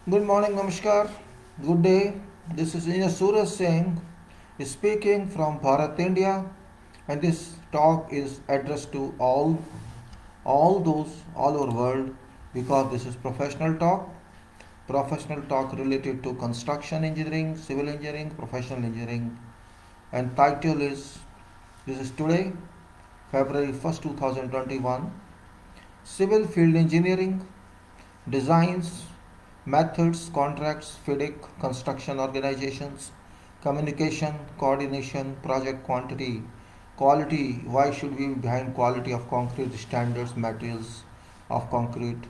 Good morning, Namaskar. Good day. This is Engineer Suraj Singh speaking from Bharat, India, and this talk is addressed to all over world because this is professional talk related to construction engineering, civil engineering, professional engineering, and title is this is today, February 1st, 2021, Civil Field Engineering, Designs, Methods, Contracts, FIDIC, Construction Organizations, Communication, Coordination, Project Quantity, Quality. Why should we be behind quality of concrete standards, materials of concrete?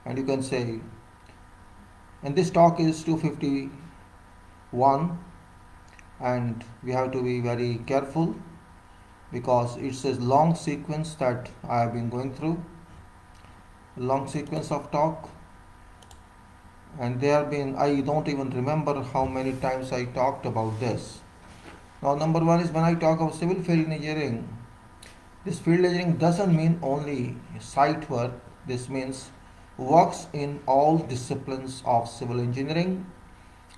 And you can say, and this talk is 251, and we have to be very careful because it's a long sequence that I have been going through, long sequence of talk, and there have been, I don't even remember how many times I talked about this. Now, number one is when I talk of civil field engineering, this field engineering doesn't mean only site work. This means works in all disciplines of civil engineering,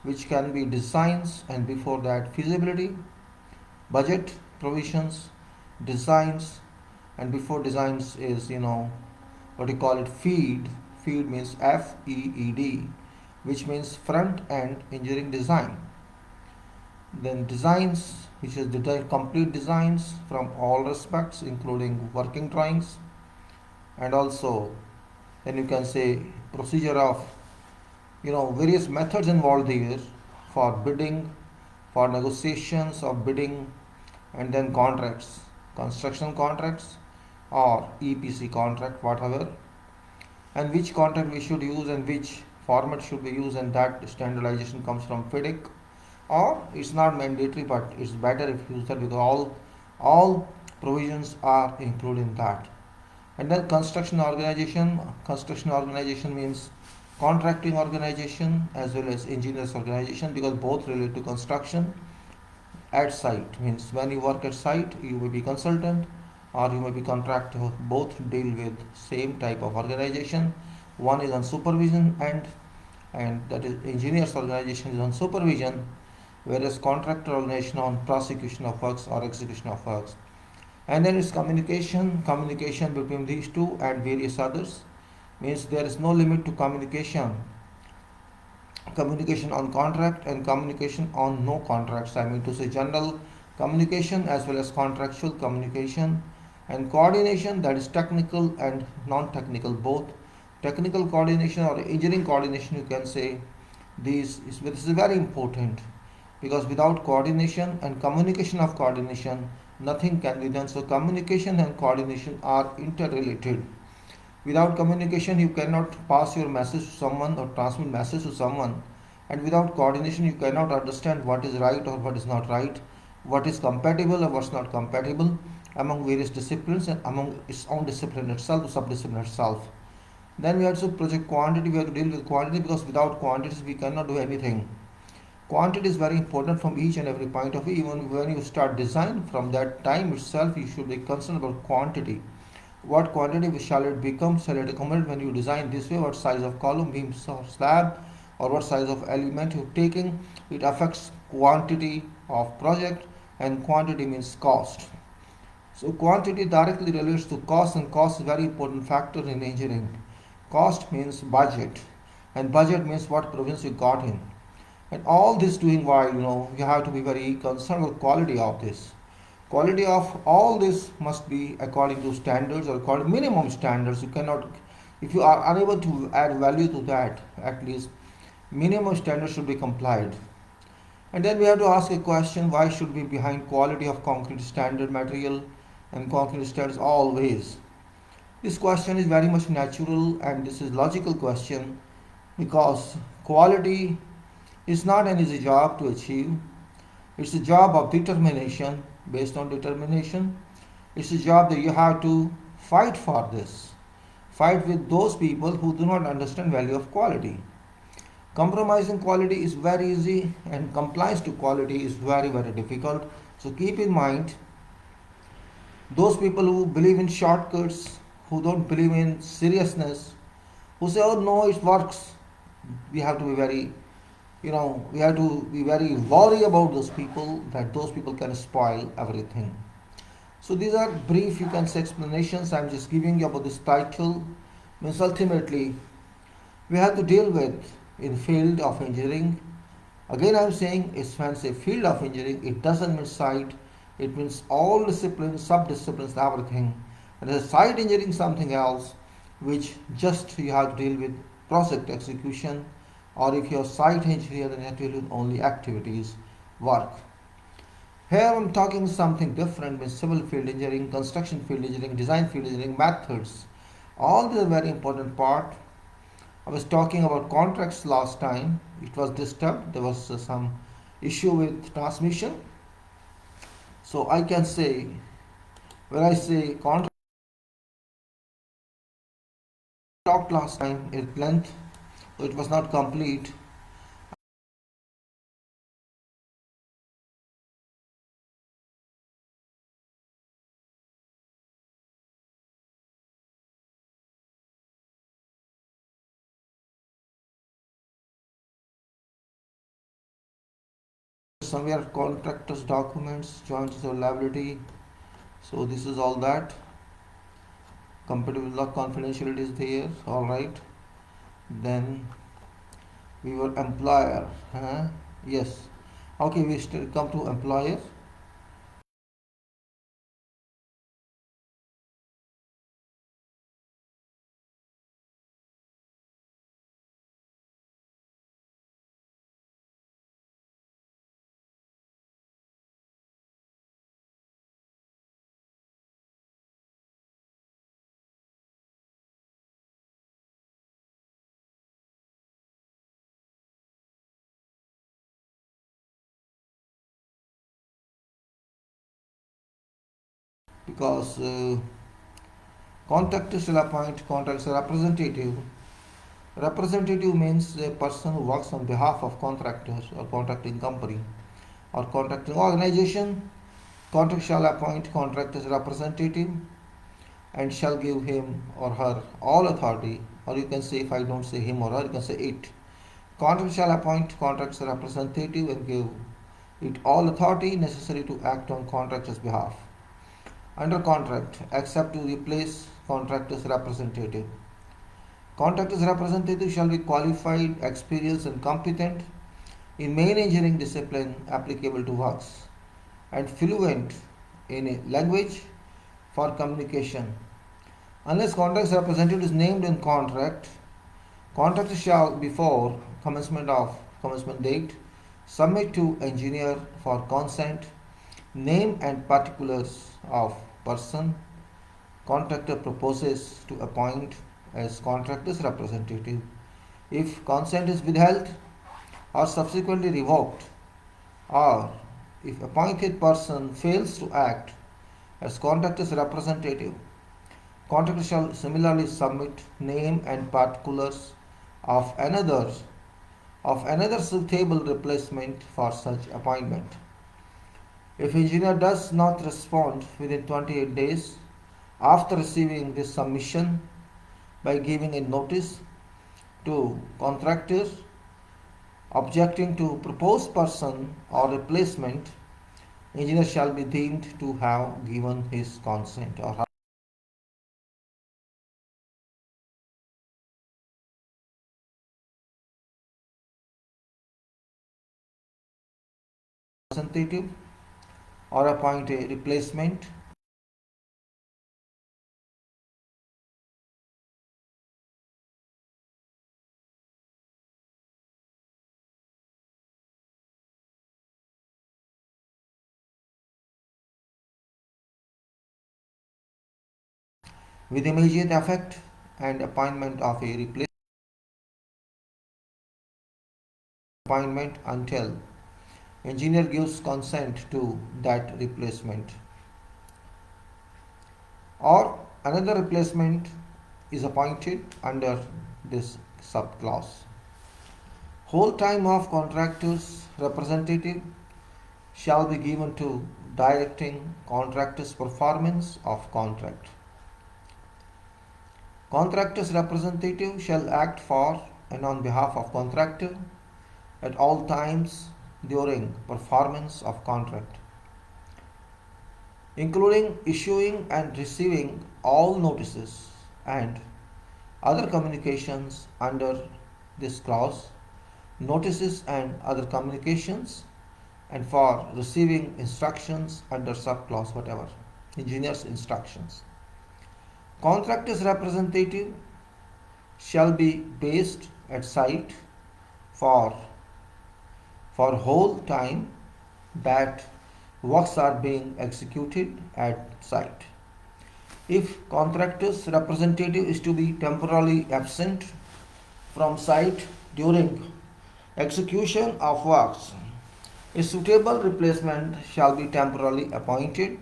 which can be designs, and before that feasibility, budget, provisions, designs, and before designs is what you call it, feed. Feed means FEED, which means front end engineering design. Then designs, which is complete designs from all respects, including working drawings, and also then you can say procedure of various methods involved here for bidding, for negotiations of bidding, and then contracts, construction contracts or EPC contract, whatever, and which contract we should use and which format should be used, and that standardization comes from FIDIC, or it's not mandatory but it's better if you use that because all provisions are included in that. And then construction organization means contracting organization as well as engineers organization, because both relate to construction at site. Means when you work at site you may be consultant or you may be contractor, both deal with same type of organization. One is on supervision and that is engineers organization is on supervision, whereas contractor organization on prosecution of works or execution of works. And then it's communication between these two and various others. Means there is no limit to communication on contract and communication on no contracts. I mean to say general communication as well as contractual communication, and coordination, that is technical and non-technical both. Technical coordination or engineering coordination, you can say this is very important, because without coordination and communication of coordination nothing can be done. So communication and coordination are interrelated. Without communication you cannot pass your message to someone or transmit message to someone, and without coordination you cannot understand what is right or what is not right, what is compatible or what's not compatible among various disciplines and among its own discipline itself, sub-discipline itself. Then we have to project quantity. We have to deal with quantity because without quantities we cannot do anything. Quantity is very important from each and every point of view. Even when you start design, from that time itself you should be concerned about quantity. What quantity shall it become? Shall it accommodate when you design this way? What size of column, beam, or slab, or what size of element you're taking? It affects quantity of project, and quantity means cost. So quantity directly relates to cost, and cost is a very important factor in engineering. Cost means budget, and budget means what province you got in. And all this doing while you have to be very concerned with quality of this. Quality of all this must be according to standards or according to minimum standards. You cannot, if you are unable to add value to that, at least minimum standards should be complied. And then we have to ask a question: why should we be behind quality of concrete standard material and concrete standards always? This question is very much natural and this is logical question, because quality is not an easy job to achieve. It's a job of determination, based on determination. It's a job that you have to fight for this. Fight with those people who do not understand value of quality. Compromising quality is very easy and compliance to quality is very, very difficult. So keep in mind, those people who believe in shortcuts, who don't believe in seriousness, who say, oh no, it works. We have to be very, we have to be very worried about those people, that those people can spoil everything. So these are brief, you can say, explanations. I'm just giving you about this title. Means ultimately, we have to deal with in field of engineering. Again, I'm saying it's when I say field of engineering, it doesn't mean site. It means all disciplines, sub-disciplines, everything. And as site engineering, something else, which just you have to deal with project execution, or if you're site engineer, then you have to deal with only activities, work. Here I'm talking something different with civil field engineering, construction field engineering, design field engineering, methods. All these are very important part. I was talking about contracts last time. It was disturbed. There was some issue with transmission. So I can say, when I say contract, talked last time at length, so it was not complete. Somewhere contractors documents, joint liability. So this is all that. Compatible law confidentiality is there. All right. Then we were employer. Huh? Yes. Okay, we still come to employer. Because contractor shall appoint contractor representative. Representative means a person who works on behalf of contractors or contracting company or contracting organization. Contractor shall appoint contractor's representative and shall give him or her all authority, or you can say, if I don't say him or her, you can say it. Contractor shall appoint contractor's representative and give it all authority necessary to act on contractor's behalf under contract, except to replace contractor's representative. Contractor's representative shall be qualified, experienced, and competent in main engineering discipline applicable to works and fluent in a language for communication. Unless contractor's representative is named in contract, contractor shall, before commencement date, submit to engineer for consent name and particulars of person contractor proposes to appoint as contractor's representative. If consent is withheld or subsequently revoked, or if appointed person fails to act as contractor's representative, contractor shall similarly submit name and particulars of another suitable replacement for such appointment. If engineer does not respond within 28 days after receiving this submission by giving a notice to contractor objecting to proposed person or replacement, engineer shall be deemed to have given his consent or her representative or appoint a replacement with immediate effect and appointment of a replacement appointment until engineer gives consent to that replacement or another replacement is appointed under this subclause. Whole time of contractor's representative shall be given to directing contractor's performance of contract. Contractor's representative shall act for and on behalf of contractor at all times during performance of contract, including issuing and receiving all notices and other communications under this clause, notices and other communications, and for receiving instructions under subclause whatever, engineer's instructions. Contractor's representative shall be based at site for whole time that works are being executed at site. If contractor's representative is to be temporarily absent from site during execution of works, a suitable replacement shall be temporarily appointed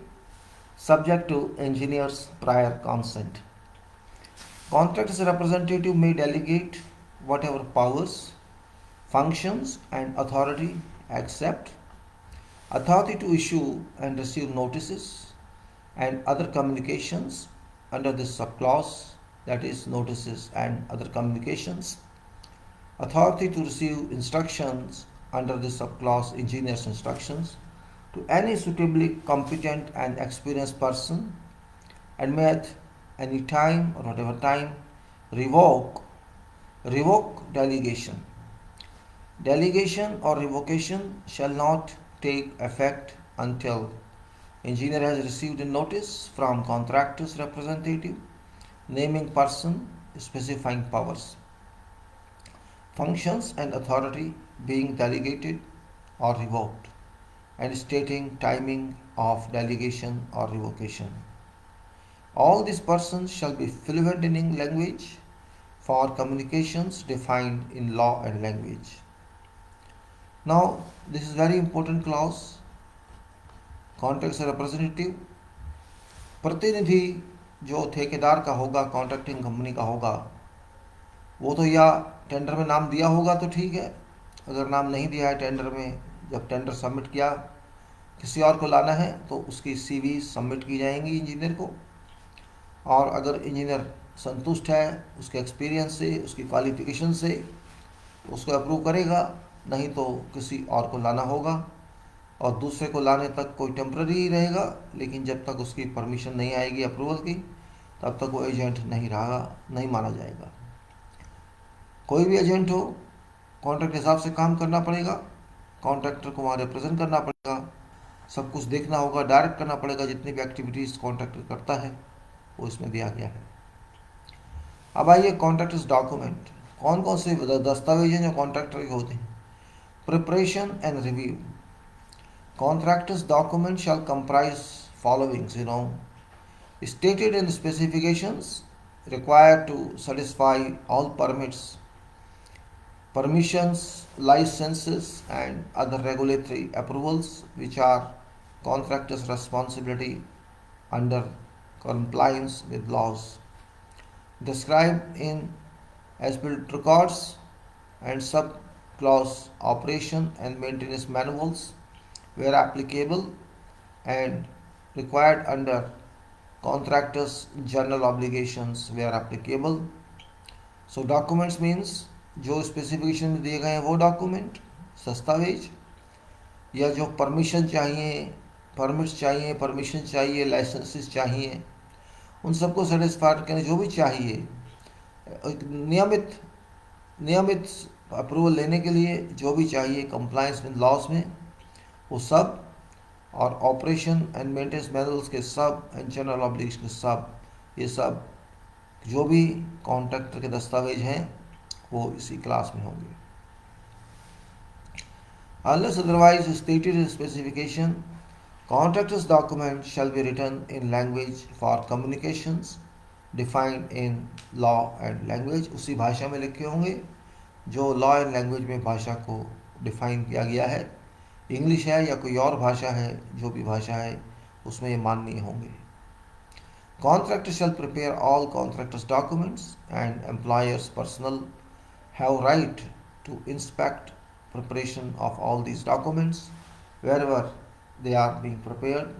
subject to engineer's prior consent. Contractor's representative may delegate whatever powers, functions and authority except authority to issue and receive notices and other communications under this subclause, that is notices and other communications, authority to receive instructions under this subclause, engineer's instructions, to any suitably competent and experienced person, and may at any time or whatever time revoke delegation. Delegation or revocation shall not take effect until engineer has received a notice from contractor's representative naming person, specifying powers, functions and authority being delegated or revoked, and stating timing of delegation or revocation. All these persons shall be fluent in language for communications defined in law and language. Now, this is very important clause. Contract से representative, प्रतिनिधि जो ठेकेदार का होगा, contracting company का होगा, वो तो या टेंडर में नाम दिया होगा तो ठीक है, अगर नाम नहीं दिया है टेंडर में, जब टेंडर सबमिट किया किसी और को लाना है तो उसकी सीवी सबमिट की जाएंगी इंजीनियर को, और अगर इंजीनियर संतुष्ट है उसके एक्सपीरियंस से, उसकी क्वालिफिकेशन से, उसको अप्रूव करेगा, नहीं तो किसी और को लाना होगा, और दूसरे को लाने तक कोई टेम्पररी ही रहेगा, लेकिन जब तक उसकी परमिशन नहीं आएगी अप्रूवल की तब तक वो एजेंट नहीं रहा, नहीं माना जाएगा। कोई भी एजेंट हो, कॉन्ट्रैक्ट के हिसाब से काम करना पड़ेगा, कॉन्ट्रैक्टर को वहाँ रिप्रेजेंट करना पड़ेगा, सब कुछ देखना होगा, डायरेक्ट करना पड़ेगा, जितनी भी एक्टिविटीज़ कॉन्ट्रैक्टर करता है वो इसमें दिया गया है। अब आइए कॉन्ट्रैक्टर्स डॉक्यूमेंट, कौन कौन से दस्तावेज हैं जो कॉन्ट्रैक्टर के होते हैं। Preparation and review, contractor's document shall comprise following, stated in specifications required to satisfy all permits, permissions, licenses and other regulatory approvals which are contractor's responsibility under compliance with laws, described in as-built records and sub-clause operation and maintenance manuals where applicable, and required under contractors general obligations where applicable. So documents means जो specification में दिए गए हैं वो document, दस्तावेज, या जो permission चाहिए, परमिट्स चाहिए, परमिशन चाहिए, लाइसेंसेस चाहिए, उन सबको सेटिस्फाई करने जो भी चाहिए, नियमित अप्रूवल लेने के लिए जो भी चाहिए कंप्लायंस विद लॉज में, वो सब, और ऑपरेशन एंड मेंटेनेंस मैनुअल्स के सब, एंड जनरल ऑब्लिगेशन के सब, ये सब जो भी कॉन्ट्रैक्टर के दस्तावेज हैं वो इसी क्लास में होंगे। Unless otherwise stated in specification, contractor's document shall be written in language for communications defined in law and language, उसी भाषा में लिखे होंगे जो लॉ एंड लैंग्वेज में भाषा को डिफाइन किया गया है, इंग्लिश है या कोई और भाषा है, जो भी भाषा है उसमें ये माननीय होंगे। Contractor shall prepare all contractor's documents and employer's personnel have right to inspect preparation of all these documents wherever they are being prepared.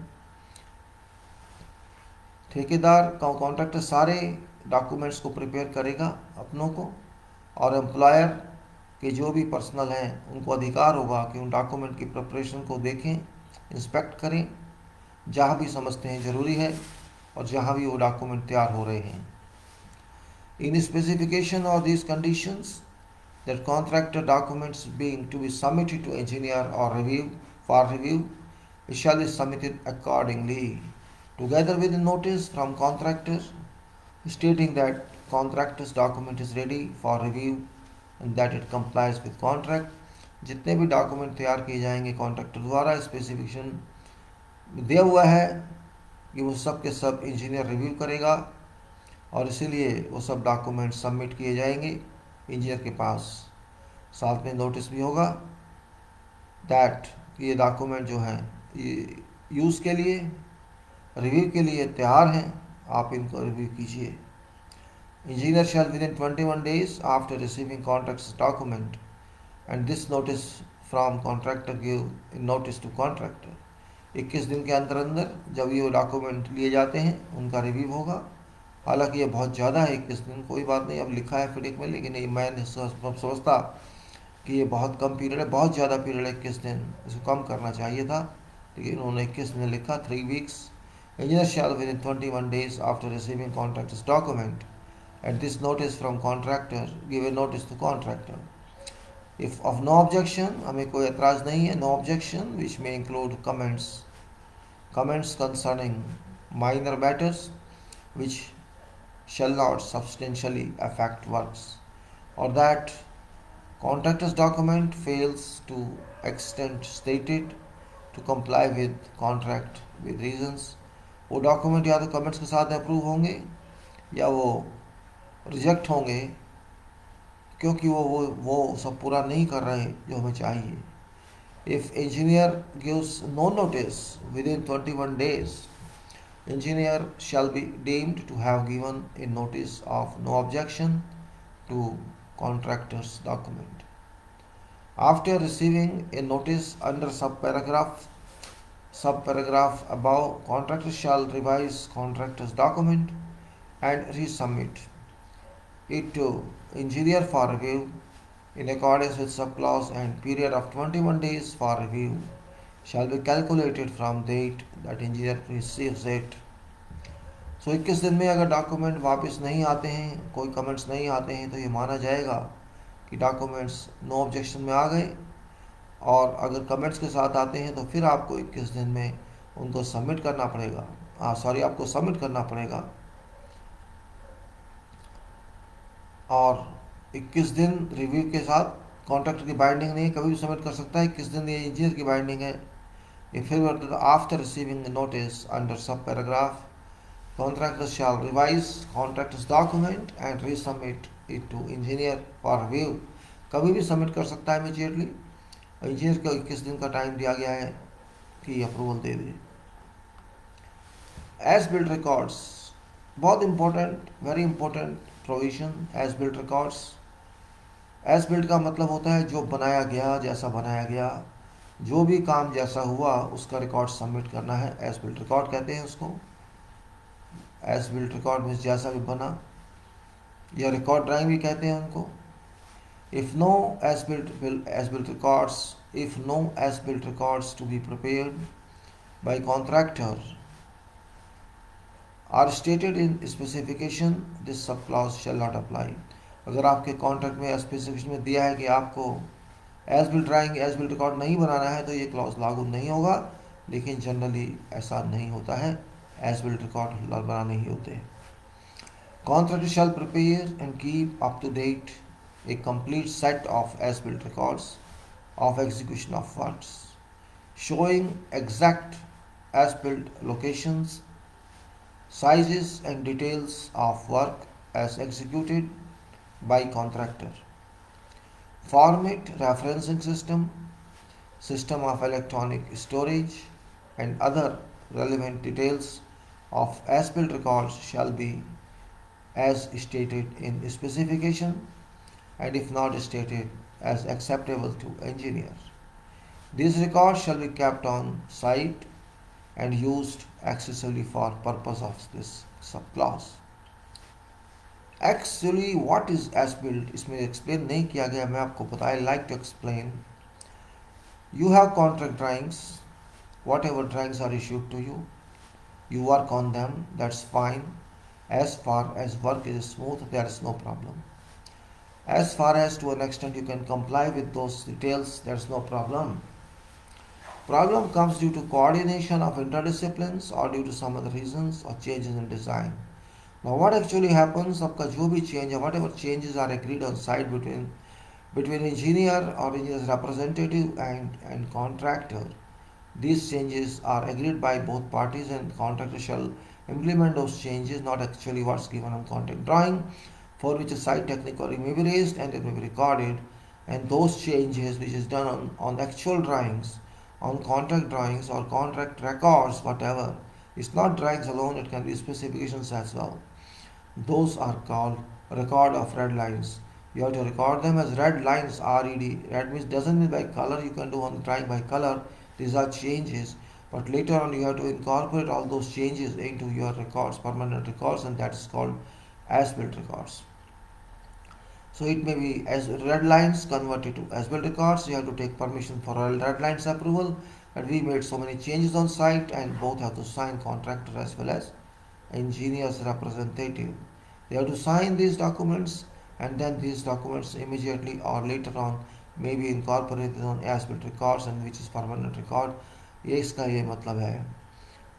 ठेकेदार कॉन्ट्रैक्टर सारे डॉक्यूमेंट्स को प्रिपेयर करेगा अपनों को, और एम्प्लॉयर के जो भी पर्सनल हैं उनको अधिकार होगा कि उन डॉक्यूमेंट की प्रिपरेशन को देखें, इंस्पेक्ट करें, जहाँ भी समझते हैं ज़रूरी है और जहाँ भी वो डॉक्यूमेंट तैयार हो रहे हैं। In specification of these conditions that contractor documents being to be submitted to engineer or review for review, it shall be submitted accordingly, together with a notice from contractor stating that contractor's document is ready for review and that it complies with contract. जितने भी document तैयार किए जाएंगे contractor द्वारा specification दिया हुआ है कि वो सब के सब इंजीनियर रिव्यू करेगा, और इसीलिए वो सब डॉक्यूमेंट सबमिट किए जाएंगे इंजीनियर के पास। साथ में नोटिस भी होगा दैट ये डॉक्यूमेंट जो हैं ये यूज़ के लिए, रिव्यू के लिए तैयार हैं, आप इनको रिव्यू कीजिए। Engineer shall within 21 days after receiving contracts document and this notice from contractor give notice to contractor. 21 दिन के अंदर अंदर जब ये डॉक्यूमेंट लिए जाते हैं उनका रिव्यू होगा। हालांकि ये बहुत ज़्यादा है 21 दिन, कोई बात नहीं, अब लिखा है FIDIC में, लेकिन ये मैं समझता कि ये बहुत कम पीरियड है, बहुत ज़्यादा पीरियड है 21 दिन, इसको कम करना चाहिए था, लेकिन उन्होंने 21 दिन लिखा, 3 weeks। Engineer shall within 21 days after receiving contractors document and this notice from contractor give a notice to contractor. If of no objection, हमें कोई एतराज़ नहीं है, नो ऑब्जेक्शन विच में include comments concerning minor matters which shall not substantially affect works, or that contractor's document fails to extent stated to comply with contract with reasons। वो document या तो comments के साथ अप्रूव होंगे या वो reject होंगे, क्योंकि वो सब पूरा नहीं कर रहे जो हमें चाहिए। If engineer gives no notice within 21 days, engineer shall be deemed to have given a notice of no objection to contractor's document. After receiving a notice under subparagraph above, contractor shall revise contractor's document and resubmit it to engineer for review in accordance with subclause, and period of 21 days for review shall be calculated from date that engineer receives it। सो 21 दिन में अगर document वापस नहीं आते हैं, कोई comments नहीं आते हैं, तो ये माना जाएगा कि डॉक्यूमेंट्स नो ऑब्जेक्शन में आ गए, और अगर कमेंट्स के साथ आते हैं तो फिर आपको 21 दिन में उनको सबमिट करना पड़ेगा, आपको सबमिट करना पड़ेगा। और 21 दिन रिव्यू के साथ, कॉन्ट्रैक्टर की बाइंडिंग नहीं है, कभी भी सबमिट कर सकता है, 21 दिन ये इंजीनियर की बाइंडिंग है। If after receiving notice under sub paragraph, contractor shall revise contractor's document and resubmit it to engineer for review। कभी भी सबमिट कर सकता है इमीडिएटली, इंजीनियर को 21 दिन का टाइम दिया गया है कि अप्रूवल दे दे। एज बिल्ड रिकॉर्ड्स, बहुत important, very important provision, as built records. As built का मतलब होता है जो बनाया गया, जैसा बनाया गया, जो भी काम जैसा हुआ उसका रिकॉर्ड सबमिट करना है, एज बिल्ड रिकॉर्ड कहते हैं उसको। एज बिल्ट रिकॉर्ड में जैसा भी बना, या रिकॉर्ड ड्राइंग भी कहते हैं उनको। If no as built records to be prepared by contractor are stated in specification, this sub clause shall not apply. अगर आपके कॉन्ट्रैक्ट में स्पेसिफिकेशन में दिया है कि आपको as built drawing, as built record नहीं बनाना है, तो ये क्लॉज लागू नहीं होगा, लेकिन जनरली ऐसा नहीं होता है, एज बिल्ट रिकॉर्ड बनाना नहीं होते। Contractor shall prepare and keep up to date a complete set of as built records of execution of works, showing exact as built locations, sizes and details of work as executed by contractor, format referencing system, system of electronic storage, and other relevant details of as-built records shall be as stated in specification, and if not stated, as acceptable to engineer. These records shall be kept on site and used exclusively for purpose of this subclause. Actually what is as built इसमें explain नहीं किया गया, मैं आपको बताया, like to explain. You have contract drawings, whatever drawings are issued to you, you work on them, that's fine. As far as work is smooth, there is no problem. As far as to an extent you can comply with those details, there's no problem. Problem comes due to coordination of interdisciplines or due to some other reasons or changes in design. Now what actually happens, आपका जो भी change है, whatever changes are agreed on site between engineer or engineer's representative and contractor, these changes are agreed by both parties and contractor shall implement those changes, not actually what's given on contract drawing, for which a site technical may be raised and it may be recorded, and those changes which is done on actual drawings, on contract drawings or contract records, whatever. It's not drawings alone, it can be specifications as well. Those are called record of red lines. You have to record them as red lines, RED. Red means doesn't mean by color, you can do on the drawing by color. These are changes. But later on you have to incorporate all those changes into your records, permanent records, and that is called as-built records. So it may be as red lines converted to as-built records. You have to take permission for red lines approval. And we made so many changes on site, and both have to sign, contractor as well as engineer's representative. They have to sign these documents, and then these documents immediately or later on may be incorporated on as-built records, and which is permanent record. ये इसका ये मतलब है.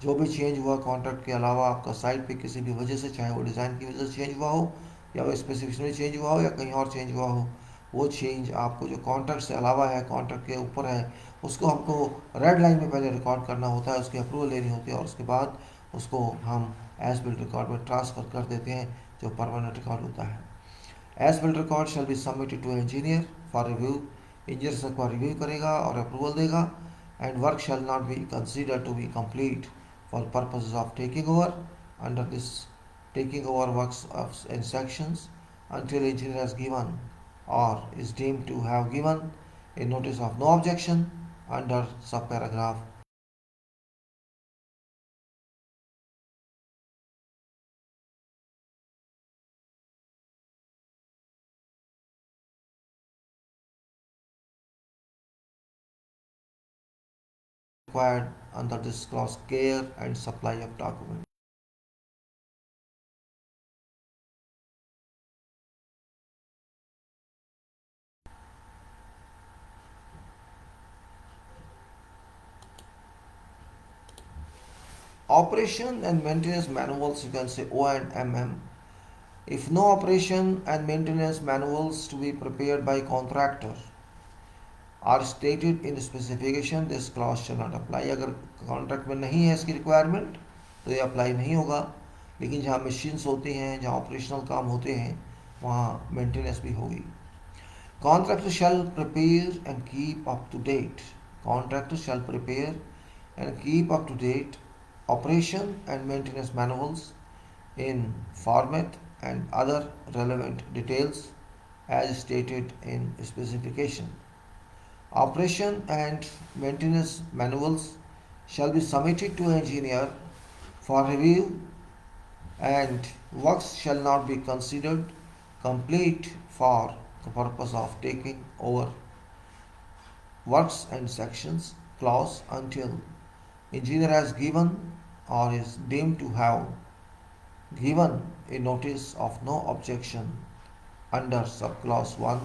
जो भी change हुआ contract के अलावा आपका साइट पे किसी भी वजह से, चाहे वो डिज़ाइन की वजह से चेंज हुआ हो या वो स्पेसिफिकेशन में चेंज हुआ हो या कहीं और चेंज हुआ हो, वो चेंज आपको जो कॉन्ट्रैक्ट से अलावा है, कॉन्ट्रैक्ट के ऊपर है, उसको हमको रेड लाइन में पहले रिकॉर्ड करना होता है, उसकी अप्रूवल लेनी होती है और उसके बाद उसको हम एज बिल्ट रिकॉर्ड में ट्रांसफ़र कर देते हैं, जो परमानेंट रिकॉर्ड होता है. As built record shall be submitted to engineer for review. Engineer सबको रिव्यू करेगा और अप्रूवल देगा. And work shall not be considered to be complete for purposes of taking over under this taking over works of in sections until engineer has given or is deemed to have given a notice of no objection under subparagraph required under this clause care and supply of documents. Operation and maintenance manuals, you can say O and MM. If no operation and maintenance manuals to be prepared by contractor are stated in specification, this clause shall not apply. अगर contract में नहीं है इसकी requirement तो ये apply नहीं होगा. लेकिन जहाँ मशीन्स होती हैं, जहाँ ऑपरेशनल काम होते हैं, वहाँ मेंटेनेंस भी होगी. Contractor shall prepare and keep up to date. Contractor shall prepare and keep up to date operation and maintenance manuals in format and other relevant details as stated in specification. Operation and maintenance manuals shall be submitted to engineer for review, and works shall not be considered complete for the purpose of taking over works and sections clause until engineer has given or is deemed to have given a notice of no objection under subclause 1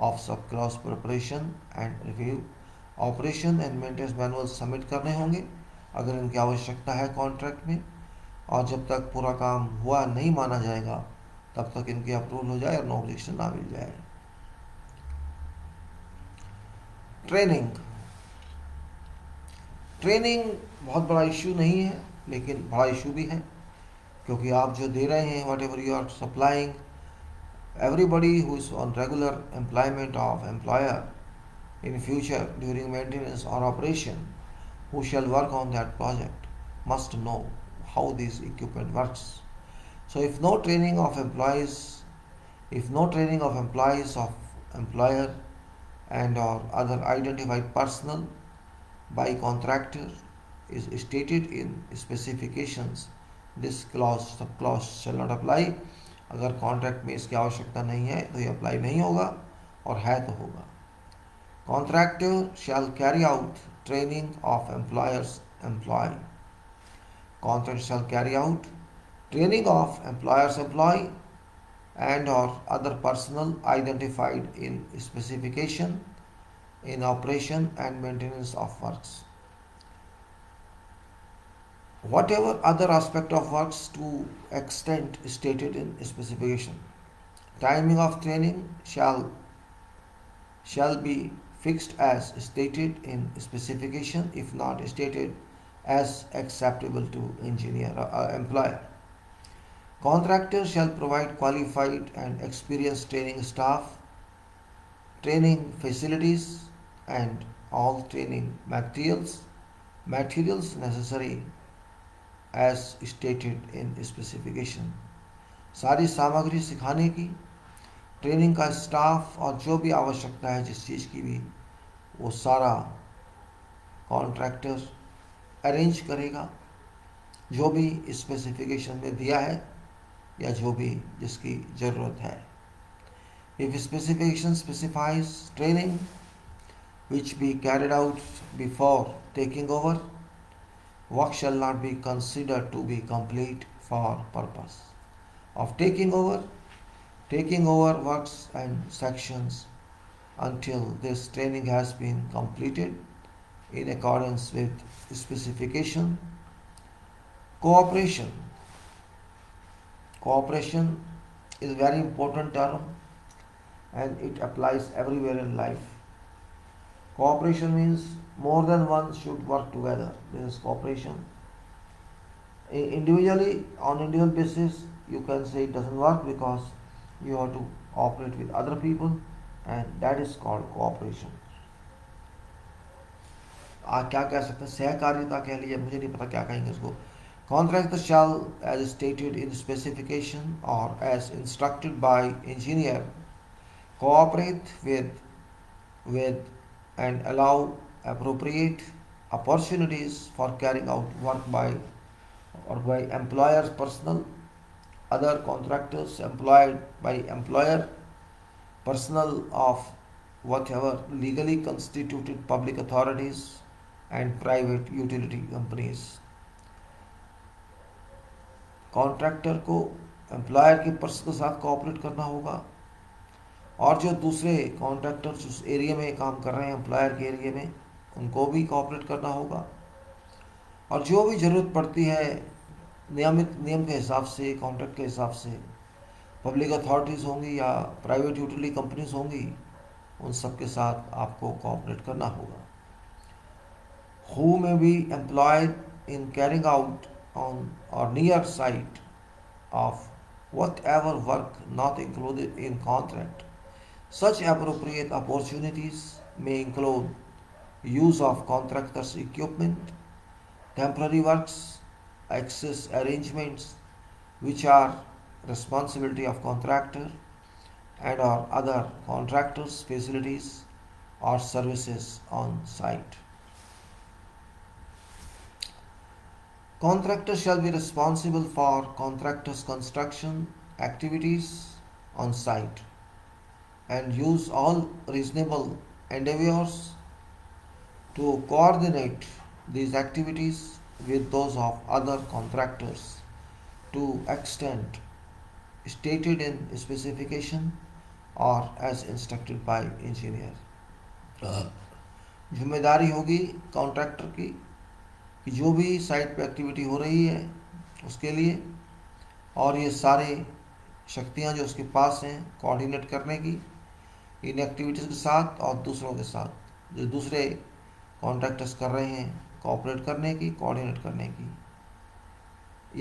of subclause preparation and review. Operation and maintenance manual submit करने होंगे अगर इनकी आवश्यकता है contract में, और जब तक पूरा काम हुआ नहीं माना जाएगा तब तक इनकी अप्रूवल हो जाए और नो ऑब्जेक्शन ना मिल जाए. ट्रेनिंग. ट्रेनिंग बहुत बड़ा इशू नहीं है, लेकिन बड़ा इशू भी है, क्योंकि आप जो दे रहे हैं, whatever you are supplying, everybody who is on regular employment of employer in future during maintenance or operation who shall work on that project must know how this equipment works. So if no training of employees of employer and or other identified personnel by contractor is stated in specifications, this clause, subclause shall not apply. अगर contract में इसकी आवश्यकता नहीं है तो ये apply नहीं होगा, और है तो होगा। Contractor shall carry out training of employers employee. Contractor shall carry out training of employers employee and or other personnel identified in specification in operation and maintenance of works. Whatever other aspect of works to extent stated in specification. Timing of training shall be fixed as stated in specification if not stated as acceptable to engineer employer. Contractor shall provide qualified and experienced training staff, training facilities, and all training materials necessary as stated in specification. सारी सामग्री सिखाने की, training का staff और जो भी आवश्यकता है जिस चीज़ की भी, वो सारा कॉन्ट्रैक्टर अरेंज करेगा, जो भी स्पेसिफिकेशन में दिया है या जो भी जिसकी ज़रूरत है. If specification specifies training which be carried out before taking over, work shall not be considered to be complete for purpose of taking over works and sections until this training has been completed in accordance with specification. Cooperation is a very important term and it applies everywhere in life. Cooperation means more than one should work together. This is cooperation. Individually, on individual basis, you can say it doesn't work because you have to cooperate with other people, and that is called cooperation. क्या कह सकते हैं, सहकार्यता कह लीजिए, मुझे नहीं पता क्या कहेंगे इसको. Contractor shall, as stated in specification or as instructed by engineer, cooperate with and allow appropriate opportunities for carrying out work by employer's personnel, other contractors employed by employer, personnel of whatever legally constituted public authorities and private utility companies. Contractor को employer के person के साथ cooperate करना होगा, और जो दूसरे contractors उस एरिया में काम कर रहे हैं एम्प्लॉयर के एरिया में, उनको भी कोऑपरेट करना होगा. और जो भी ज़रूरत पड़ती है नियम के हिसाब से, कॉन्ट्रैक्ट के हिसाब से, पब्लिक अथॉरिटीज़ होंगी या प्राइवेट यूटिलिटी कंपनीज होंगी, उन सब के साथ आपको कोऑपरेट करना होगा. Who may be employed in carrying out on or near site of whatever work not included in contract. Such appropriate opportunities may include use of contractors' equipment, temporary works, access arrangements which are responsibility of contractor, and or other contractors' facilities or services on site. Contractor shall be responsible for contractor's construction activities on site and use all reasonable endeavors to coordinate these activities with those of other contractors to extent stated in specification or as instructed by engineer. जिम्मेदारी होगी contractor की कि जो भी site पे activity हो रही है उसके लिए, और ये सारे शक्तियाँ जो उसके पास हैं कोऑर्डिनेट करने की इन एक्टिविटीज़ के साथ और दूसरों के साथ जो दूसरे कॉन्ट्रैक्टर्स कर रहे हैं कोऑपरेट करने की, कोऑर्डिनेट करने की,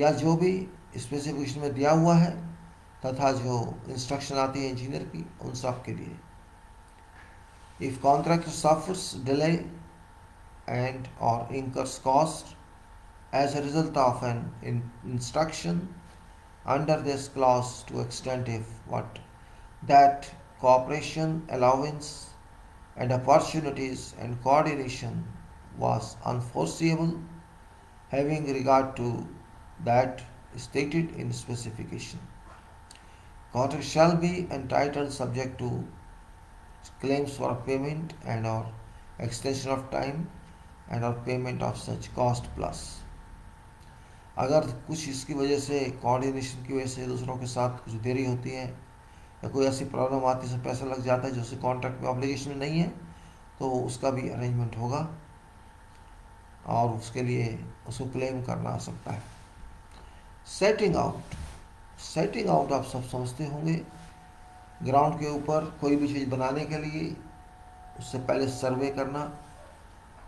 या जो भी स्पेसिफिकेशन में दिया हुआ है तथा जो इंस्ट्रक्शन आती है इंजीनियर की, उन सब के लिए. If contractor suffers delay and or incurs cost as a result of an instruction under this clause to extent if what that cooperation, allowance and opportunities and coordination was unforeseeable having regard to that stated in specification. Contract shall be entitled subject to claims for payment and or extension of time and or payment of such cost plus. अगर कुछ इसकी वजह से coordination की वजह से दूसरों के साथ कुछ देरी होती है या कोई ऐसी प्रॉब्लम आती है जिसमें पैसा लग जाता है जो उसे कॉन्ट्रैक्ट में ऑब्लिगेशन में नहीं है तो उसका भी अरेंजमेंट होगा और उसके लिए उसको क्लेम करना आ सकता है. Setting out. सेटिंग आउट आप सब समझते होंगे. ग्राउंड के ऊपर कोई भी चीज़ बनाने के लिए उससे पहले सर्वे करना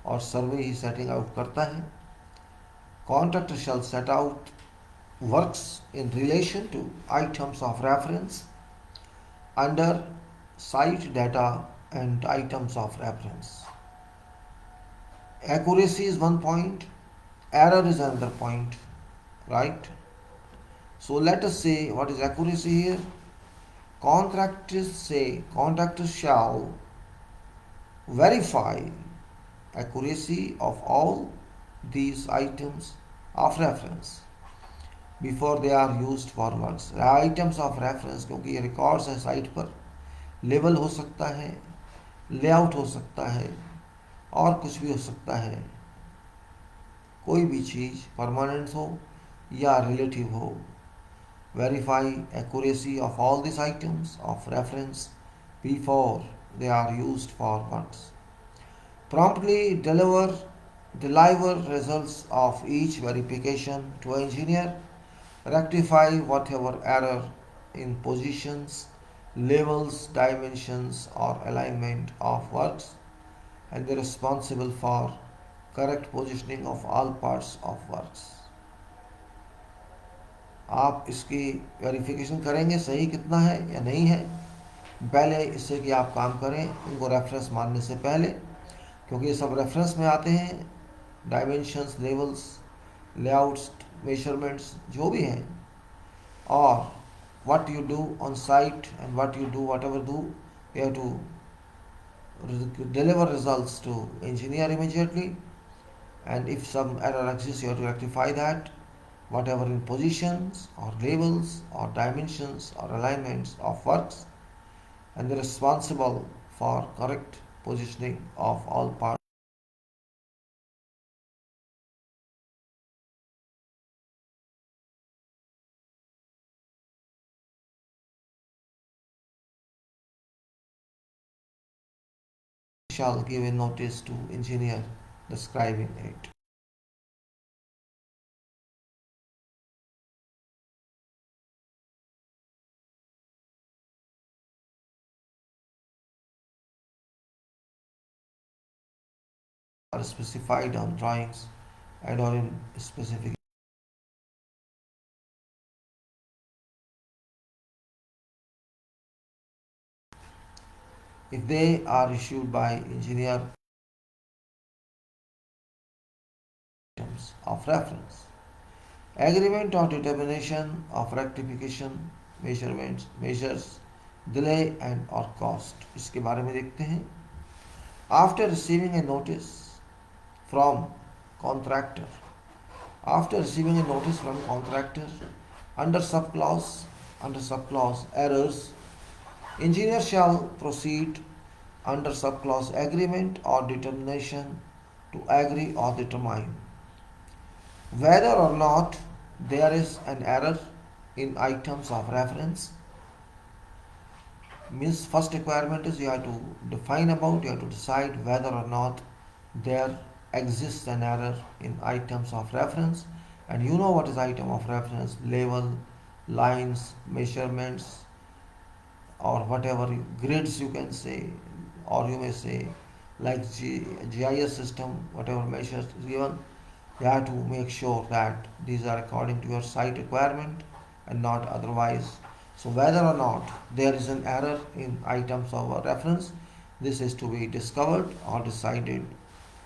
और सर्वे ही सेटिंग आउट करता है. Contractor shall set out works in relation to items of reference under site data and items of reference. Accuracy is one point, error is another point, right? So let us say what is accuracy here. Contractors shall verify accuracy of all these items of reference before they are used for works. Items of reference क्योंकि ये records हैं site पर, level हो सकता है, layout हो सकता है और कुछ भी हो सकता है. कोई भी चीज़ परमानेंट हो या रिलेटिव हो. Verify accuracy of all these items of reference before they are used for works. Promptly deliver results of each verification to engineer, rectify whatever error in positions, levels, dimensions or alignment of works and be responsible for correct positioning of all parts of works. आप इसकी verification करेंगे सही कितना है या नहीं है पहले इससे कि आप काम करें इनको रेफरेंस मानने से पहले, क्योंकि ये सब रेफरेंस में आते हैं. डायमेंशंस, लेवल्स, लेआउट्स, मेजरमेंट्स जो भी हैं, और what you do on site and what you do whatever do you have to deliver results to engineer immediately, and if some error exists you have to rectify that whatever in positions or labels or dimensions or alignments of works and be responsible for correct positioning of all parts. Shall give a notice to engineer describing it. Are specified on drawings and or in specific. If they are issued by engineer of reference. Agreement or determination of rectification, measures, delay and or cost. इसके बारे में देखते हैं. After receiving a notice from contractor, under subclause errors, engineer shall proceed under subclause agreement or determination to agree or determine whether or not there is an error in items of reference. Means first requirement is you have to decide whether or not there exists an error in items of reference, and you know what is item of reference: label, lines, measurements, or whatever grids you can say, or you may say like GIS system, whatever measures is given. You have to make sure that these are according to your site requirement and not otherwise. So whether or not there is an error in items of reference, this is to be discovered or decided.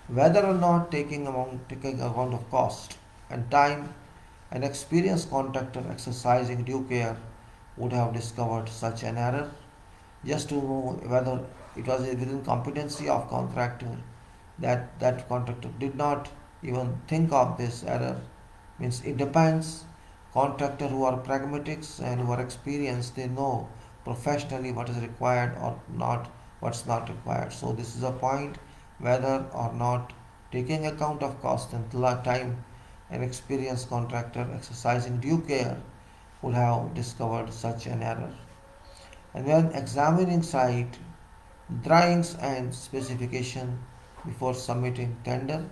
Whether or not taking account of cost and time, an experienced contractor exercising due care would have discovered such an error. Just to know whether it was within competency of contractor, that contractor did not even think of this error, means it depends. Contractors who are pragmatics and who are experienced, they know professionally what is required or not, what's not required. So this is a point whether or not taking account of cost and time, an experienced contractor exercising due care would have discovered such an error. And when examining site drawings and specification before submitting tender,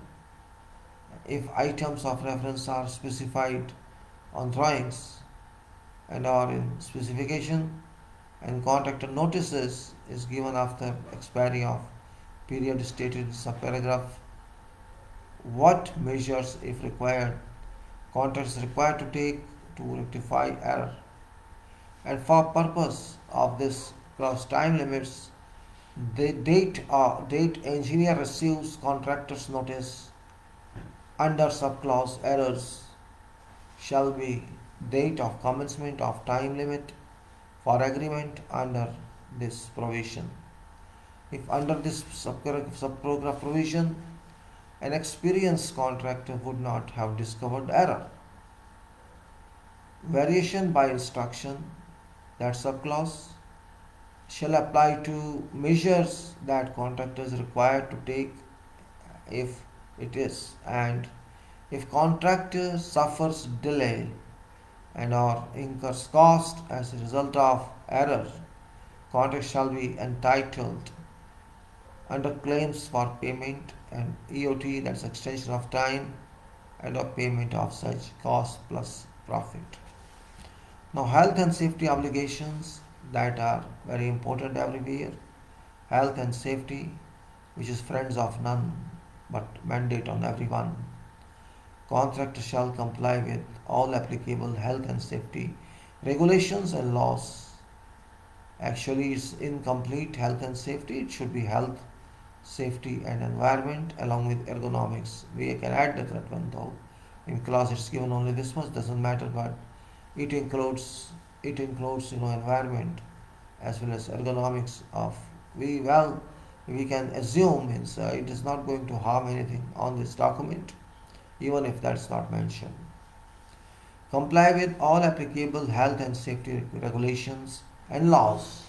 if items of reference are specified on drawings and are in specification and contractor notices is given after expiry of period stated in subparagraph, what measures, if required, contractor is required to take to rectify error. And for purpose of this clause time limits, the date engineer receives contractor's notice under subclause errors shall be date of commencement of time limit for agreement under this provision. If under this subparagraph provision, an experienced contractor would not have discovered error. Variation by instruction, that subclause, shall apply to measures that contractor is required to take if it is, and if contractor suffers delay and or incurs cost as a result of error, contractor shall be entitled under claims for payment and EOT, that's extension of time, and of payment of such cost plus profit. Now, health and safety obligations that are very important everywhere. Health and safety, which is friends of none but mandate on everyone. Contractor shall comply with all applicable health and safety regulations and laws. Actually, it's incomplete health and safety. It should be health, safety, and environment along with ergonomics. We can add that one though. In class, it's given only this much. Doesn't matter, but it includes environment as well as ergonomics of we can assume it is not going to harm anything on this document even if that's not mentioned. Comply with all applicable health and safety regulations and laws.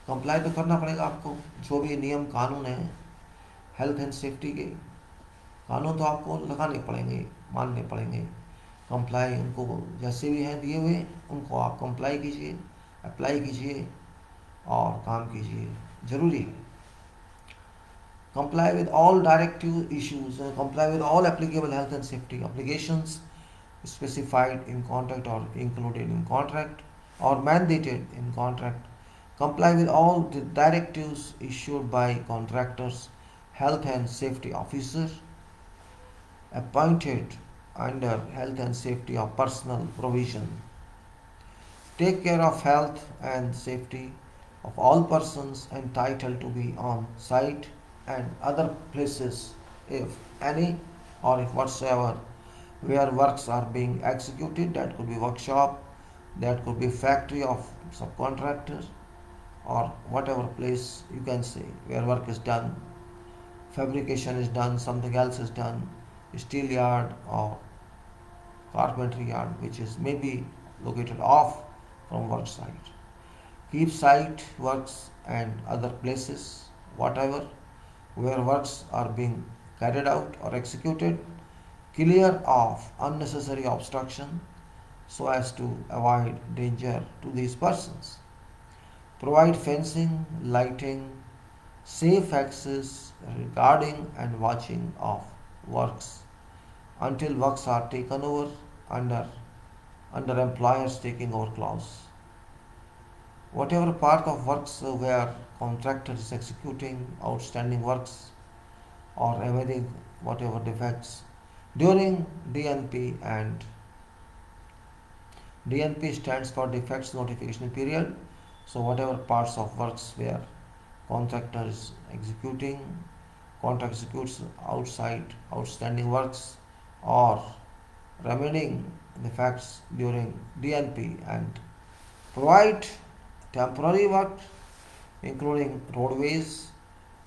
Comply तो करना पड़ेगा आपको, जो भी नियम कानून है health and safety के कानून तो आपको लगाने पड़ेंगे, मानने पड़ेंगे। कंप्लाई उनको जैसे भी हैं दिए हुए उनको आप कंप्लाई कीजिए, अप्लाई कीजिए और काम कीजिए, ज़रूरी है। Comply with all directive issues and comply with all applicable health and safety obligations specified in contract or included in contract or mandated in contract. Comply with all the directives issued by contractors, health and safety officer appointed under health and safety of personal provision. Take care of health and safety of all persons entitled to be on site and other places, if any or if whatsoever, where works are being executed. That could be workshop, that could be factory of subcontractors, or whatever place you can say where work is done, fabrication is done, something else is done, steel yard or carpentry yard which is maybe located off from work site. Keep site works and other places, whatever, where works are being carried out or executed, clear of unnecessary obstruction so as to avoid danger to these persons. Provide fencing, lighting, safe access, regarding and watching of works until works are taken over under employer's taking over clause. Whatever part of works where contractor is executing outstanding works or remedying whatever defects during DNP, and DNP stands for defects notification period. So whatever parts of works where contractor is executing, contractor executes outside outstanding works or remedying defects during DNP, and provide temporary work including roadways,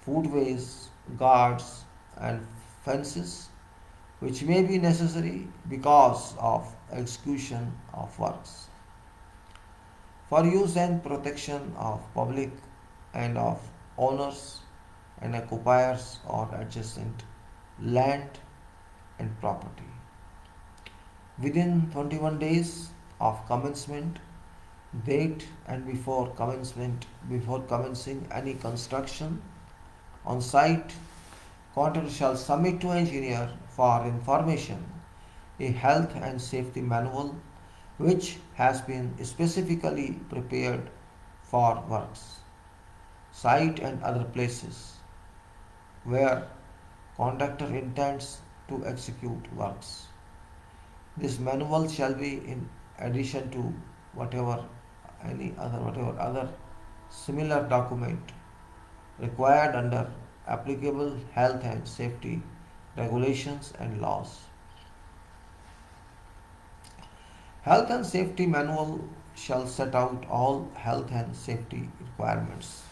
footways, guards and fences which may be necessary because of execution of works for use and protection of public and of owners and occupiers or adjacent land and property. Within 21 days of commencement date and before commencing any construction on site, contractor shall submit to engineer for information a health and safety manual which has been specifically prepared for works, site and other places where contractor intends to execute works. This manual shall be in addition to whatever other similar document required under applicable health and safety regulations and laws. Health and safety manual shall set out all health and safety requirements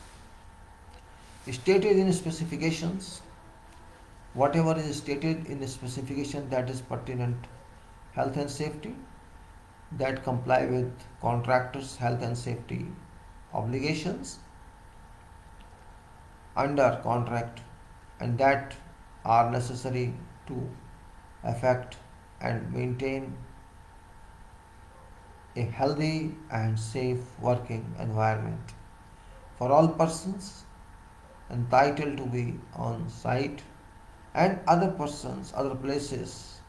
stated in specifications. Whatever is stated in the specification that is pertinent health and safety, that comply with contractors' health and safety obligations under contract and that are necessary to effect and maintain a healthy and safe working environment for all persons entitled to be on site and other persons, other places,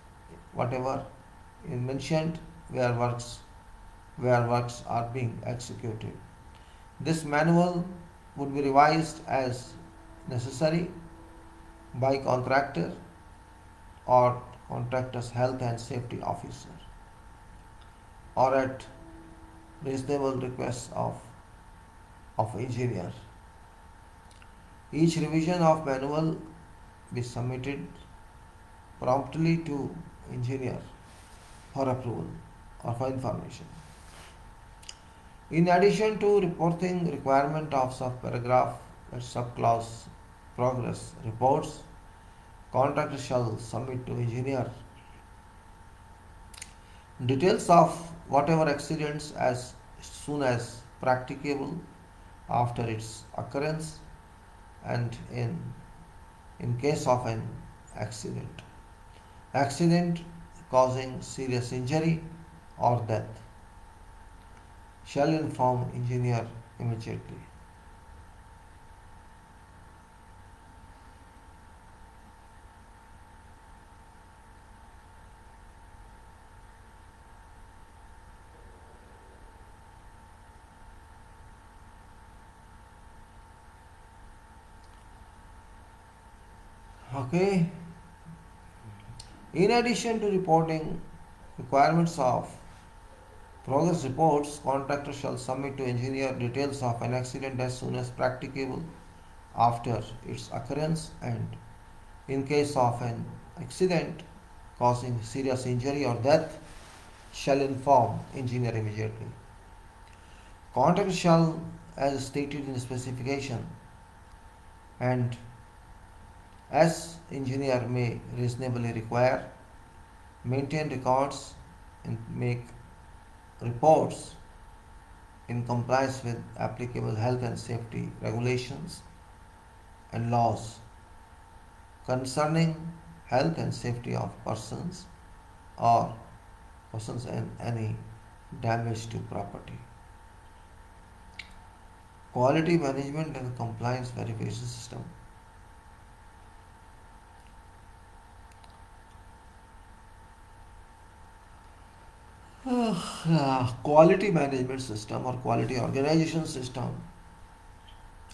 whatever is mentioned where works are being executed. This manual would be revised as necessary by contractor or contractor's health and safety officer or at reasonable request of engineer. Each revision of manual be submitted promptly to engineer for approval or for information. In addition to reporting requirement of subparagraph and subclause progress reports, contractor shall submit to engineer details of whatever accidents as soon as practicable after its occurrence and in case of an accident causing serious injury or death shall inform engineer immediately. Okay. In addition to reporting requirements of progress reports, contractor shall submit to engineer details of an accident as soon as practicable after its occurrence and in case of an accident causing serious injury or death shall inform engineer immediately. Contractor shall, as stated in the specification and as engineer may reasonably require, maintain records and make reports in compliance with applicable health and safety regulations and laws concerning health and safety of persons or persons and any damage to property. Quality management and compliance verification system. Quality management system or quality organization system,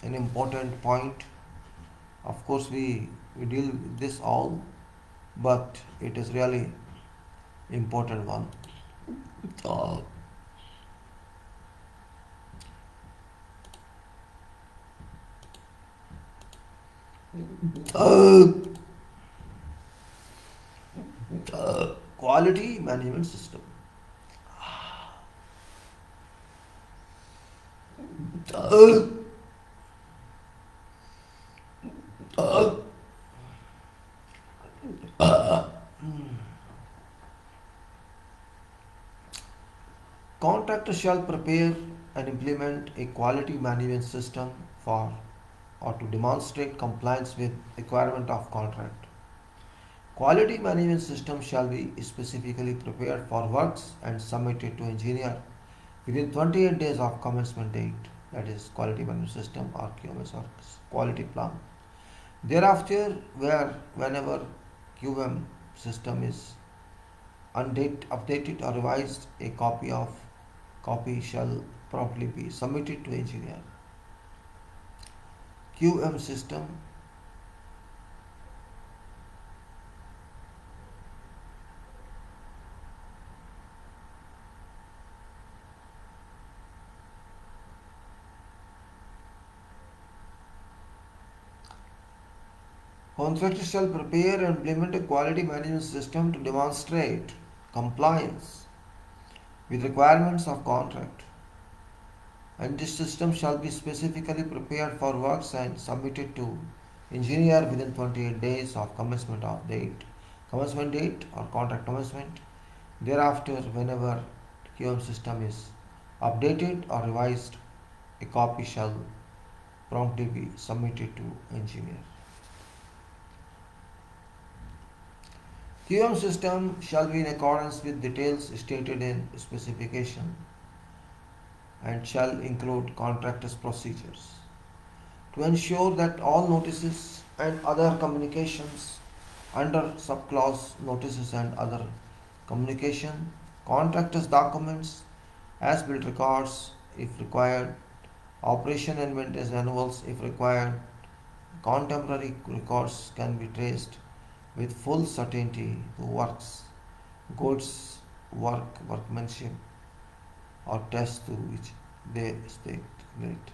an important point. Of course, we deal with this all, but it is really important one. Uh, uh, Quality management system. Uh, uh, Contractor shall prepare and implement a quality management system for or to demonstrate compliance with requirement of contract. Quality management system shall be specifically prepared for works and submitted to engineer within 28 days of commencement date, that is quality management system or QMS or quality plan. Thereafter, whenever QM system is updated or revised, a copy shall promptly be submitted to engineer. QM system Contractor shall prepare and implement a quality management system to demonstrate compliance with requirements of contract, and this system shall be specifically prepared for works and submitted to engineer within 28 days of commencement date or contract commencement. Thereafter, whenever QM system is updated or revised, a copy shall promptly be submitted to engineer. QM system shall be in accordance with details stated in specification and shall include contractor's procedures. To ensure that all notices and other communications under subclause notices and other communication, contractor's documents, as-built records if required, operation and maintenance annuals if required, contemporary records can be traced with full certainty to works, goods, workmanship, or tests to which they state relate.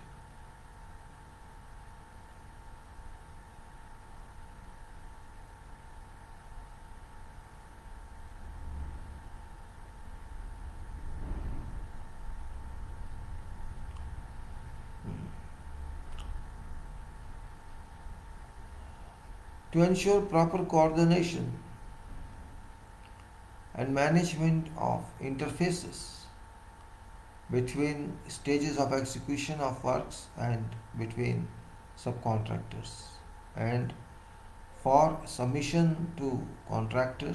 To ensure proper coordination and management of interfaces between stages of execution of works and between subcontractors, and for submission to contractor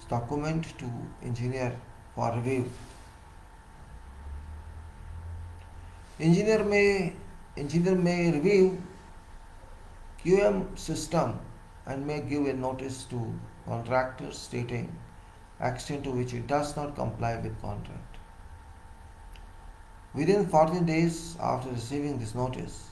document to engineer for review. Engineer may review QM system and may give a notice to contractor stating extent to which it does not comply with contract. Within 14 days after receiving this notice,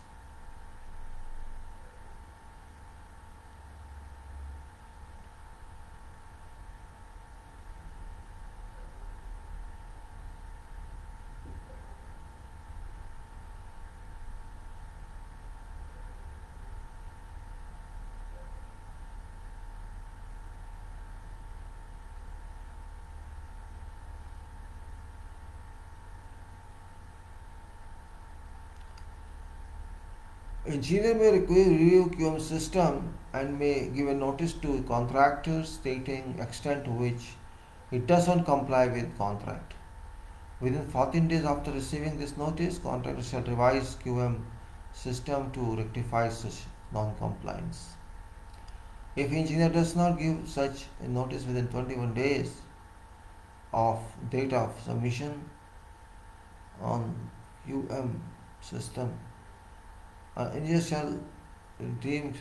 engineer may review QM system and may give a notice to contractor stating extent to which it does not comply with contract. Within 14 days after receiving this notice, contractor shall revise QM system to rectify such non-compliance. If engineer does not give such a notice within 21 days of date of submission on QM system, engineer shall deemed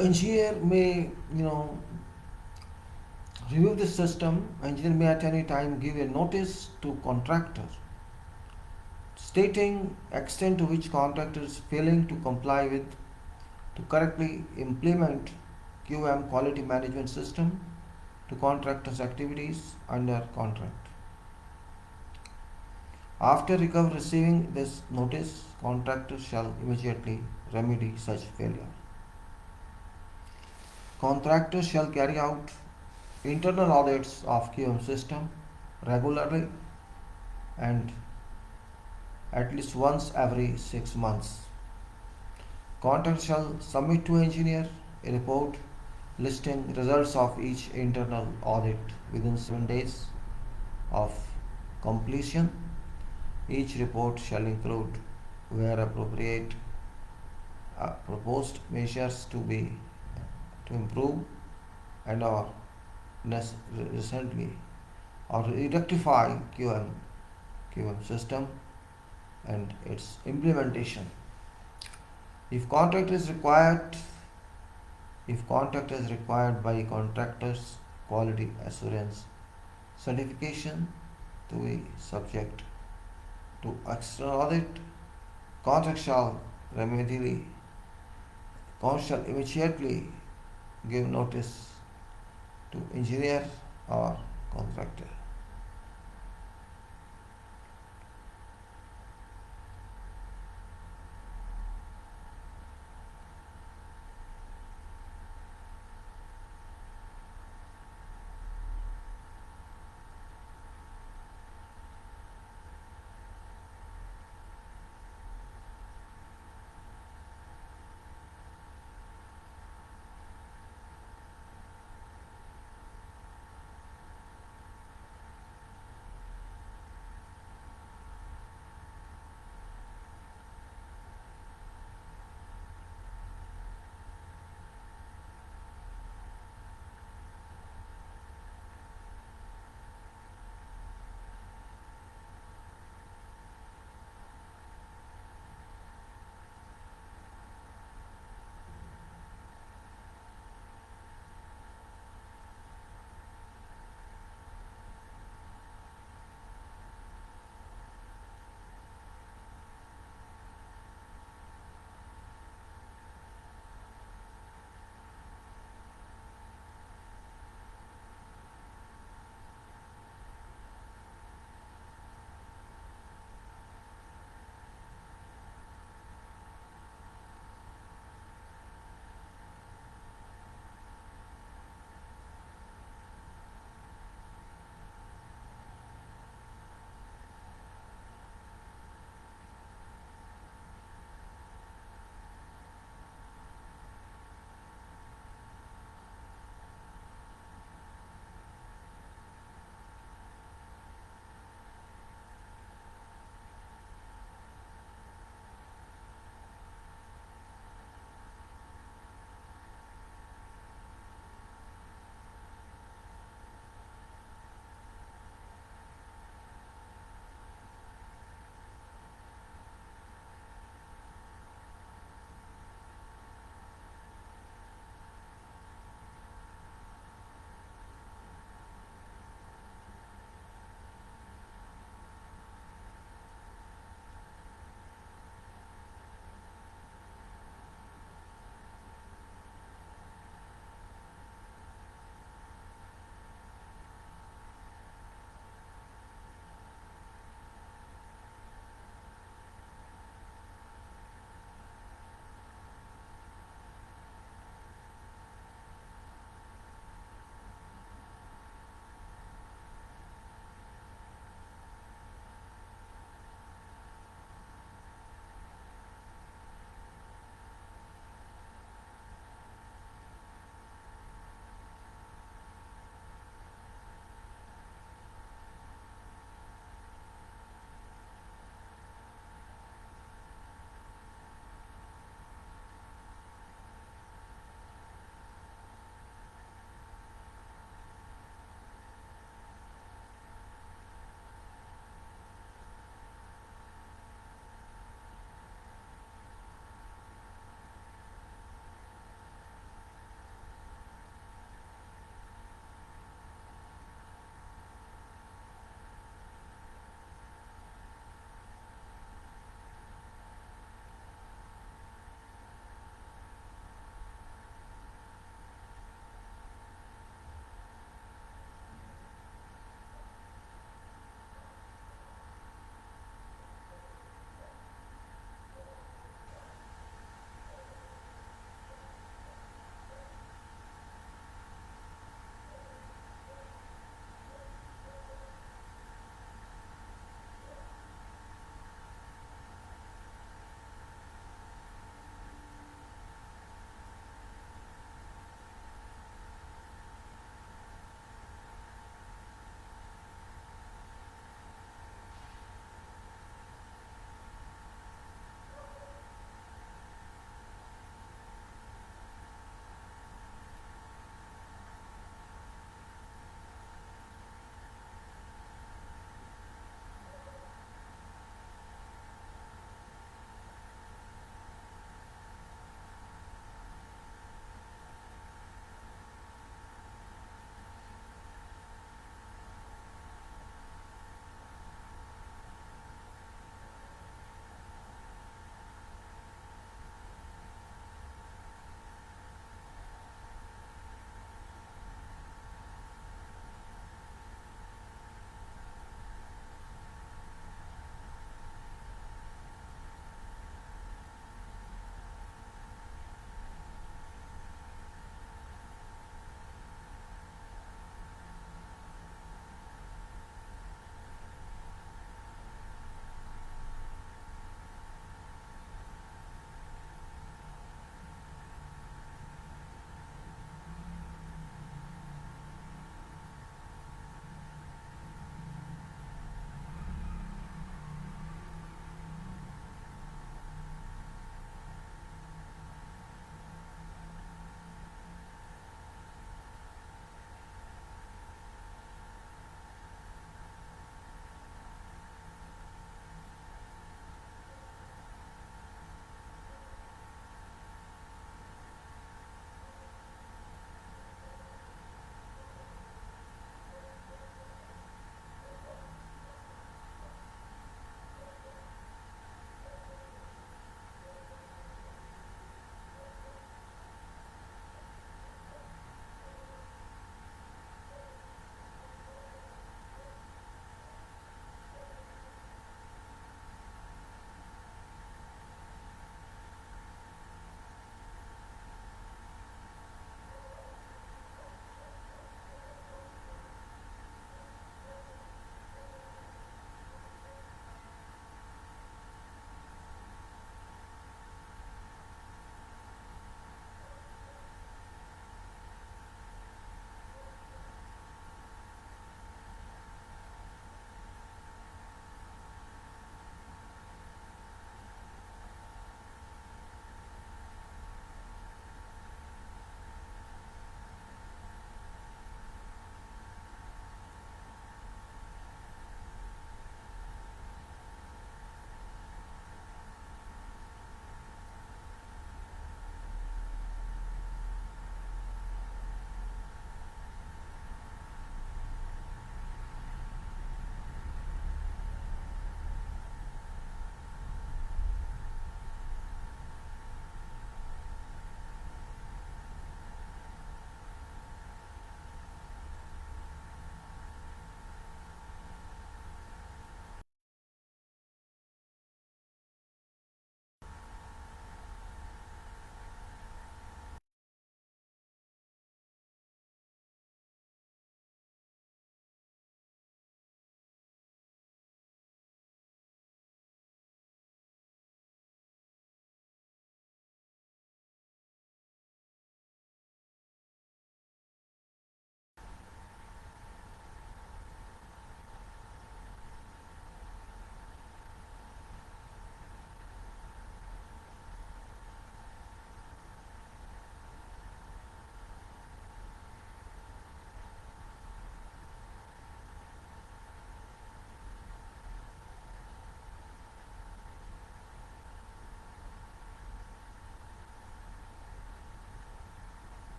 Engineer may, review the system. Engineer may at any time give a notice to contractor stating extent to which contractor is failing to comply with to correctly implement QM quality management system to contractor's activities under contract. After receiving this notice, contractor shall immediately remedy such failure. Contractor shall carry out internal audits of QM system regularly and at least once every 6 months. Contractor shall submit to engineer a report listing results of each internal audit within 7 days of completion. Each report shall include, where appropriate, proposed measures to improve and or recently or rectify QM system and its implementation. If contract is required by contractor's quality assurance certification to be subject to external audit, contract shall immediately give notice to engineer or contractor.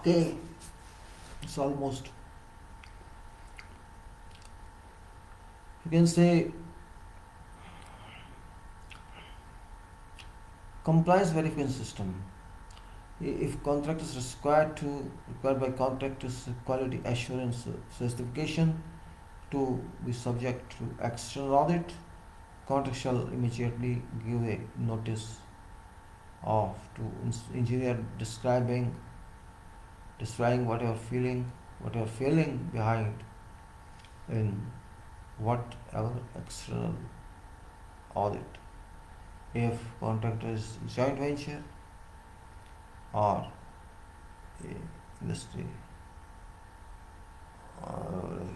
Okay, it's almost, you can say, compliance verification system. If contract is required by contract is quality assurance certification to be subject to external audit, contract shall immediately give a notice of to engineer describing what you are feeling behind in whatever external audit. If contract is joint venture or a industry, uh,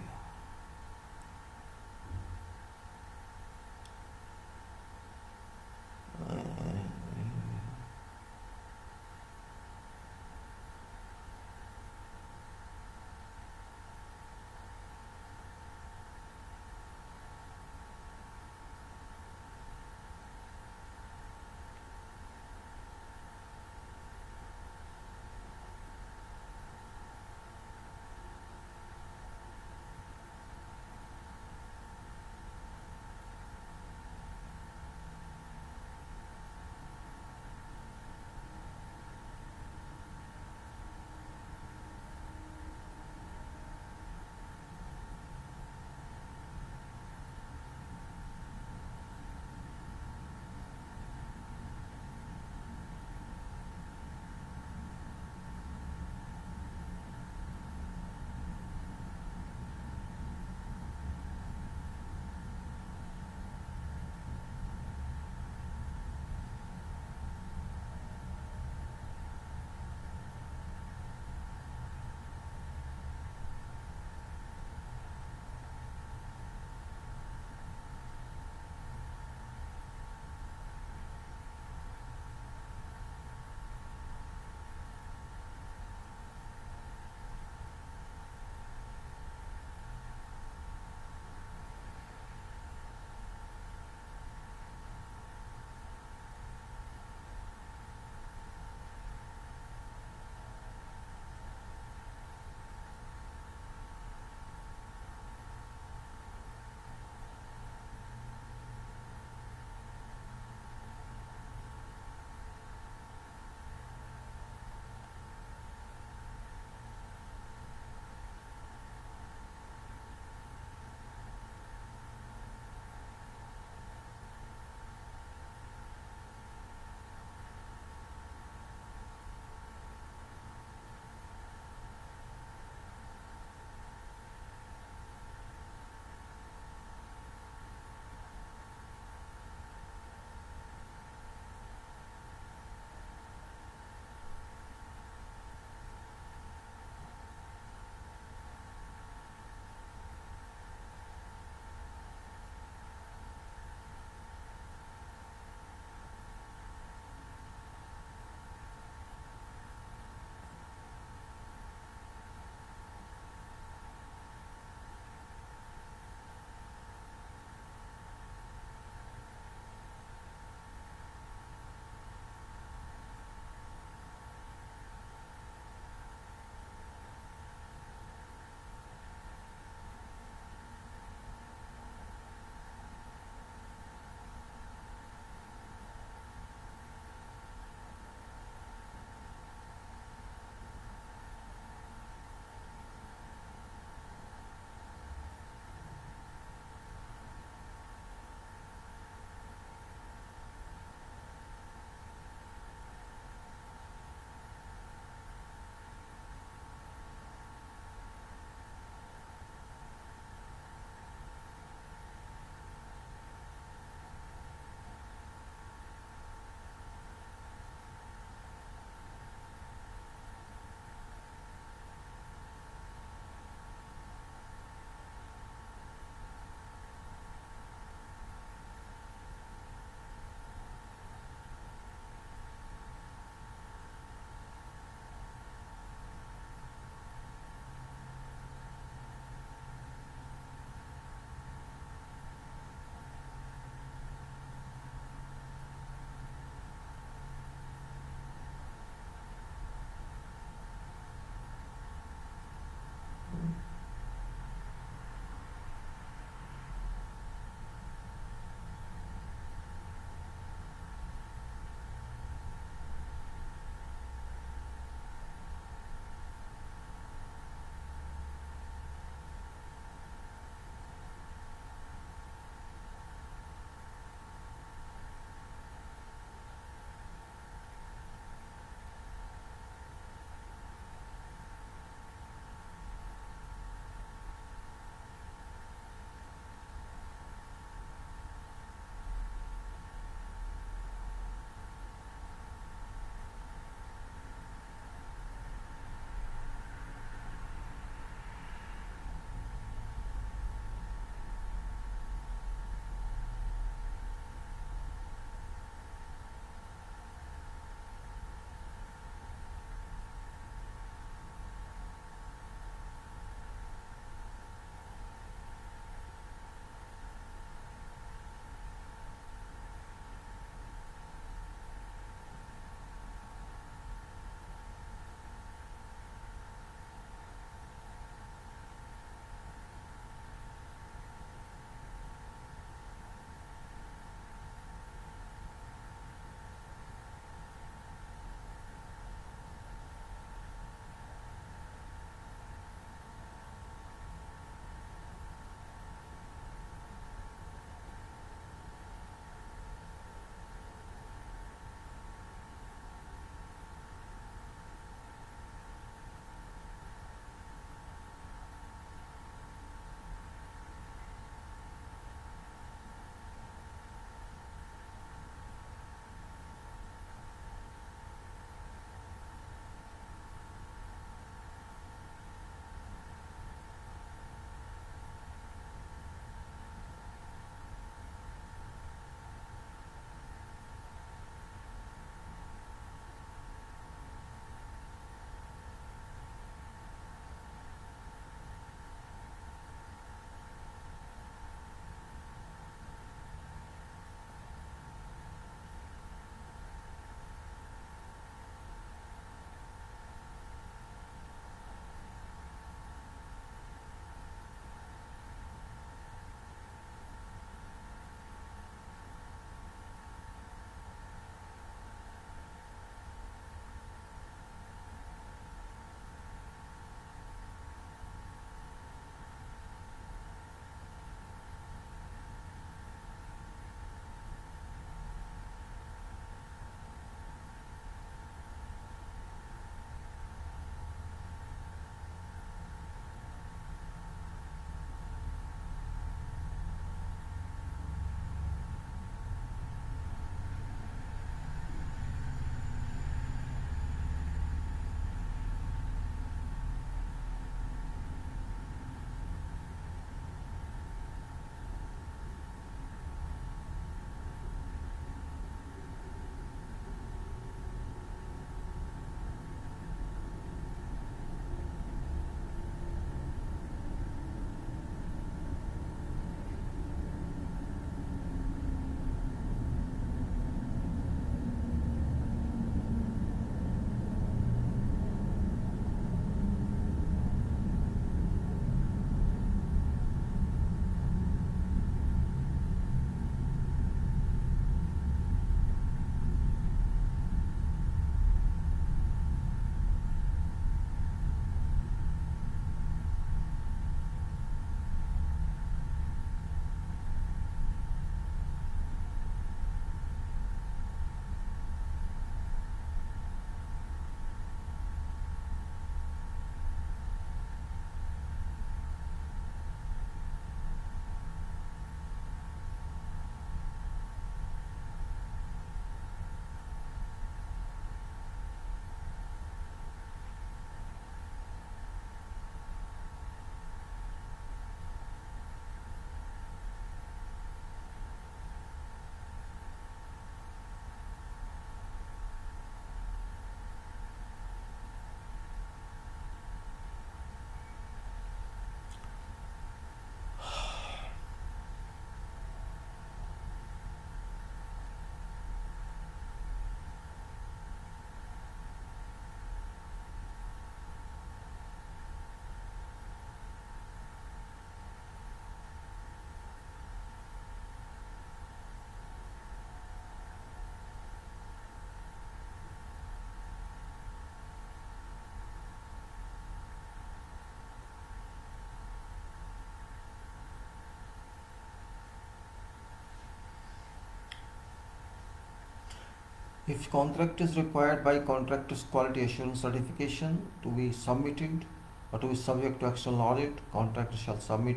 If contract is required by contractor's quality assurance certification to be submitted or to be subject to external audit, contractor shall submit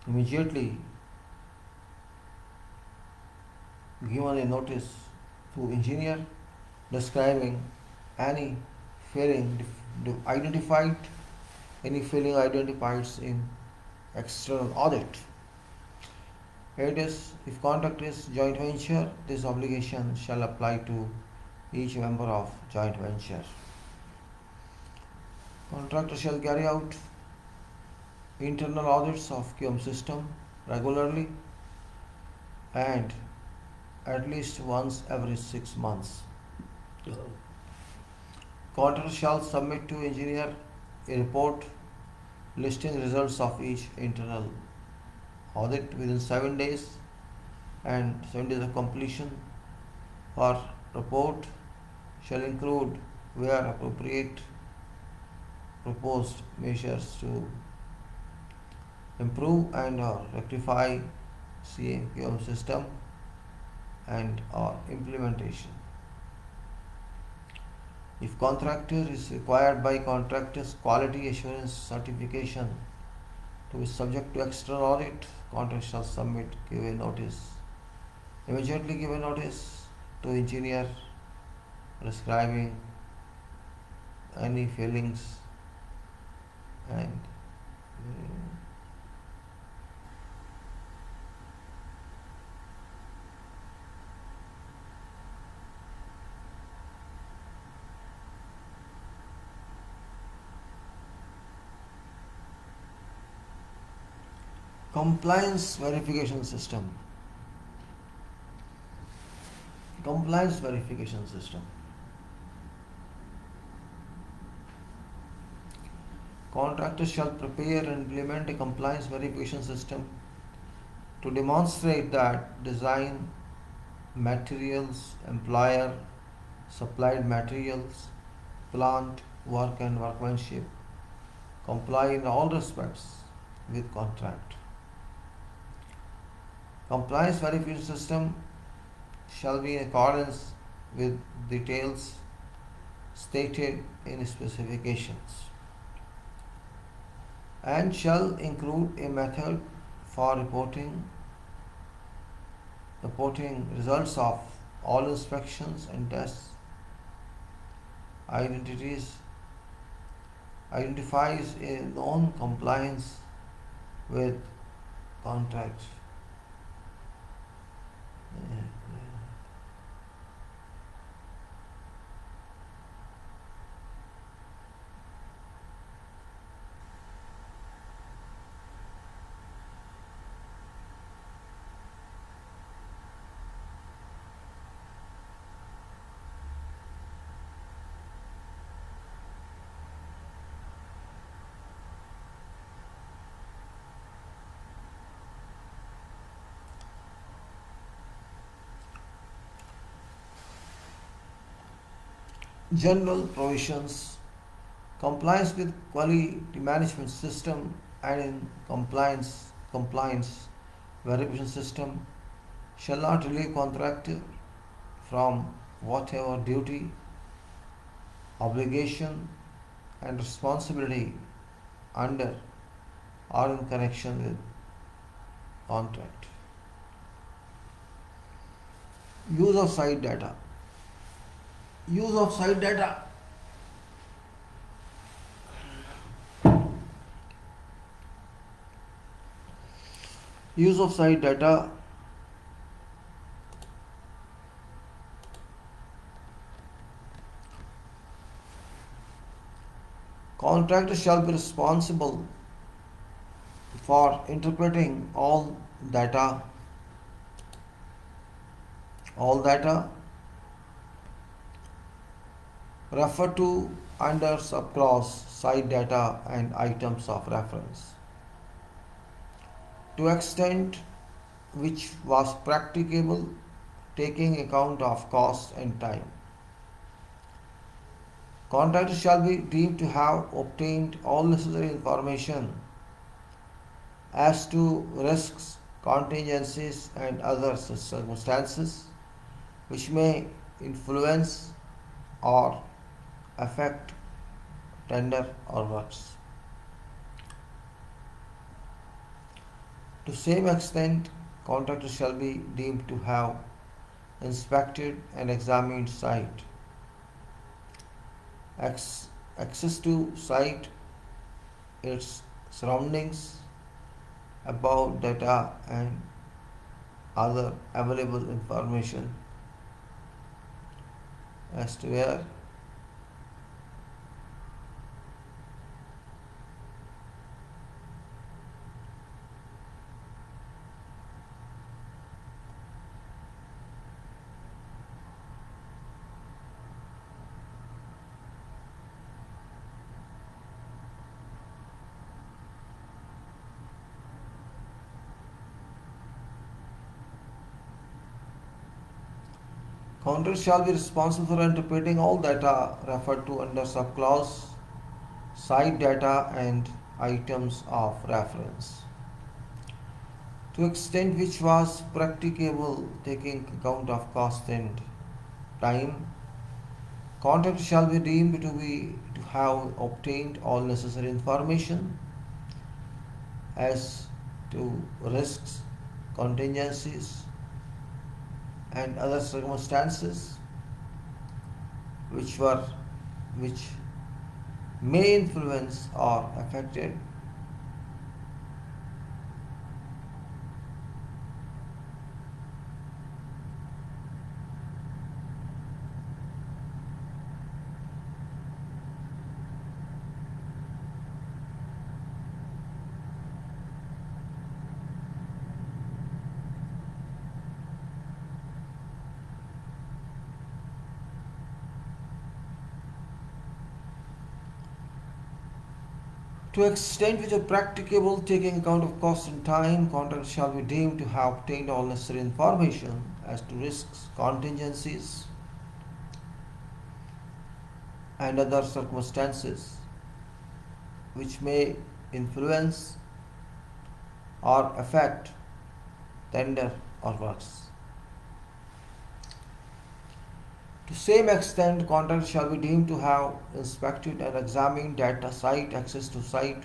immediately given a notice to engineer describing any failing identified in external audit. It is, if contract is joint venture, this obligation shall apply to each member of joint venture. Contractor shall carry out internal audits of QM system regularly and at least once every 6 months. Contractor shall submit to engineer a report listing results of each internal audit within 7 days and 7 days of completion. Our report shall include, where appropriate, proposed measures to improve and or rectify CAQM system and or implementation. If contractor is required by contractor's quality assurance certification to be subject to external audit, contractor shall immediately give a notice to engineer prescribing any failings and compliance verification system. Compliance verification system. Contractor shall prepare and implement a compliance verification system to demonstrate that design, materials, employer, supplied materials, plant, work and workmanship comply in all respects with contract. Compliance verification system shall be in accordance with details stated in specifications and shall include a method for reporting results of all inspections and tests, identifies a non-compliance with contract. General provisions. Compliance with quality management system and in compliance verification system shall not relieve contractor from whatever duty, obligation and responsibility under or in connection with contract. Use of site data. Use of site data. Use of site data. Contractor shall be responsible for interpreting all data referred to under subclause site data and items of reference to extent which was practicable, taking account of cost and time. Contractor shall be deemed to have obtained all necessary information as to risks, contingencies and other circumstances which may influence or affect tender or works. To same extent, contractor shall be deemed to have inspected and examined site, access to site, its surroundings, above data and other available information as to where contractor shall be responsible for interpreting all data referred to under subclause site data and items of reference to extent which was practicable taking account of cost and time. Contractor shall be deemed to have obtained all necessary information as to risks, contingencies, and other circumstances which were which may influence or affected to extent which are practicable taking account of cost and time. Contractor shall be deemed to have obtained all necessary information as to risks, contingencies, and other circumstances which may influence or affect tender or works. To same extent, contractor shall be deemed to have inspected and examined data site, access to site,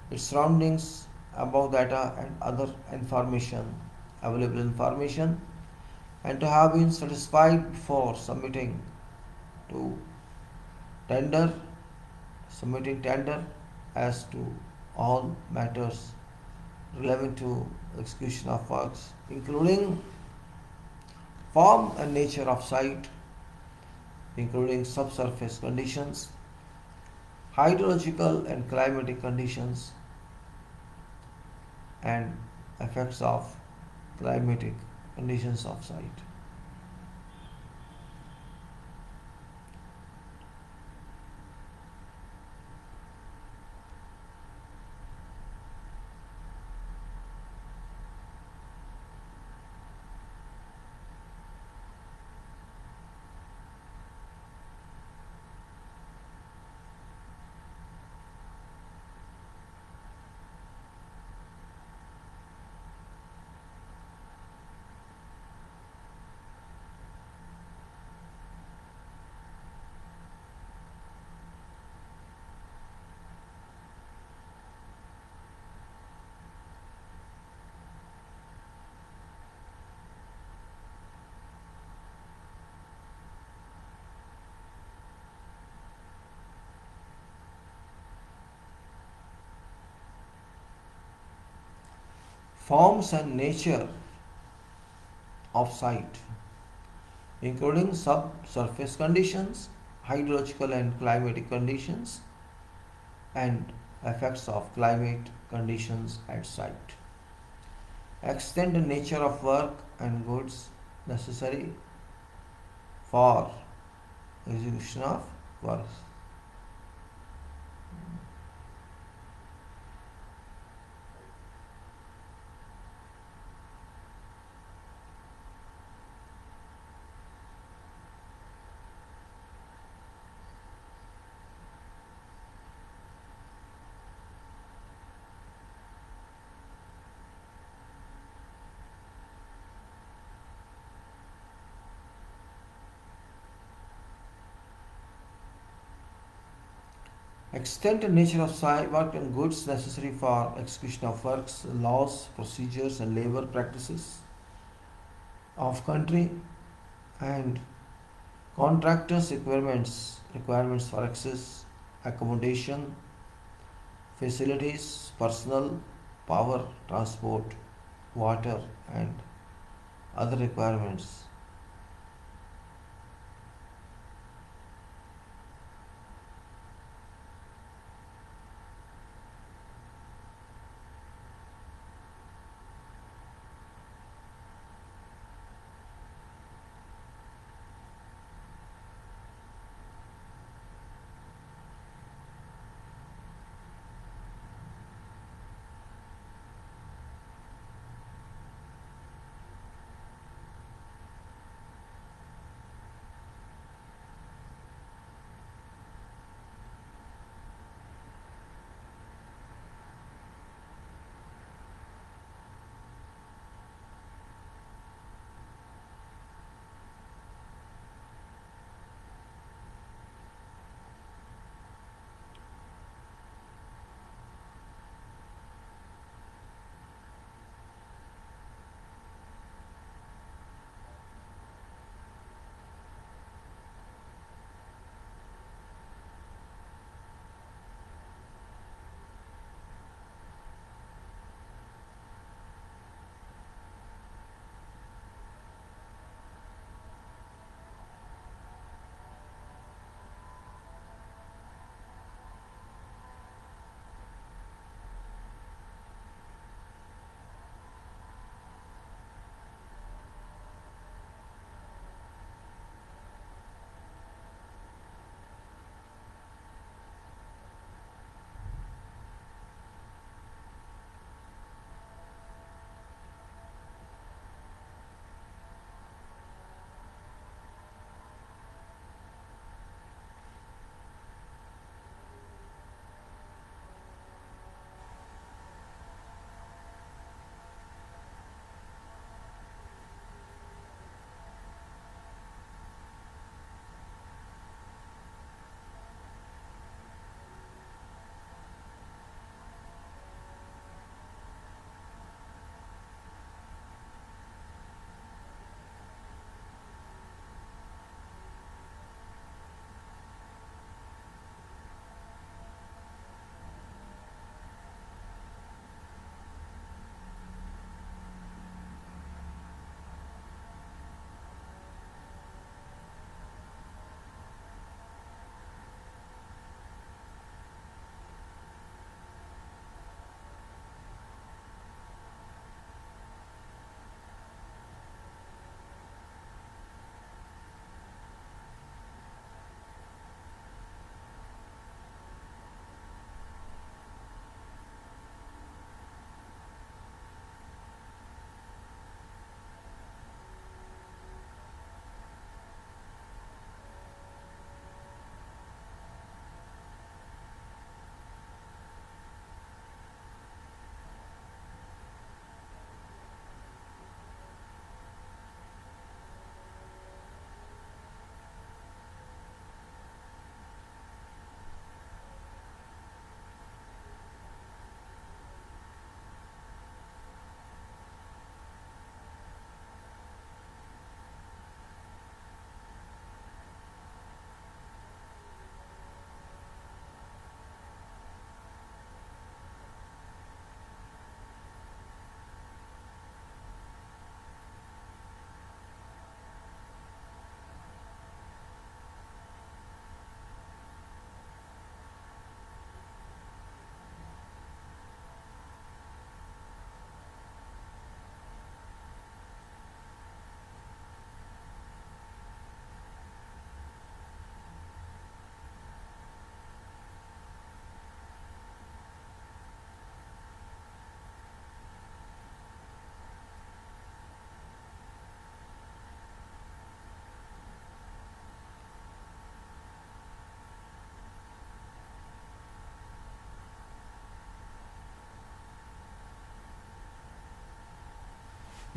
its surroundings, above data and other information, available information, and to have been satisfied before to tender, submitting tender as to all matters relevant to execution of works, including form and nature of site, including subsurface conditions, hydrological and climatic conditions, and effects of climatic conditions of site. Forms and nature of site, including subsurface conditions, hydrological and climatic conditions, and effects of climate conditions at site. Extent and nature of work and goods necessary for execution of works. Extent and nature of work and goods necessary for execution of works, laws, procedures, and labor practices of country, and contractors' requirements for access, accommodation, facilities, personnel, power, transport, water, and other requirements.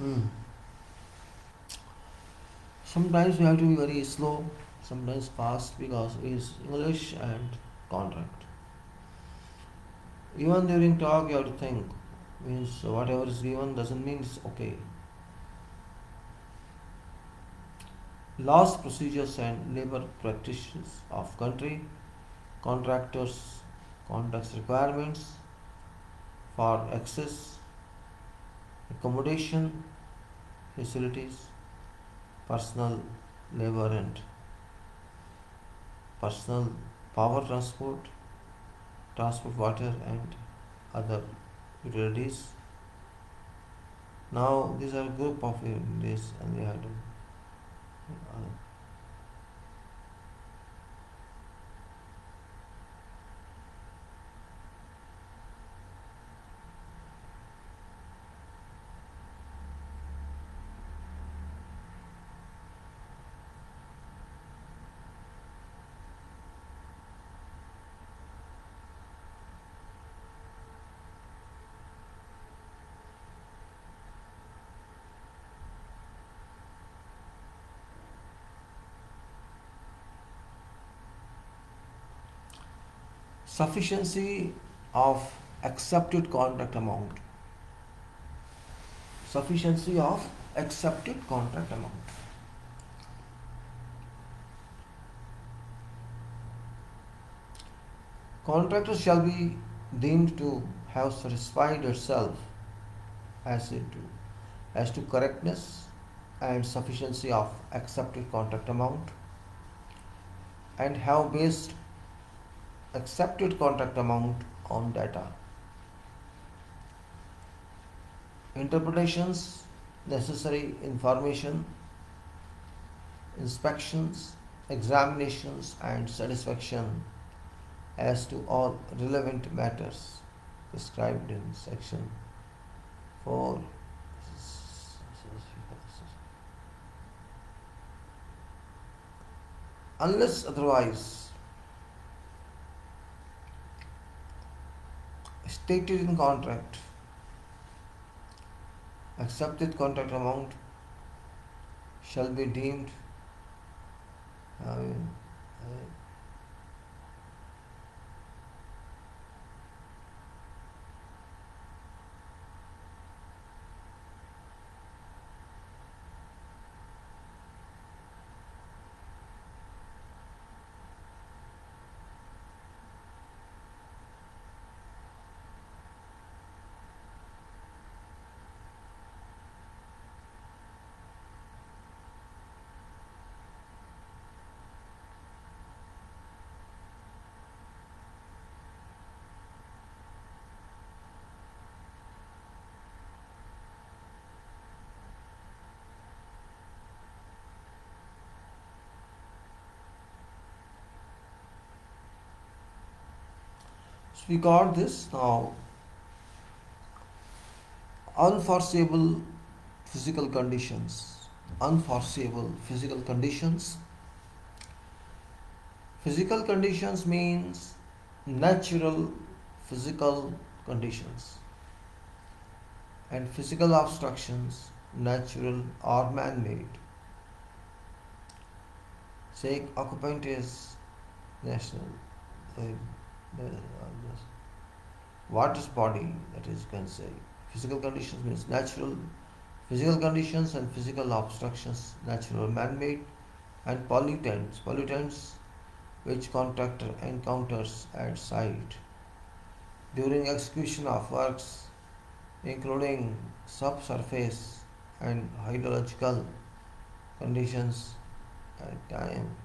Hmm. Sometimes we have to be very slow, sometimes fast because it's English and contract. Even during talk, you have to think. Means whatever is given doesn't mean it's okay. Laws, procedures, and labor practices of country, contractors, contracts requirements for access, accommodation, facilities, personal labor, and personal power transport, transport water, and other utilities. Now these are a group of this, and we have to. Sufficiency of accepted contract amount. Sufficiency of accepted contract amount. Contractor shall be deemed to have satisfied itself as to correctness and sufficiency of accepted contract amount, and have based accepted contract amount on data, interpretations, necessary information, inspections, examinations, and satisfaction as to all relevant matters described in section 4. Unless otherwise stated in contract, accepted contract amount shall be deemed uh, so we got this. Now, unforeseeable physical conditions. Unforeseeable physical conditions. Physical conditions means natural physical conditions, and physical obstructions, natural or man-made. Say occupant is national. Uh, water's body, that is, you can say. Physical conditions means natural physical conditions, and physical obstructions, natural or man-made, and pollutants. Pollutants which contractor encounters at site during execution of works, including subsurface and hydrological conditions at time.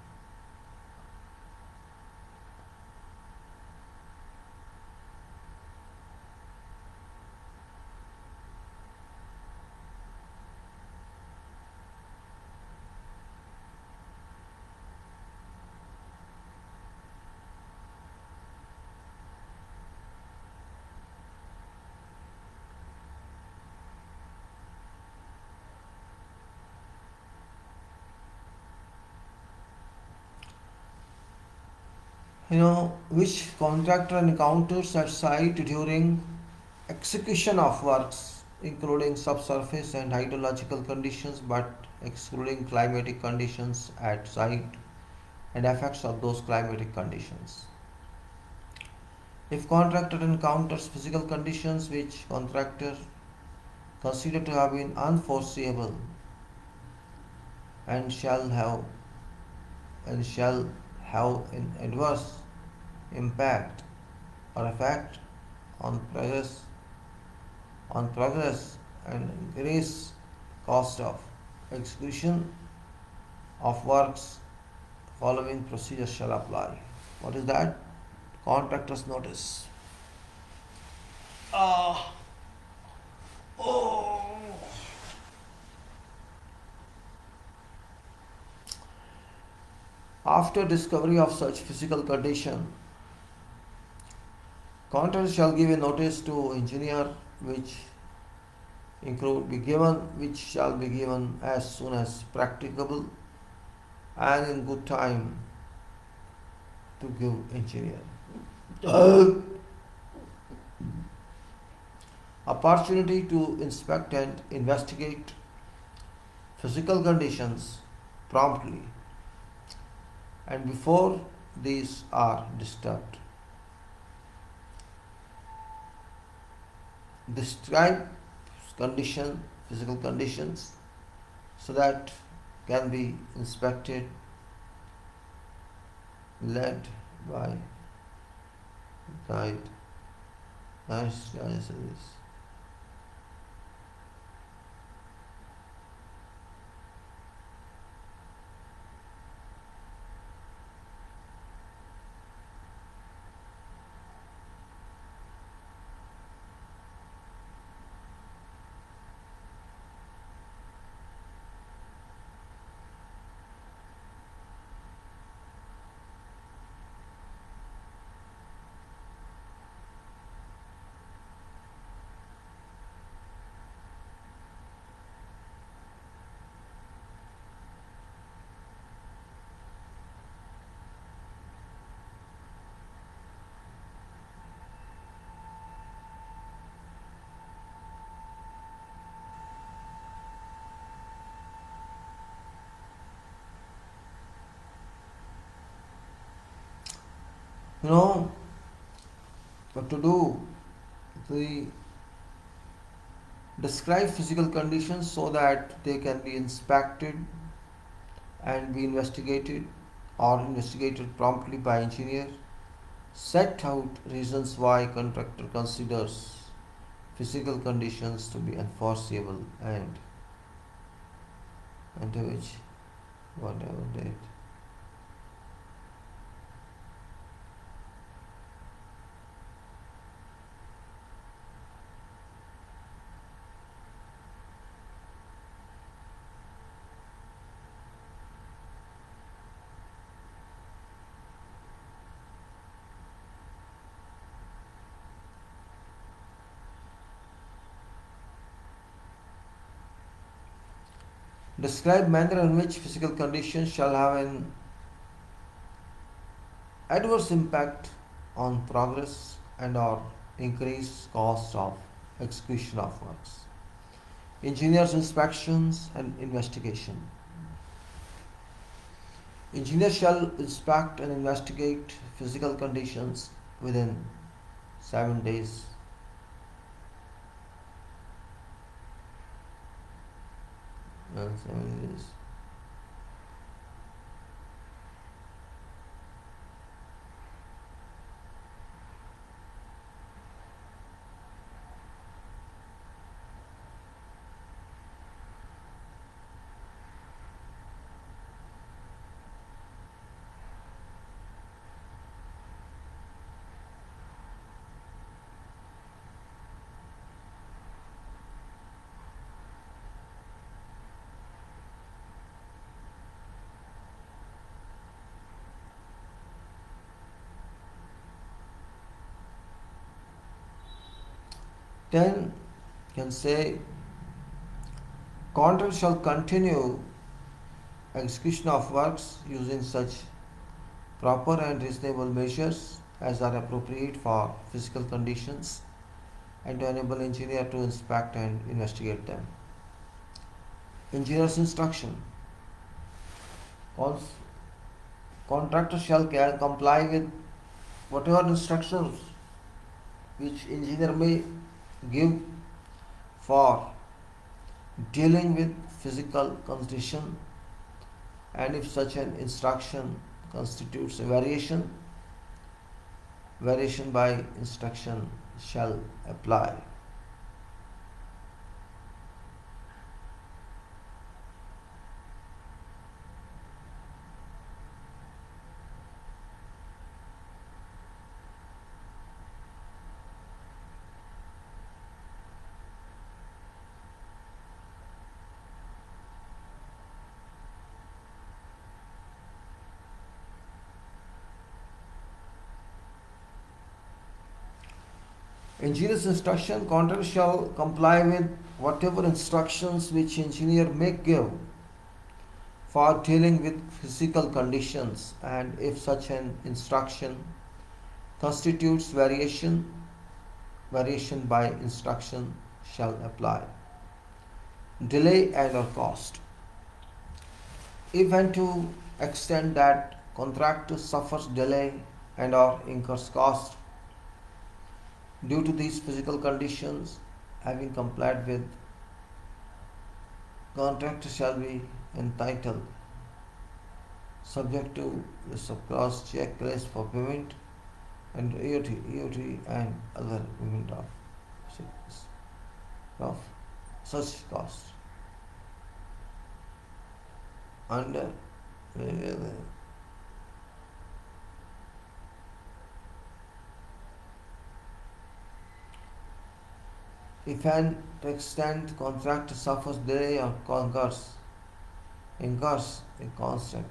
Which contractor encounters at site during execution of works, including subsurface and hydrological conditions, but excluding climatic conditions at site and effects of those climatic conditions. If contractor encounters physical conditions which contractor consider to have been unforeseeable and shall have an adverse impact or effect on progress and increase cost of execution of works, following procedures shall apply. What is that? Contractor's notice. Ah, oh. After discovery of such physical condition, contractor shall give a notice to engineer which shall be given as soon as practicable and in good time to give engineer opportunity to inspect and investigate physical conditions promptly and before these are disturbed. Describe physical conditions, so that can be inspected, led by guide. Nice service. You know what to do. The describe physical conditions so that they can be inspected and be investigated promptly by engineer. Set out reasons why contractor considers physical conditions to be unforeseeable and unto which whatever date. Describe manner in which physical conditions shall have an adverse impact on progress and or increased cost of execution of works. Engineers inspections and investigation. Engineers shall inspect and investigate physical conditions within 7 days. And 7 days. Then can say contract shall continue execution of works using such proper and reasonable measures as are appropriate for physical conditions and to enable engineer to inspect and investigate them. Engineer's instruction. Contractor shall comply with whatever instructions which engineer may give for dealing with physical condition, and if such an instruction constitutes a variation by instruction shall apply. Engineer's instruction contractor shall comply with whatever instructions which engineer may give for dealing with physical conditions, and if such an instruction constitutes variation by instruction shall apply. Delay and or cost. If and to extent that contractor suffers delay and or incurs cost due to these physical conditions, having complied with, contractor shall be entitled, subject to the subclause checklist for payment and EOT and other payment of such costs under if an extent contractor suffers delay or incurs a constant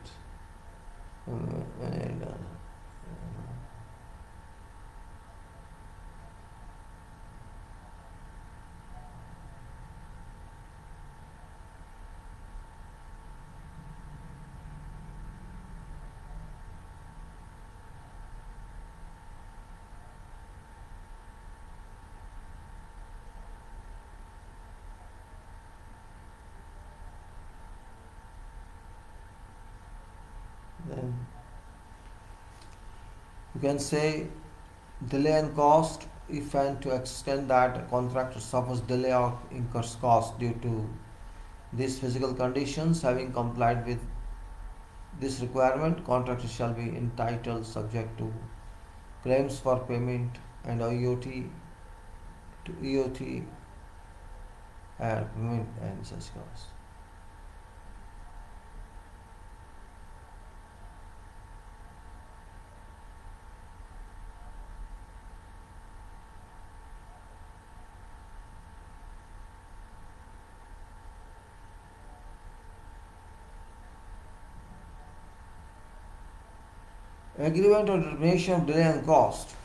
then you can say delay and cost if and to extent that a contractor suffers delay or incurs cost due to these physical conditions, having complied with this requirement, contractor shall be entitled, subject to claims for payment and EOT payment and such costs. Agreement on determination of delay and cost.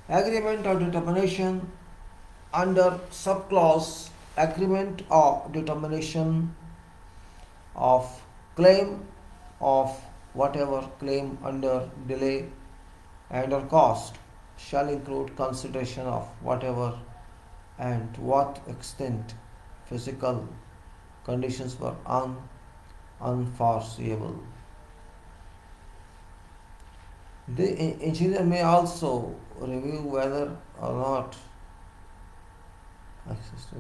Agreement of determination under subclause agreement of determination of claim of whatever claim under delay and or cost shall include consideration of whatever and to what extent physical conditions were unforeseeable. The engineer may also review whether or not access to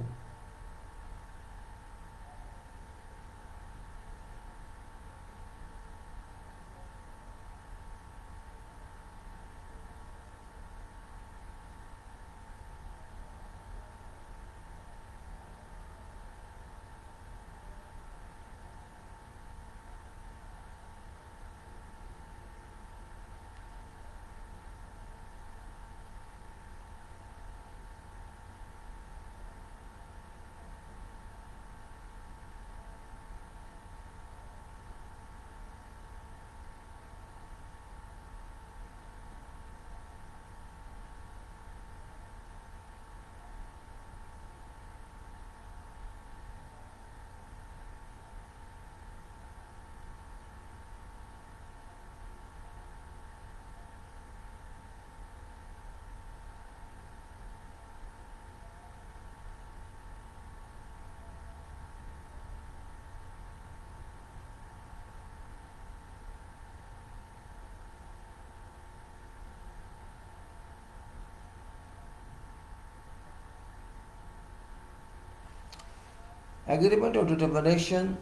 Agreement or determination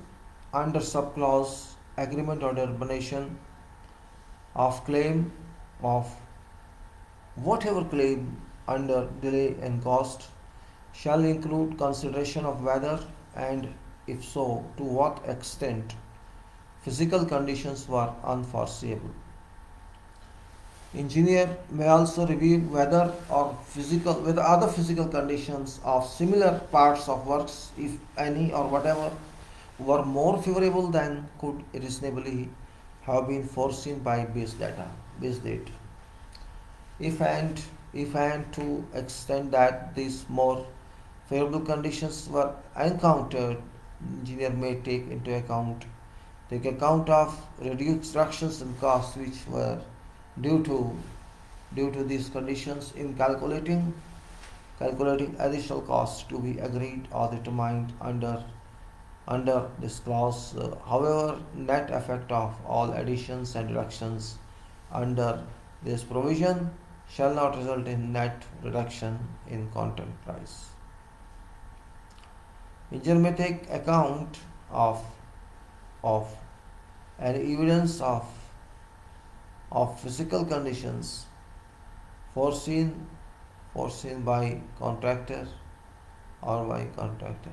under subclause agreement or determination of claim of whatever claim under delay and cost shall include consideration of whether and if so to what extent physical conditions were unforeseeable. Engineer may also review whether other physical conditions of similar parts of works, if any or whatever, were more favorable than could reasonably have been foreseen by base date. If and to extent that these more favorable conditions were encountered, engineer may take account of reductions in costs which were due to due to these conditions in calculating additional costs to be agreed or determined under this clause. However, net effect of all additions and reductions under this provision shall not result in net reduction in contract price. Engineer may take account of any evidence of physical conditions foreseen by contractor or by contractor.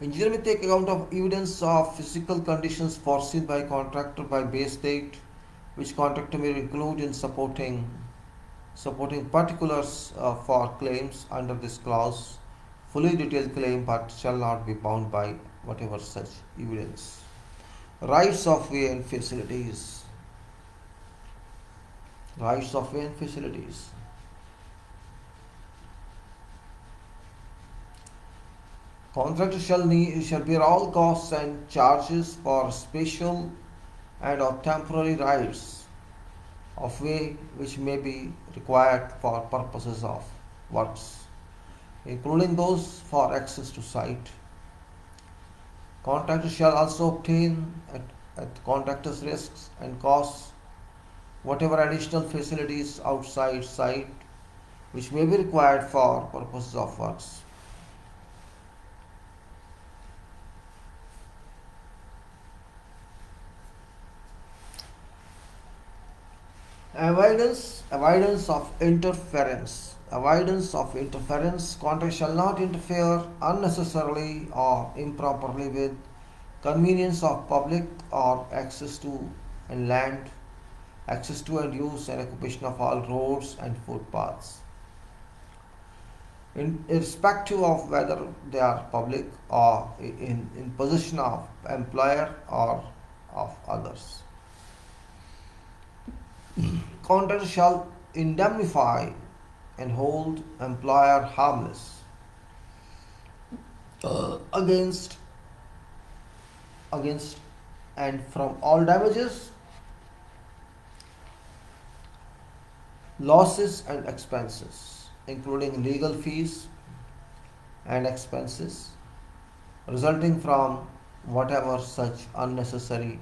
Engineer may take account of evidence of physical conditions foreseen by contractor by base date, which contractor may include in supporting particulars for claims under this clause. Fully detailed claim but shall not be bound by whatever such evidence. Rights of way and facilities. Rights of way and facilities. Contractor shall bear all costs and charges for special and or temporary rights of way which may be required for purposes of works, including those for access to site. Contractor shall also obtain at contractor's risks and costs whatever additional facilities outside site which may be required for purposes of works. Avoidance of interference. Avoidance of interference. Contract shall not interfere unnecessarily or improperly with convenience of public or access to and land, access to and use and occupation of all roads and footpaths, irrespective of whether they are public or in possession of employer or of others. Contractor shall indemnify and hold employer harmless against and from all damages, losses and expenses, including legal fees and expenses resulting from whatever such unnecessary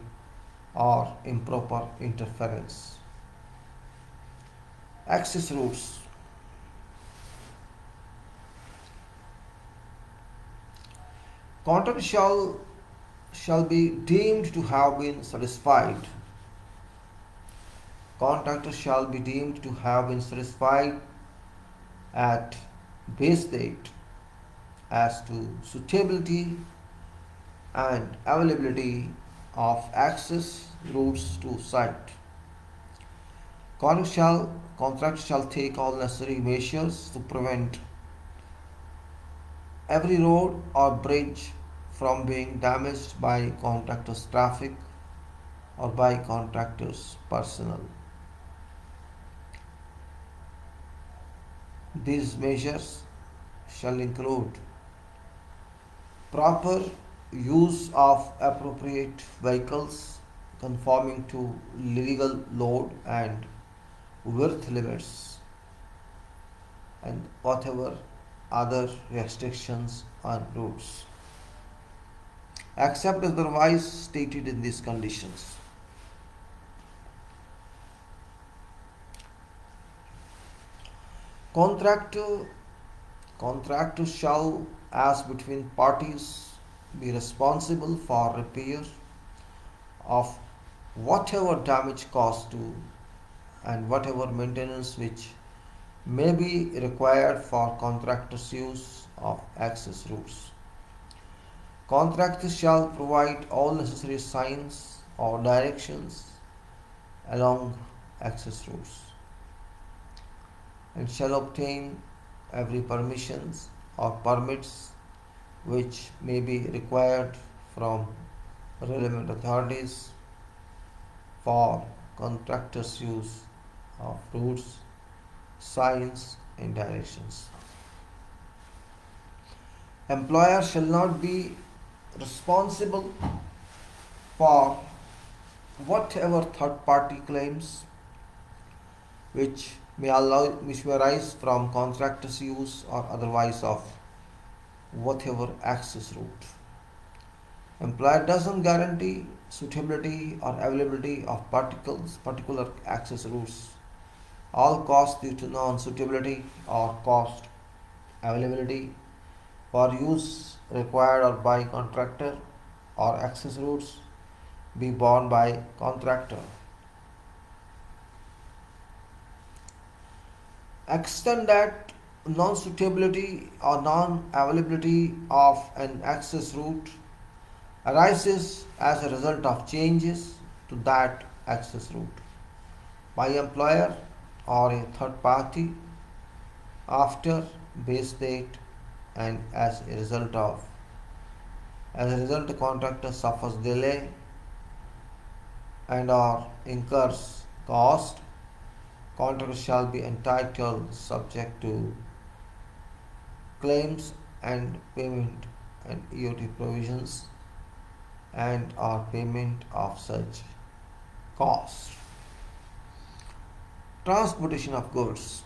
or improper interference. Access routes. Contract shall be deemed to have been satisfied. Contractor shall be deemed to have been satisfied at base date as to suitability and availability of access routes to site. Contractor shall take all necessary measures to prevent every road or bridge from being damaged by contractor's traffic or by contractor's personnel. These measures shall include proper use of appropriate vehicles, conforming to legal load and width limits and whatever other restrictions on routes, except otherwise stated in these conditions. Contractor shall, as between parties, be responsible for repair of whatever damage caused to and whatever maintenance which may be required for contractor's use of access routes. Contractor shall provide all necessary signs or directions along access routes and shall obtain every permissions or permits which may be required from relevant authorities for contractors' use of routes, signs and directions. Employer shall not be responsible for whatever third party claims which may arise from contractor's use or otherwise of whatever access route. Employer doesn't guarantee suitability or availability of particular access routes. All costs due to non-suitability or cost availability for use required or by contractor or access routes be borne by contractor. Extend that non-suitability or non-availability of an access route arises as a result of changes to that access route by employer or a third party after base date, and as a result the contractor suffers delay and or incurs cost, contractor shall be entitled subject to claims and payment and EOT provisions and or payment of such cost. Transportation of goods.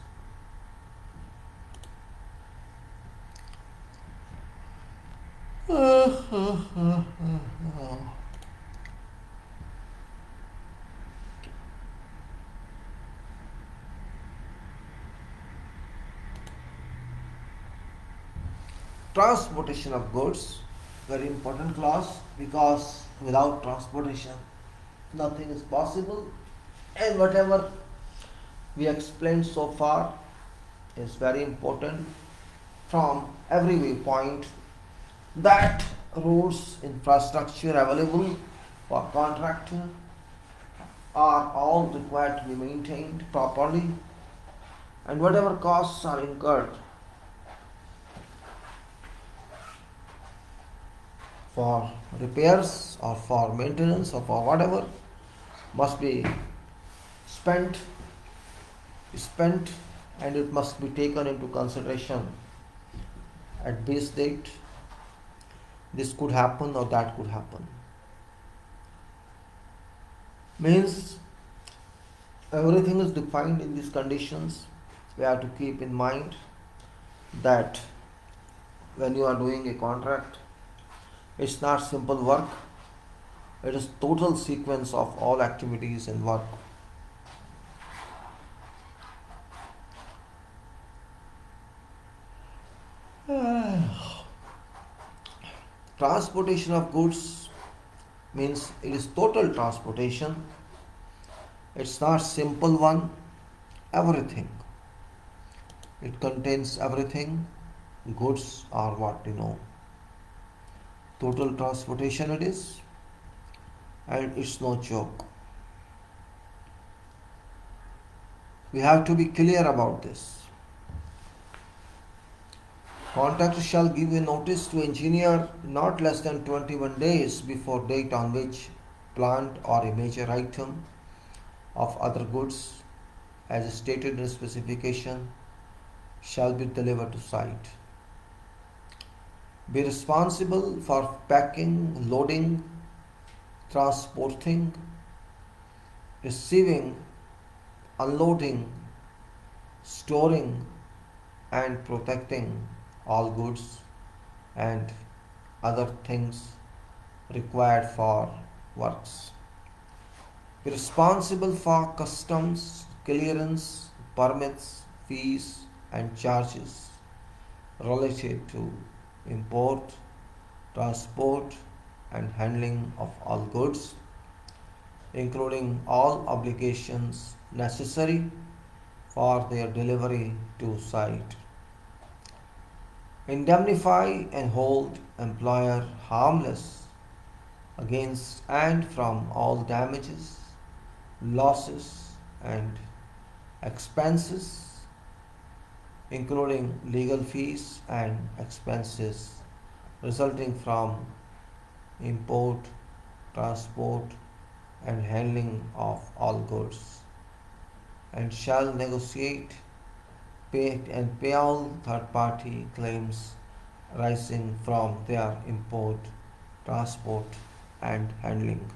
Transportation of goods, very important clause, because without transportation nothing is possible, and whatever we explained so far is very important from every viewpoint, that roads infrastructure available for contractor are all required to be maintained properly, and whatever costs are incurred for repairs or for maintenance or for whatever must be spent and it must be taken into consideration at base date. This could happen or that could happen. Means everything is defined in these conditions. We have to keep in mind that when you are doing a contract, it's not simple work. It is total sequence of all activities and work. Transportation of goods means it is total transportation. It's not simple one. Everything. It contains everything. Goods are what you know. Total transportation it is, and it's no joke. We have to be clear about this. Contractor shall give a notice to engineer not less than 21 days before date on which plant or a major item of other goods as stated in specification shall be delivered to site. Be responsible for packing, loading, transporting receiving, unloading, storing, and protecting all goods and other things required for works. Responsible for customs, clearance, permits, fees, and charges related to import, transport, and handling of all goods, including all obligations necessary for their delivery to site. Indemnify and hold employer harmless against and from all damages, losses, and expenses, including legal fees and expenses resulting from import, transport, and handling of all goods, and shall negotiate, pay, and pay all third party claims arising from their import, transport, and handling.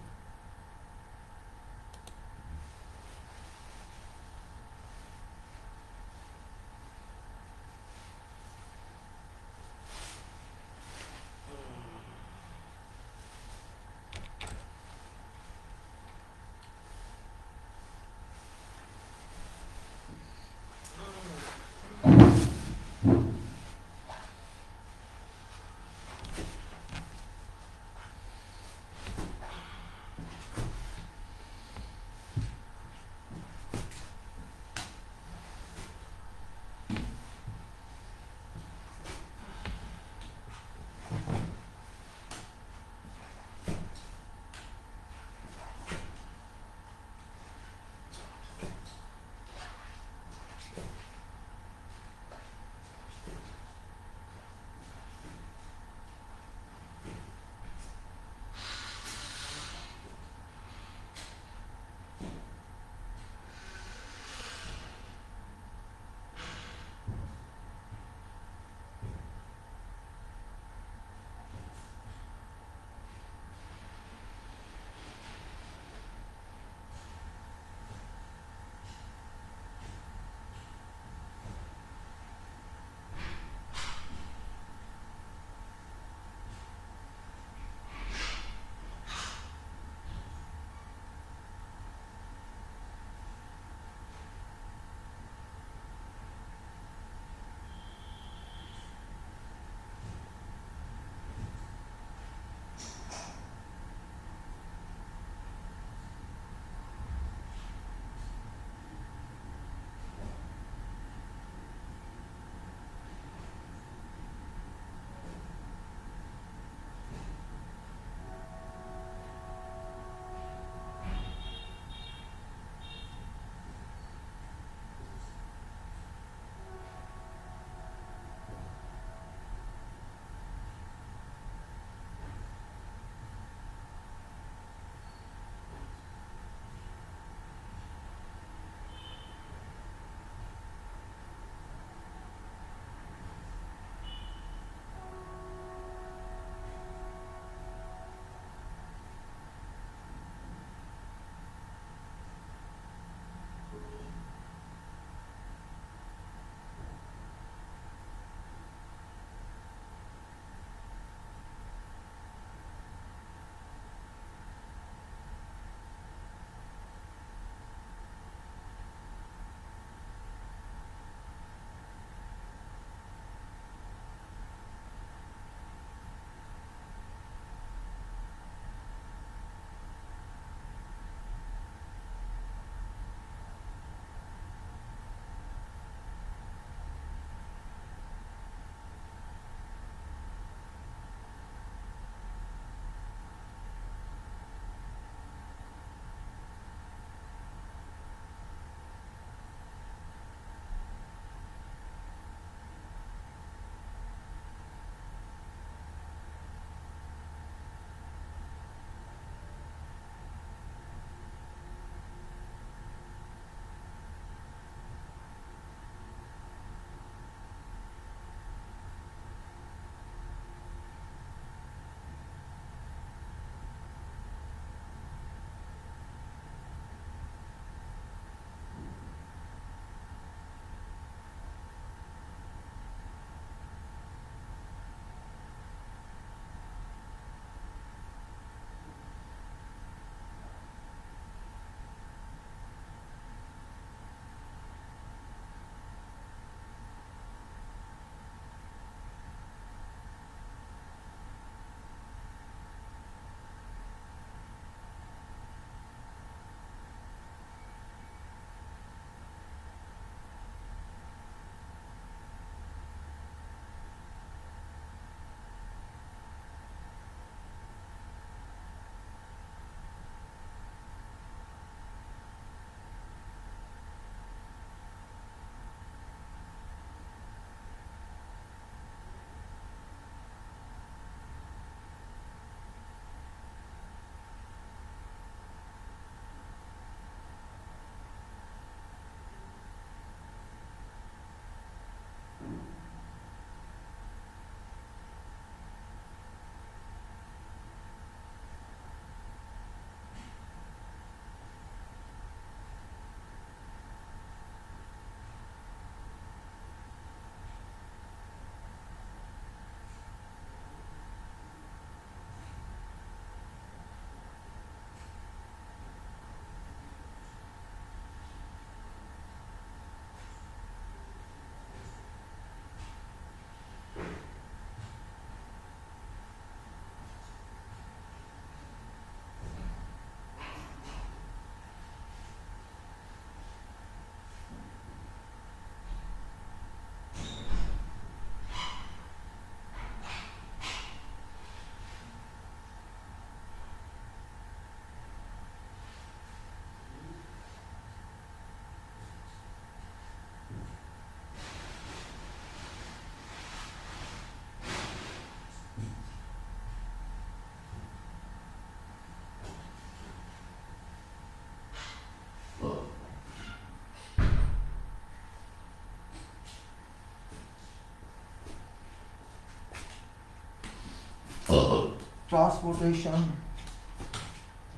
Transportation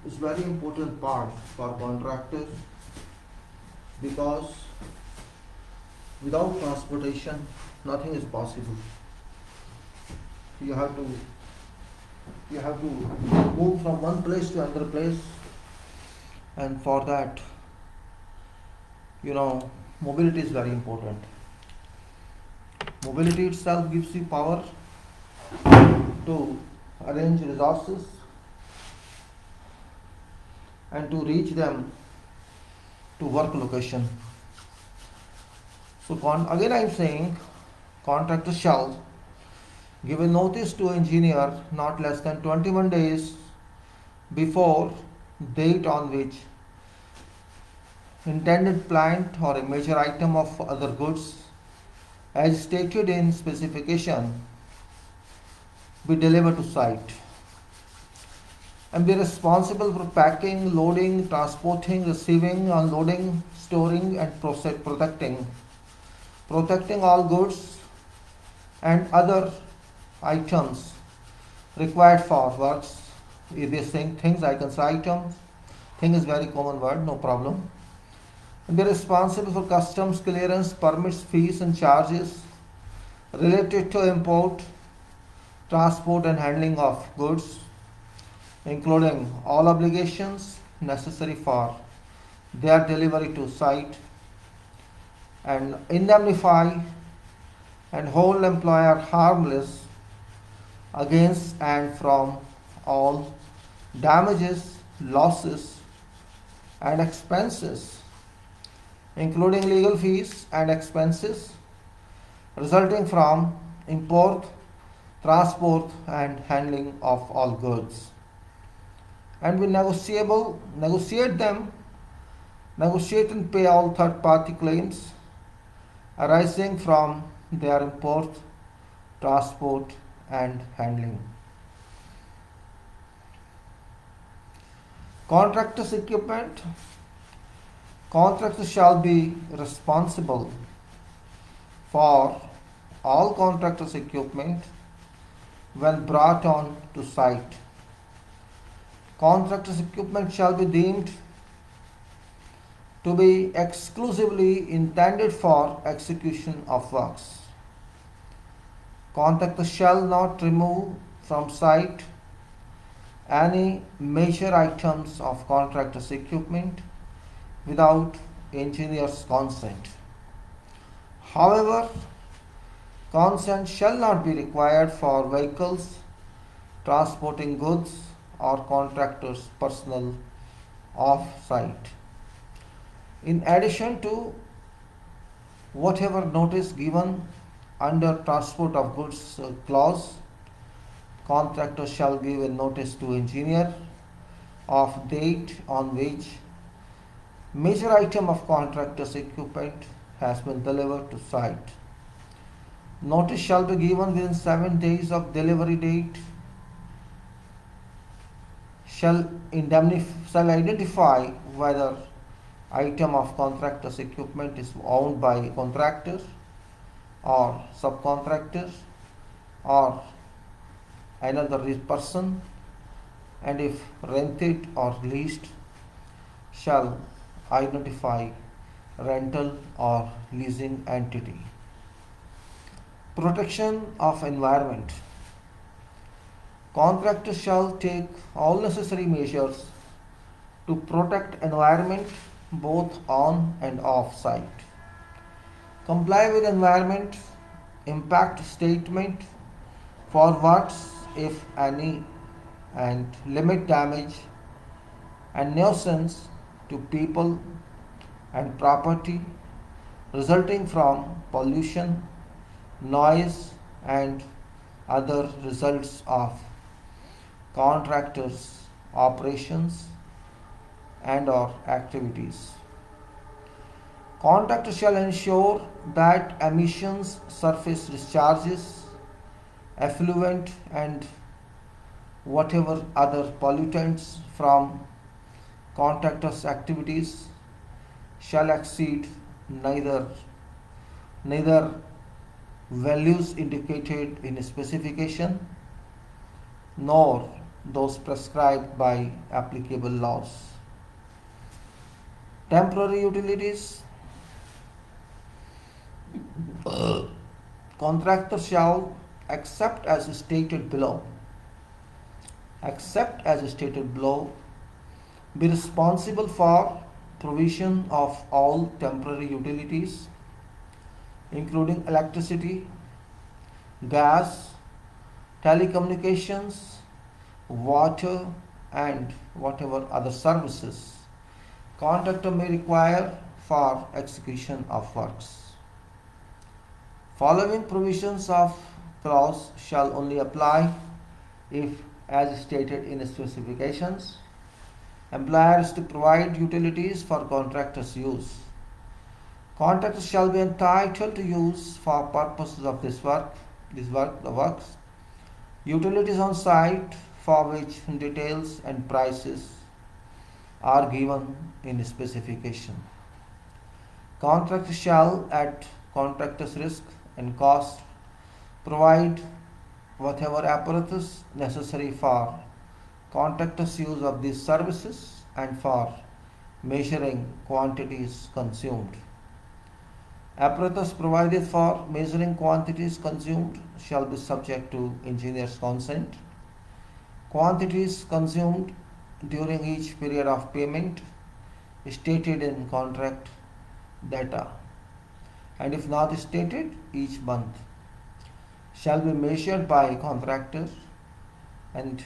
is very important part for contractor, because without transportation nothing is possible. You have to move from one place to another place, and for that, mobility is very important. Mobility itself gives you power to arrange resources and to reach them to work location. So again I am saying, contractor shall give a notice to engineer not less than 21 days before date on which intended plant or a major item of other goods as stated in specification be delivered to site, and be responsible for packing, loading, transporting, receiving, unloading, storing and protecting all goods and other items required for works. If they saying things, I can say items. Thing is very common word, no problem. And be responsible for customs clearance, permits, fees and charges related to import, transport and handling of goods, including all obligations necessary for their delivery to site, and indemnify and hold employer harmless against and from all damages, losses and expenses, including legal fees and expenses resulting from import, transport and handling of all goods, and we negotiate and pay all third party claims arising from their import, transport and handling. Contractor's equipment. Contractor shall be responsible for all contractor's equipment when brought on to site. Contractor's equipment shall be deemed to be exclusively intended for execution of works. Contractor shall not remove from site any major items of contractor's equipment without engineer's consent. However, consent shall not be required for vehicles transporting goods or contractor's personnel off-site. In addition to whatever notice given under transport of goods clause, contractor shall give a notice to engineer of date on which major item of contractor's equipment has been delivered to site. Notice shall be given within 7 days of delivery date. Shall identify whether item of contractor's equipment is owned by a contractor or subcontractor or another person, and if rented or leased, shall identify rental or leasing entity. Protection of environment. Contractor shall take all necessary measures to protect environment both on and off site. Comply with environment impact statement for what, if any, and limit damage and nuisance to people and property resulting from pollution, noise and other results of contractors' operations and or activities. Contractor shall ensure that emissions, surface discharges, effluent and whatever other pollutants from contractors' activities shall exceed neither values indicated in a specification nor those prescribed by applicable laws. Temporary utilities. Contractor shall, except as stated below, be responsible for provision of all temporary utilities, including electricity, gas, telecommunications, water, and whatever other services contractor may require for execution of works. Following provisions of clause shall only apply if, as stated in the specifications, employer is to provide utilities for contractor's use. Contractors shall be entitled to use for purposes of the works, utilities on site for which details and prices are given in the specification. Contractor shall, at contractor's risk and cost, provide whatever apparatus necessary for contractor's use of these services and for measuring quantities consumed. Apparatus provided for measuring quantities consumed shall be subject to engineer's consent. Quantities consumed during each period of payment stated in contract data, and if not stated, each month shall be measured by contractor, and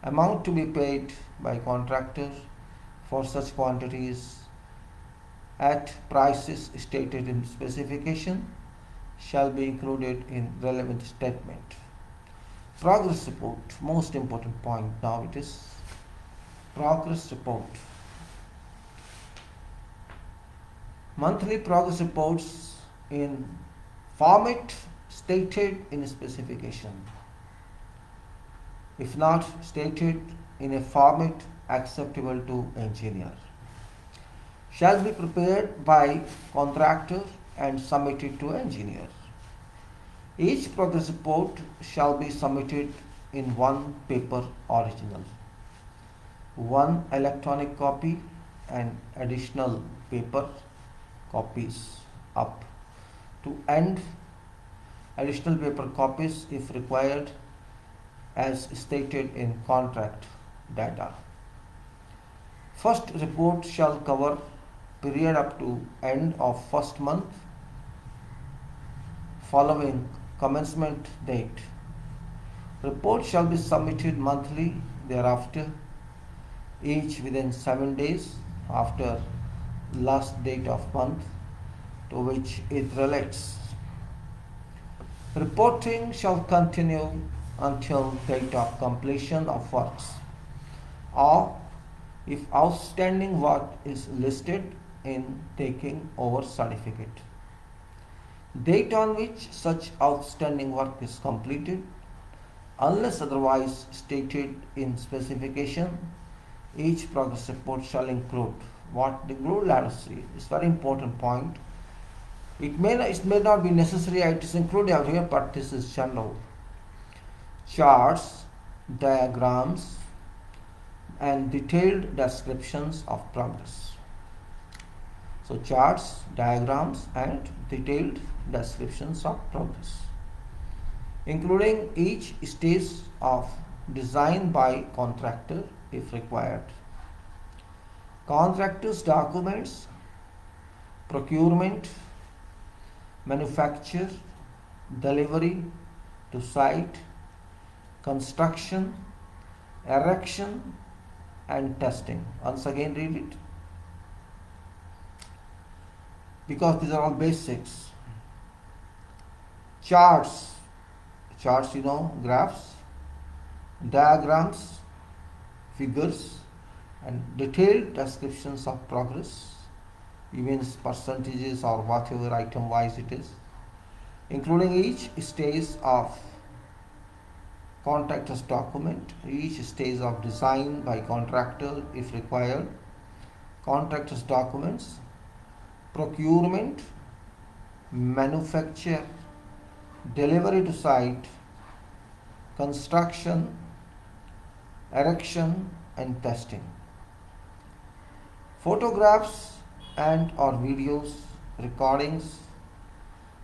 amount to be paid by contractor for such quantities at prices stated in specification shall be included in relevant statement. Progress report, most important point now it is progress report. Monthly progress reports in format stated in specification. If not stated, in a format acceptable to engineer, shall be prepared by contractor and submitted to engineer. Each progress report shall be submitted in one paper original, one electronic copy, and additional paper copies up to end additional paper copies if required as stated in contract data. First report shall cover period up to end of first month following commencement date. Report shall be submitted monthly thereafter, each within 7 days after last date of month to which it relates. Reporting shall continue until date of completion of works, or if outstanding work is listed in taking over certificate. Date on which such outstanding work is completed, unless otherwise stated in specification, each progress report shall include. What the include, let us see. It's very important point. It may not be necessary it is included out here, but this is general. Charts, diagrams, and detailed descriptions of progress. So charts, diagrams, and detailed descriptions of progress, including each stage of design by contractor if required. Contractor's documents, procurement, manufacture, delivery to site, construction, erection, and testing. Once again read it, because these are all basics. Charts, graphs, diagrams, figures, and detailed descriptions of progress, even percentages or whatever item wise it is, including each stage of contractor's document, each stage of design by contractor if required, contractor's documents, procurement, manufacture, delivery to site, construction, erection and testing. Photographs and or videos, recordings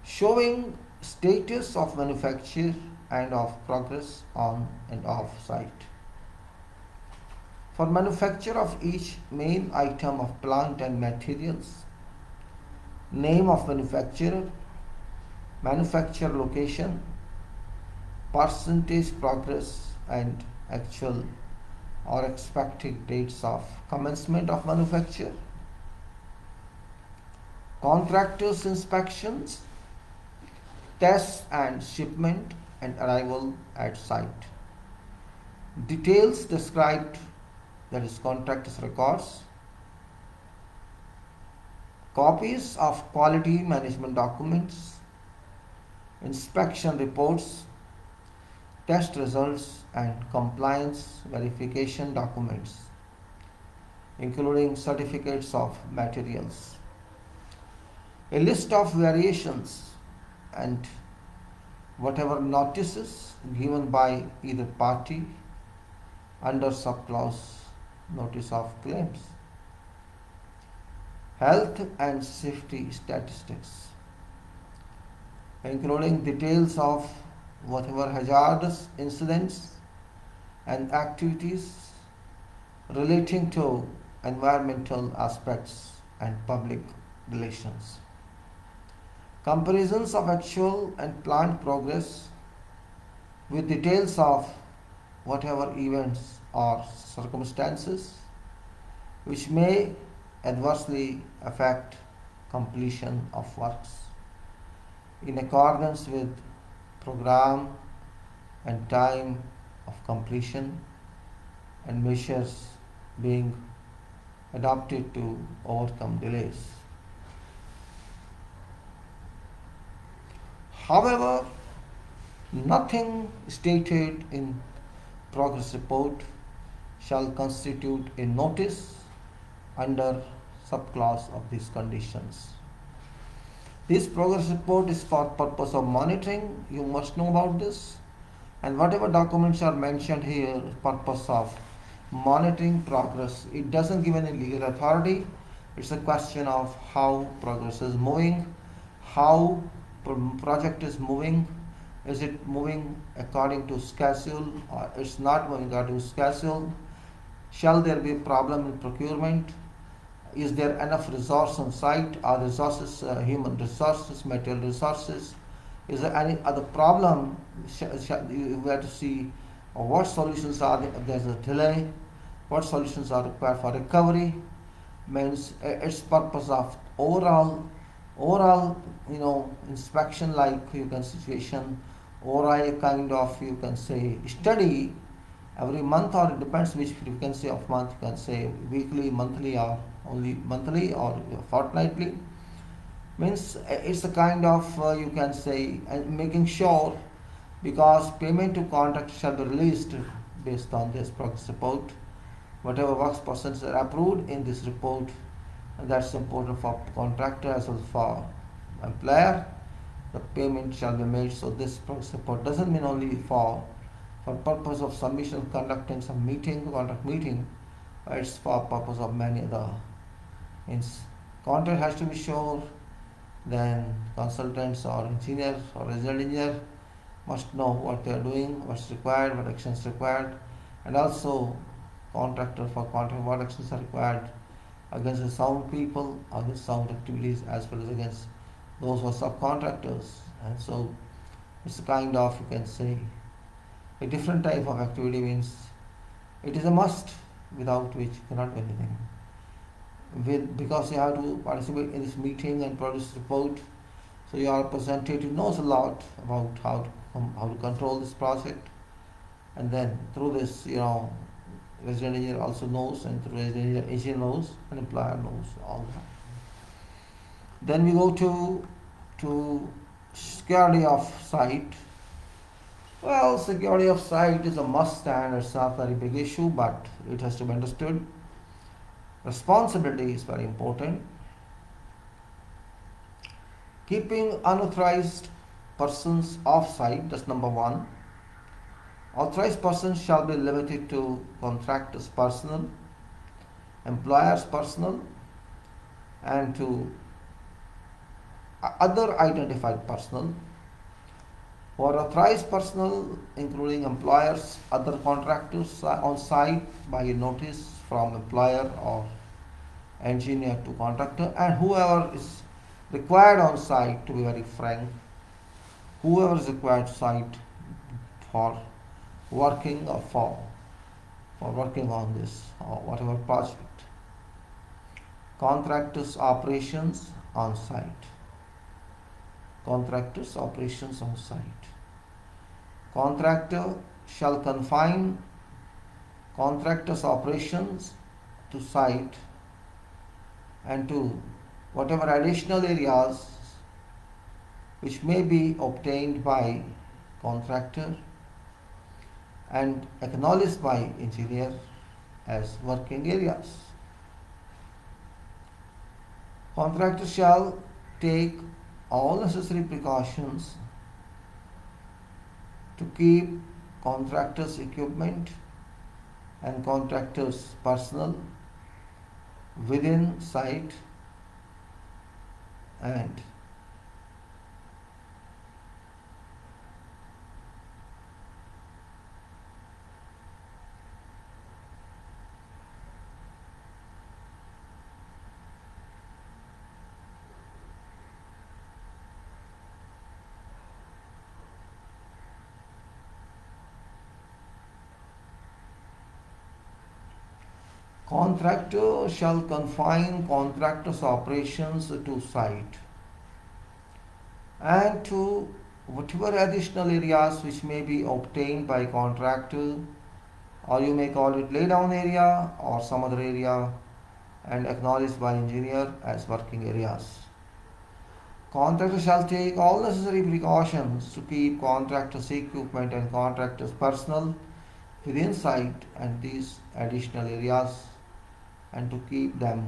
showing status of manufacture and of progress on and off site. For manufacture of each main item of plant and materials, name of manufacturer, manufacture location, percentage progress and actual or expected dates of commencement of manufacture, contractors' inspections, tests and shipment and arrival at site. Details described, that is contractors' records, copies of quality management documents, inspection reports, test results and compliance verification documents, including certificates of materials. A list of variations and whatever notices given by either party under subclause notice of claims. Health and safety statistics, including details of whatever hazardous incidents and activities relating to environmental aspects and public relations. Comparisons of actual and planned progress with details of whatever events or circumstances which may adversely affect completion of works in accordance with program and time of completion and measures being adopted to overcome delays. However, nothing stated in progress report shall constitute a notice under subclause of these conditions. This progress report is for purpose of monitoring. You must know about this. And whatever documents are mentioned here, purpose of monitoring progress. It doesn't give any legal authority. It's a question of how progress is moving, how project is moving. Is it moving according to schedule or it's not moving according to schedule? Shall there be a problem in procurement? Is there enough resource on site? Are resources, human resources, material resources? Is there any other problem? You have to see what solutions are there. If there's a delay, what solutions are required for recovery? Means its purpose of overall, inspection, like you can situation, or a kind of, you can say, study every month, or it depends which frequency of month, you can say weekly, monthly, or only monthly or fortnightly. Means it's a kind of, you can say, making sure, because payment to contract shall be released based on this progress report. Whatever works percentages are approved in this report, and that's important for contractor as well as for employer. The payment shall be made. So this progress report doesn't mean only for purpose of submission, conducting some meeting, contract meeting. It's for purpose of many other. Means contract has to be sure. Then consultants or engineer or resident engineer must know what they are doing, what's required, what actions required, and also contractor for contract, what actions are required against the sound people, against sound activities, as well as against those who are subcontractors. And so it's a kind of, you can say, a different type of activity. Means it is a must without which you cannot do anything. Because you have to participate in this meeting and produce report, so your representative knows a lot about how to control this project, and then through this, resident engineer also knows, and through resident engineer knows, and employer knows all that. Then we go to security of site. Well, security of site is a must, and it's not a very big issue, but it has to be understood. Responsibility is very important. Keeping unauthorized persons off site, that's number one. Authorized persons shall be limited to contractor's personnel, employer's personnel, and to other identified personnel. For authorized personnel, including employers, other contractors on site by a notice from employer or engineer to contractor, and whoever is required on site, to be very frank, whoever is required site for working or for working on this or whatever project. Contractors operations on site. Contractors operations on site. Contractor shall confine contractors operations to site and to whatever additional areas which may be obtained by contractor and acknowledged by engineer as working areas. Contractor shall take all necessary precautions to keep contractor's equipment and contractor's personnel within site and contractor shall confine contractor's operations to site and to whatever additional areas which may be obtained by contractor, or you may call it laydown area or some other area, and acknowledged by engineer as working areas. Contractor shall take all necessary precautions to keep contractor's equipment and contractor's personnel within site and these additional areas and to keep them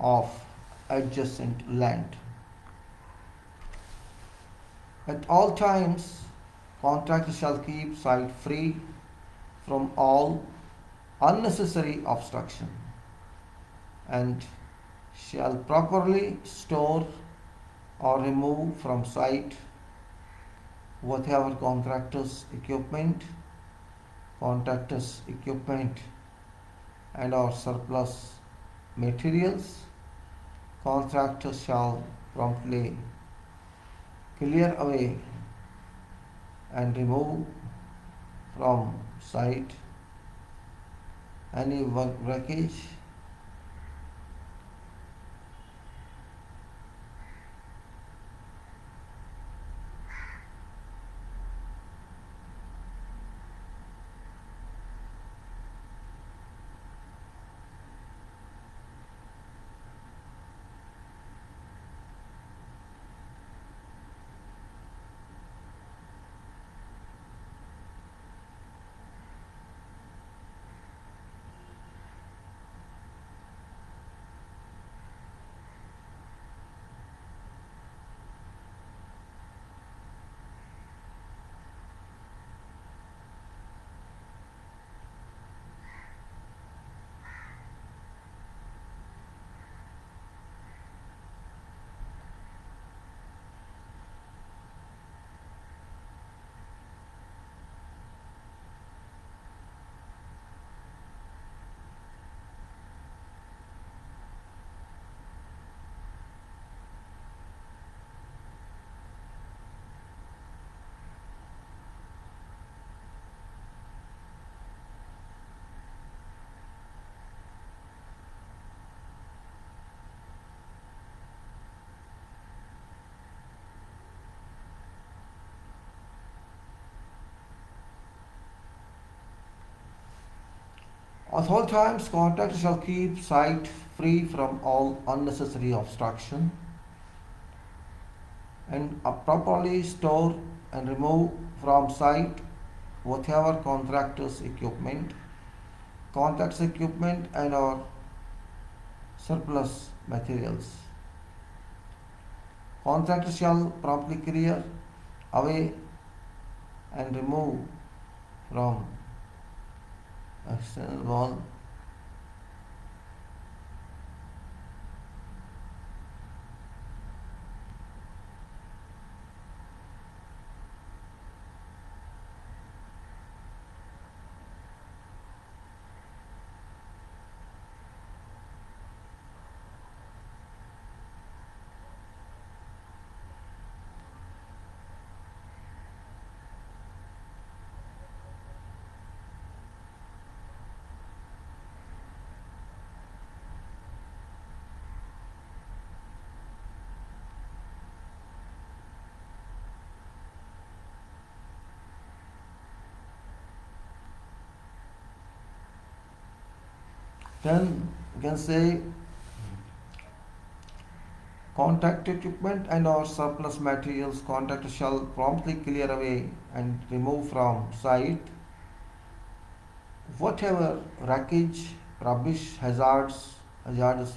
off adjacent land. At all times, contractor shall keep site free from all unnecessary obstruction and shall properly store or remove from site whatever contractor's equipment and or surplus materials. Contractor shall promptly clear away and remove from site any work wreckage At all times, contractor shall keep site free from all unnecessary obstruction and properly store and remove from site whatever contractor's equipment and or surplus materials. Contractor shall promptly clear away and remove from external wall. Then you can say contact equipment and or surplus materials. Contractor shall promptly clear away and remove from site whatever wreckage, rubbish, hazardous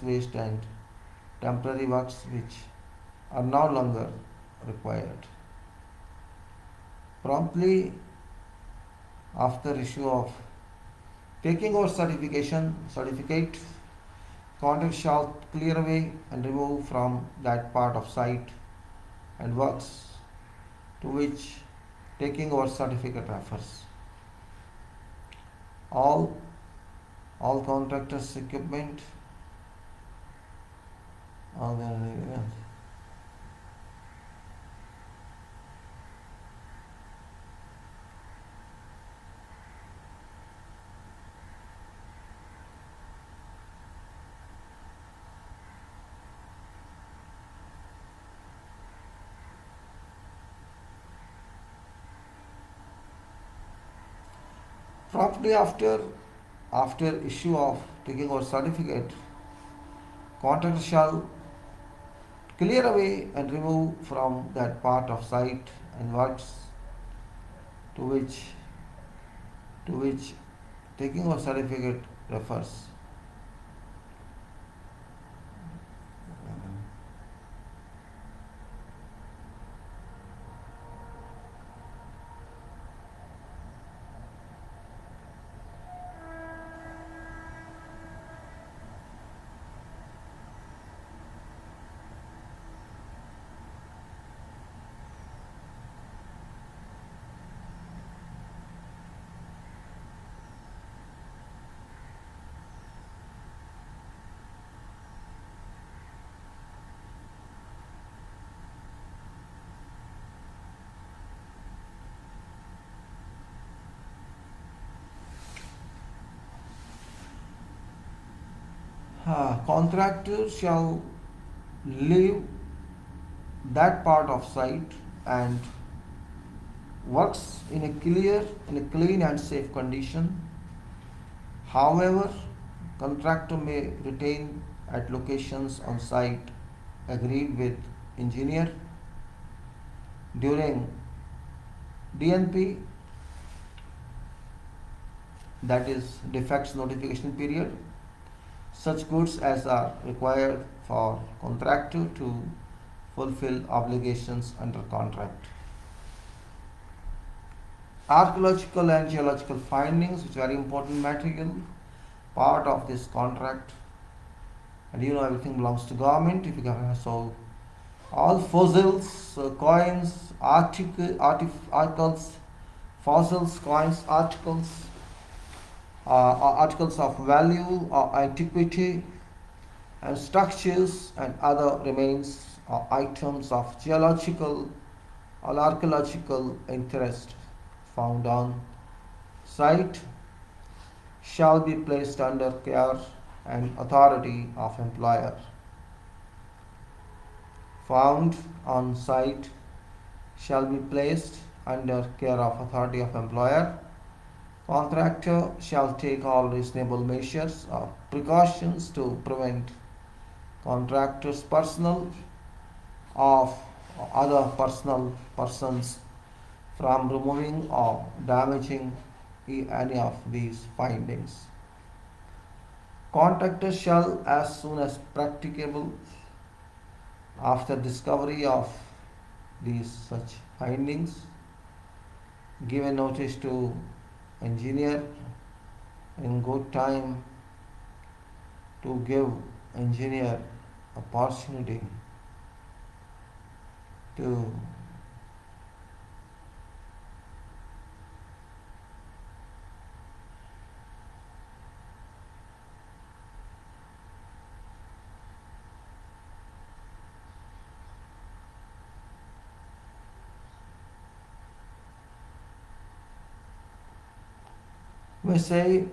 waste and temporary works which are no longer required. Promptly after issue of taking over certificate, contractor shall clear away and remove from that part of site and works to which taking over certificate refers. All contractors' equipment, all the promptly after issue of taking over certificate, contractor shall clear away and remove from that part of site and works to which taking over certificate refers. Contractor shall leave that part of site and works in a clean and safe condition. However, contractor may retain at locations on site agreed with engineer during DNP, that is defects notification period, such goods as are required for contractor to fulfill obligations under contract. Archaeological and geological findings, which are very important material, part of this contract. And you know everything belongs to government. If you can, so all fossils, coins, articles, fossils, coins, articles of value or antiquity, and structures and other remains or items of geological or archaeological interest found on site shall be placed under care and authority of employer. Found on site shall be placed under care of authority of employer. Contractor shall take all reasonable measures or precautions to prevent contractor's personal or other personal persons from removing or damaging any of these findings. Contractor shall, as soon as practicable, after discovery of these such findings, give a notice to engineer in good time to give engineer opportunity to we say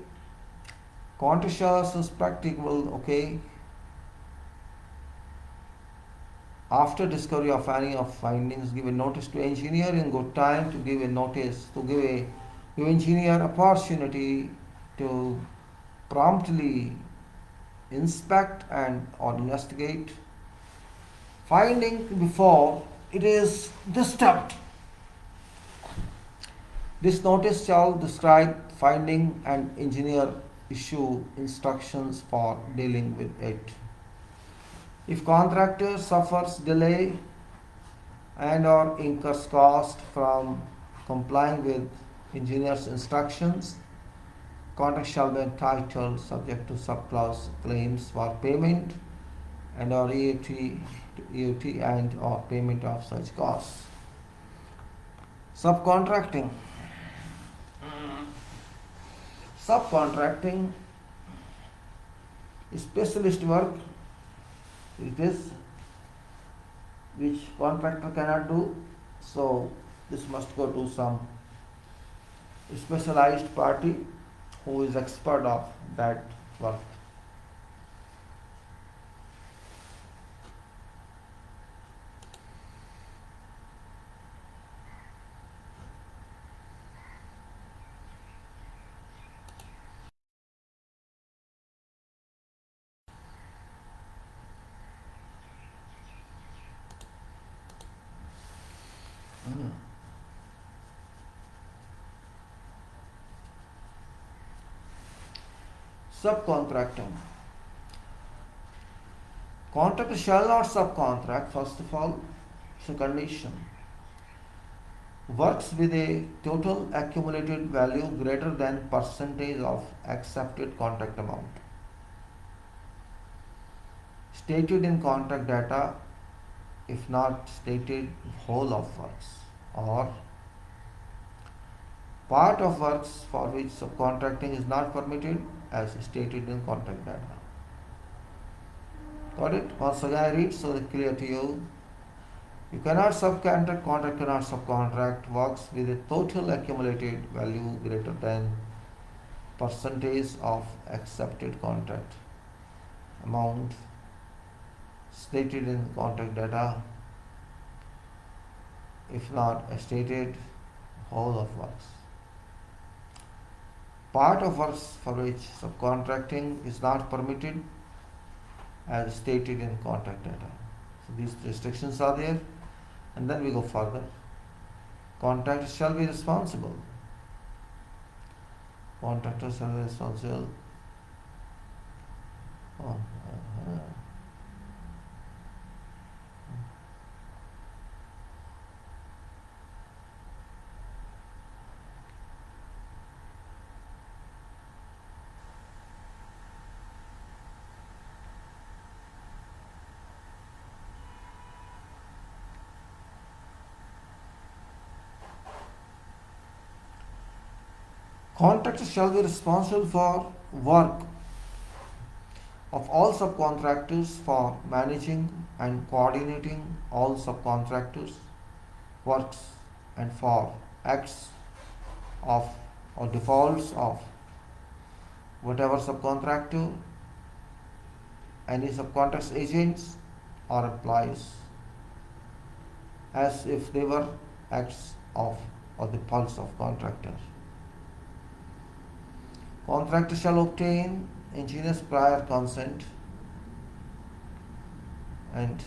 contract is practicable, okay. After discovery of any of findings, give a notice to engineer in good time to give a notice to give engineer opportunity to promptly inspect and or investigate finding before it is disturbed. This notice shall describe finding and engineer issue instructions for dealing with it. If contractor suffers delay and or incurs cost from complying with engineer's instructions, contract shall be entitled subject to subclause claims for payment and or EOT and or payment of such costs. Subcontracting. Subcontracting is specialist work. It is which contractor cannot do, so this must go to some specialized party who is expert of that work. Subcontracting. Contractor shall not subcontract, first of all, it's a condition. Works with a total accumulated value greater than percentage of accepted contract amount. Stated in contract data, if not stated, whole of works, or part of works for which subcontracting is not permitted as stated in contract data. Got it? Once again I read so it's clear to you. You cannot subcontract, contract cannot subcontract works with a total accumulated value greater than percentage of accepted contract amount stated in contract data, if not stated, whole of works. Part of works for which subcontracting is not permitted as stated in contract data. So these restrictions are there, and then we go further. Contractor shall be responsible. Contractor shall be responsible. Contractor shall be responsible for work of all subcontractors, for managing and coordinating all subcontractors' works, and for acts of or defaults of whatever subcontractor, any subcontractors agents or employees, as if they were acts of or defaults of contractor. Contractor shall obtain engineer's prior consent and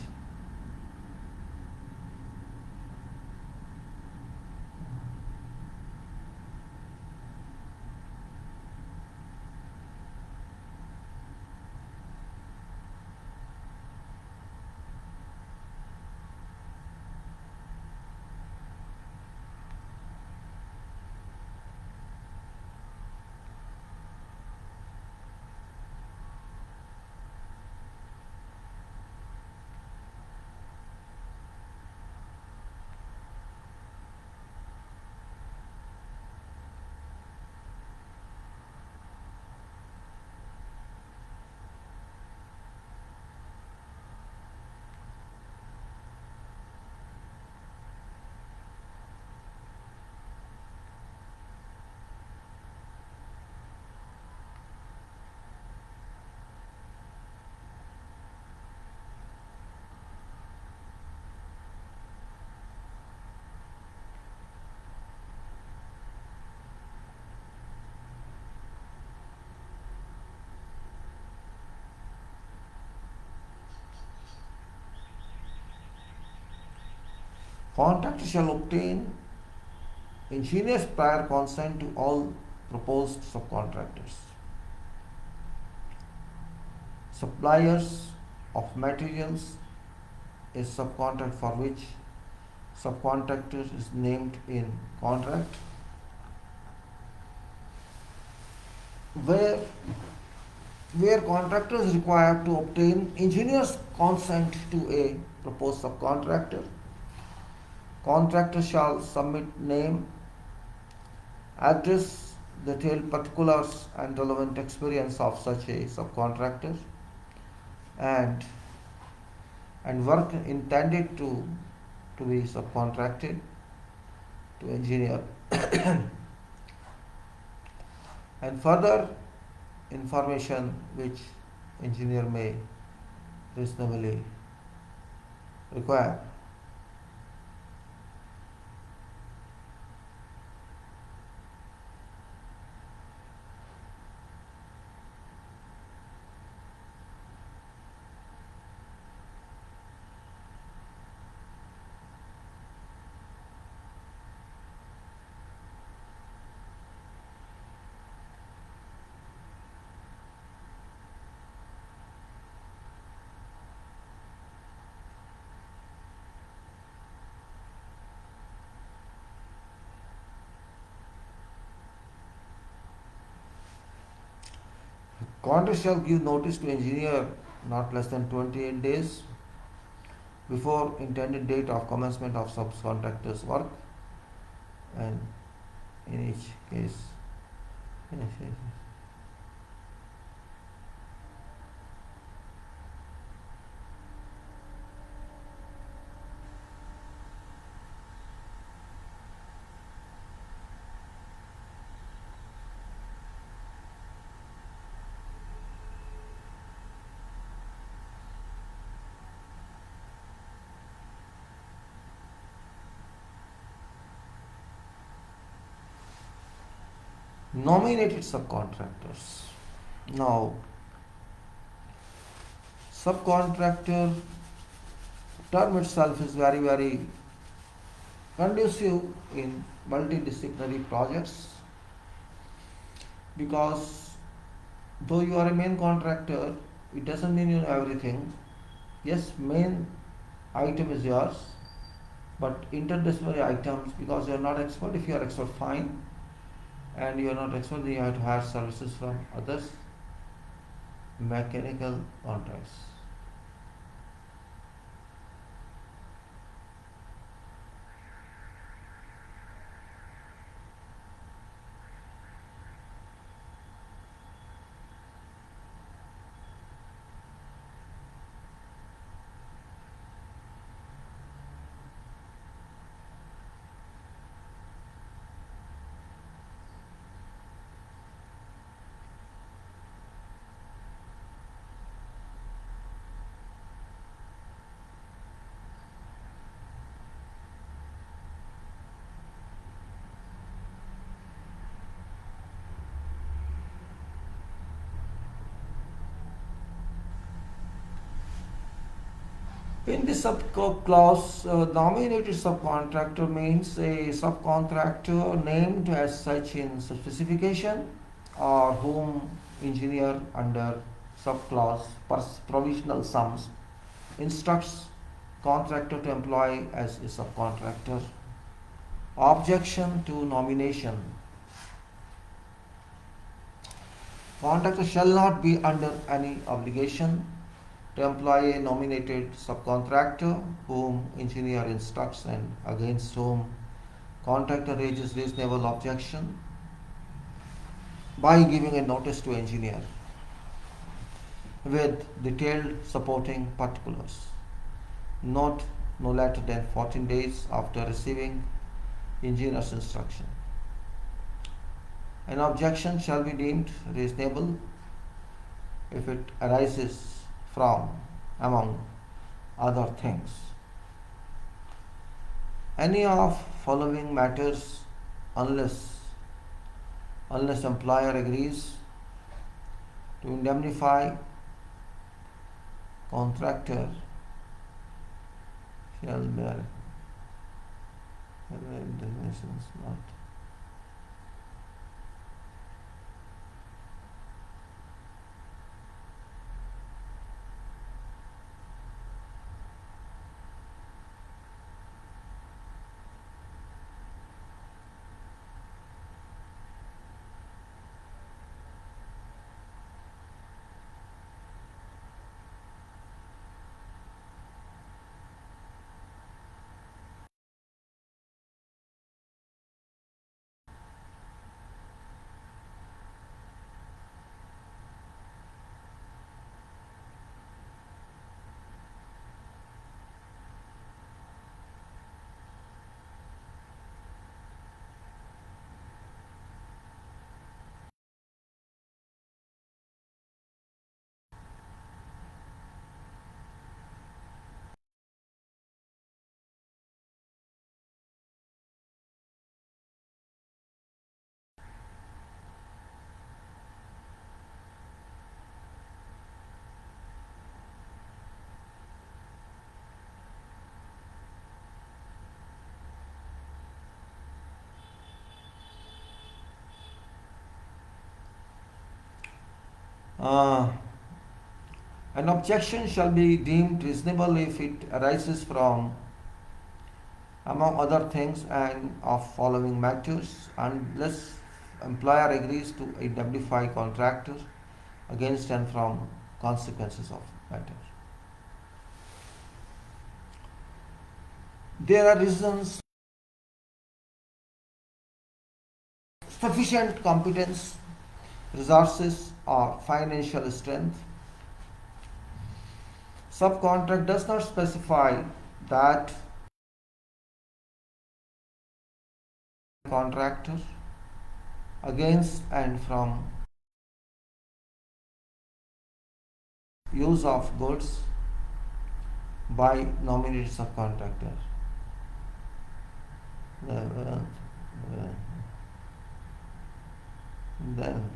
Contractor shall obtain engineer's prior consent to all proposed subcontractors. Suppliers of materials is subcontract for which subcontractor is named in contract. Where contractor is required to obtain engineer's consent to a proposed subcontractor, contractor shall submit name, address, detailed particulars and relevant experience of such a subcontractor and work intended to be subcontracted to engineer and further information which engineer may reasonably require. Contractor shall give notice to engineer not less than 28 days before intended date of commencement of subcontractor's work, and in each case nominated subcontractors. Now, subcontractor term itself is very, very conducive in multidisciplinary projects, because though you are a main contractor, it doesn't mean you know everything. Yes, main item is yours, but interdisciplinary items, because you are not expert, if you are expert, fine, and you are not expert, then you have to hire services from others. Mechanical contracts. In this clause, nominated subcontractor means a subcontractor named as such in specification, or whom engineer under subclause provisional sums instructs contractor to employ as a subcontractor. Objection to nomination. Contractor shall not be under any obligation to employ a nominated subcontractor whom engineer instructs and against whom contractor raises reasonable objection by giving a notice to engineer with detailed supporting particulars. Not no later than 14 days after receiving engineer's instruction. An objection shall be deemed reasonable if it arises from, among other things, any of following matters, unless employer agrees to indemnify contractor shall bear Definitions not. Uh, an objection shall be deemed reasonable if it arises from, among other things, and of following matters, unless employer agrees to indemnify contractor against and from consequences of matter. There are reasons: sufficient competence, resources, or financial strength. Subcontract does not specify that contractor against and from use of goods by nominated subcontractor. Then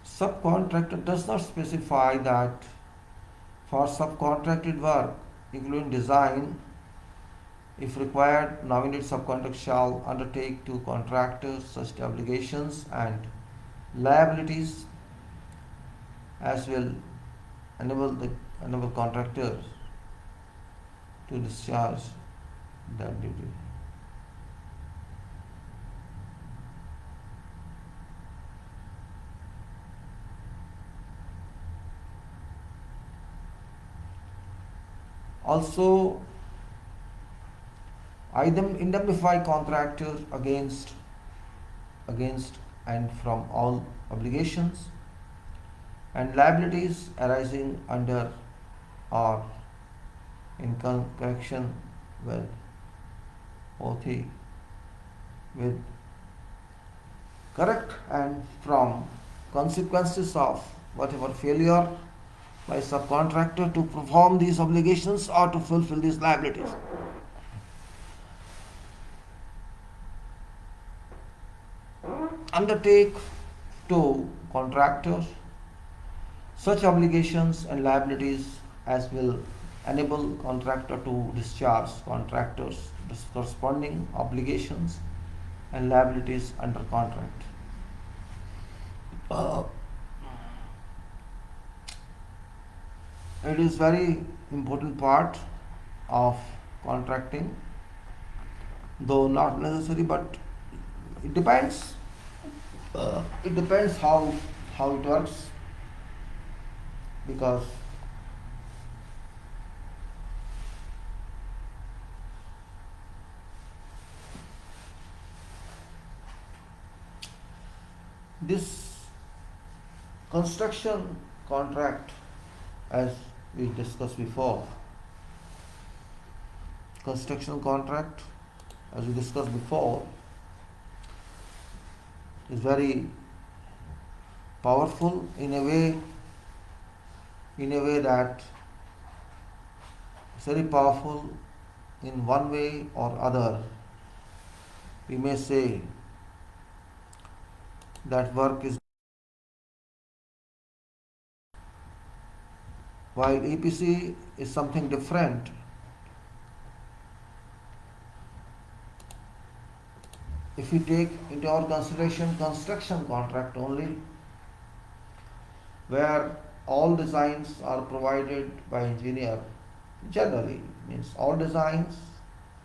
subcontractor does not specify that for subcontracted work, including design, if required, nominated subcontractor shall undertake to contractors such obligations and liabilities as will enable contractors to discharge that duty. Also, indemnify contractor against and from all obligations and liabilities arising under or in connection with OT with correct and from consequences of whatever failure by subcontractor to perform these obligations or to fulfill these liabilities. Undertake to contractors such obligations and liabilities as will enable contractor to discharge contractors' corresponding obligations and liabilities under contract. It is very important part of contracting, though not necessary, but it depends. It depends how it works, because this Construction contract, as we discussed before, construction contract, as we discussed before, is very powerful in a way that it's very powerful in one way or other. We may say that work is, while EPC is something different. If we take into our consideration construction contract only, where all designs are provided by engineer, generally means all designs,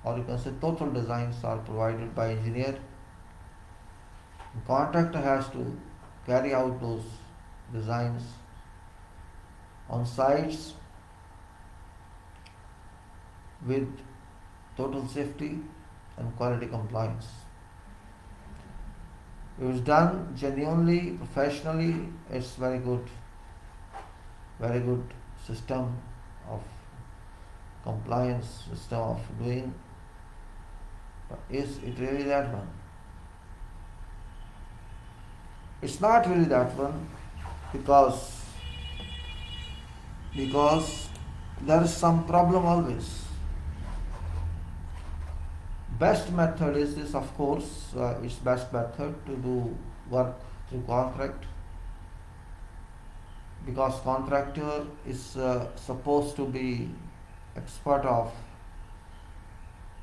or you can say total designs, are provided by engineer. The contractor has to carry out those designs on sites with total safety and quality compliance. If it's done genuinely, professionally, it's very good system of compliance, system of doing. But is it really that one? It's not really that one, because there is some problem always. Best method is this, of course, it's best method to do work through contract, because contractor is supposed to be expert of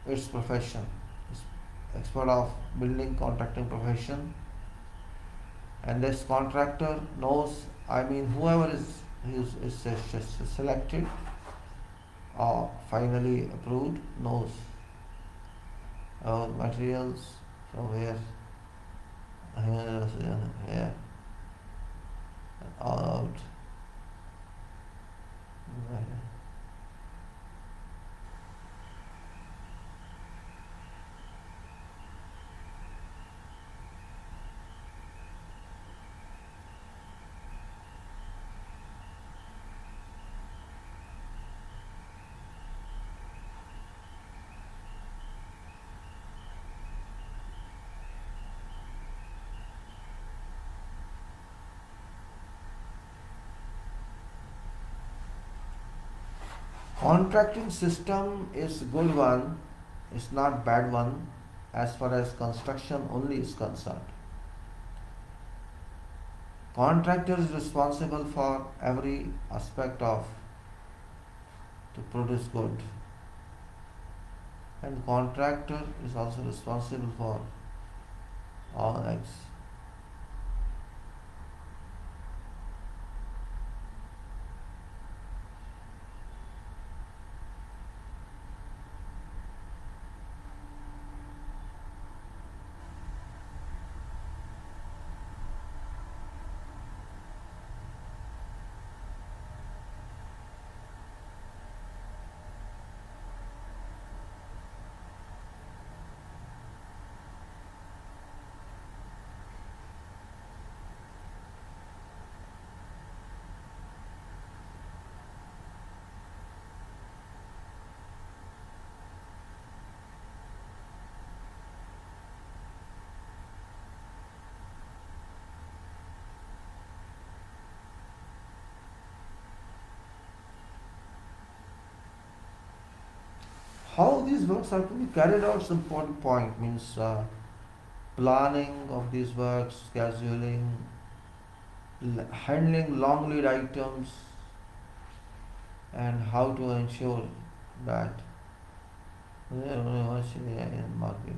its profession, is expert of building contracting profession, and this contractor knows, whoever is selected or finally approved knows our materials from where, here, all out. Contracting system is good one, it's not bad one as far as construction only is concerned. Contractor is responsible for every aspect of to produce good, and contractor is also responsible for all acts. How these works are to be carried out is important point, means planning of these works, scheduling, handling long lead items, and how to ensure that market.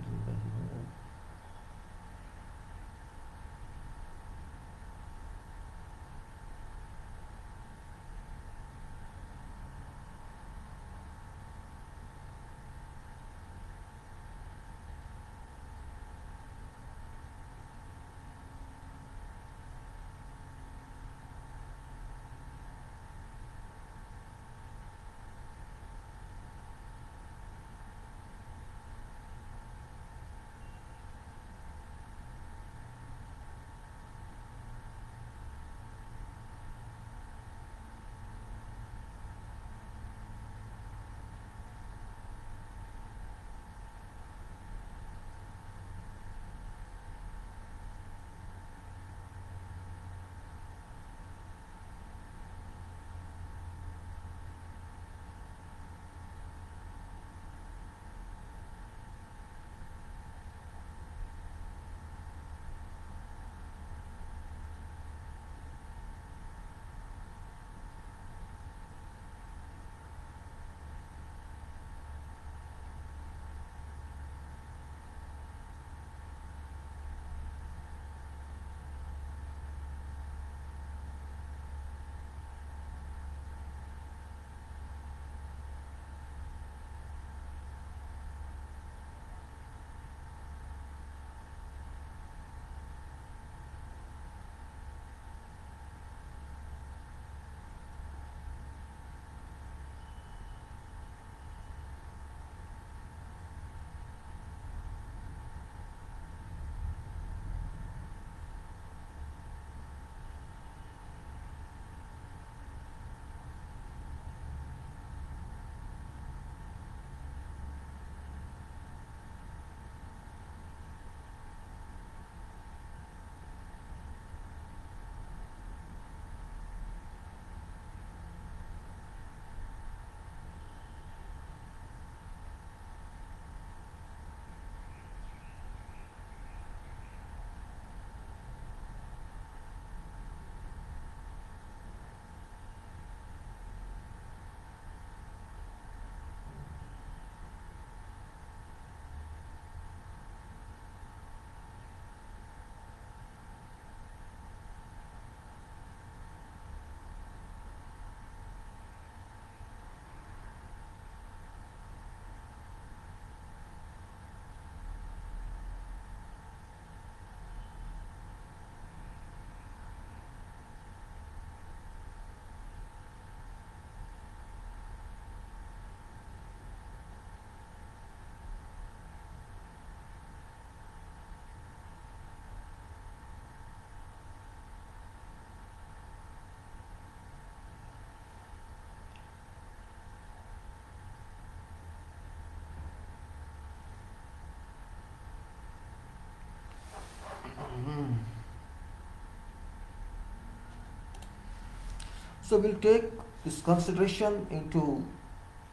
So we'll take this consideration into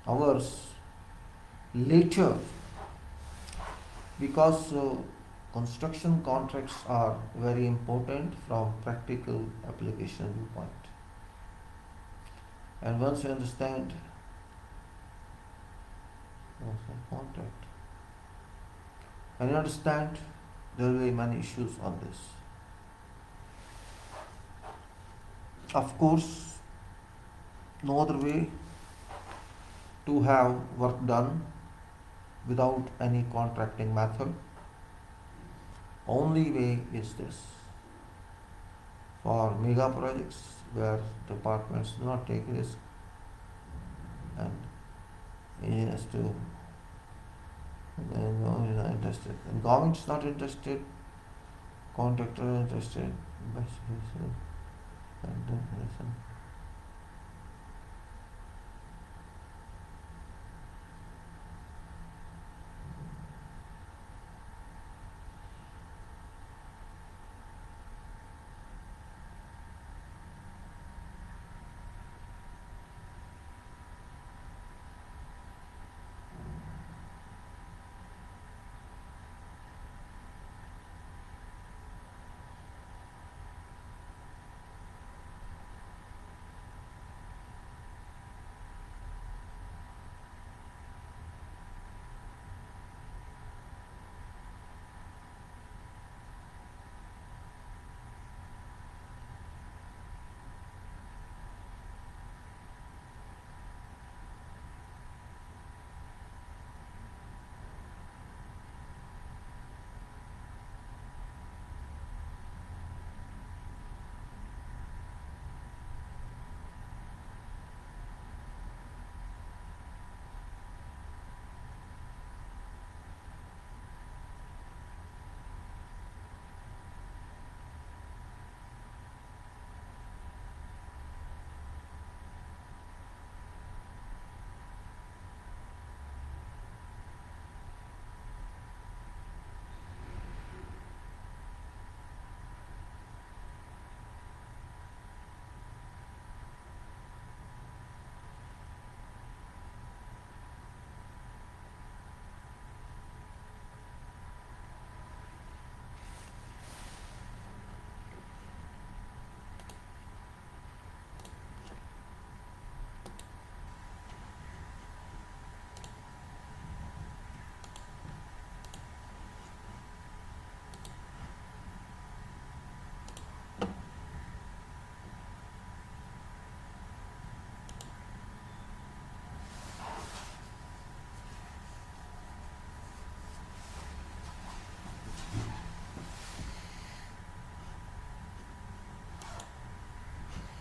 ours later, because construction contracts are very important from practical application viewpoint. And once you understand contract, and you understand, there will be many issues on this. Of course, no other way to have work done without any contracting method. Only way is this. For mega projects where departments do not take risk and engineers do, then no is not interested. And government is not interested, contractor is interested, and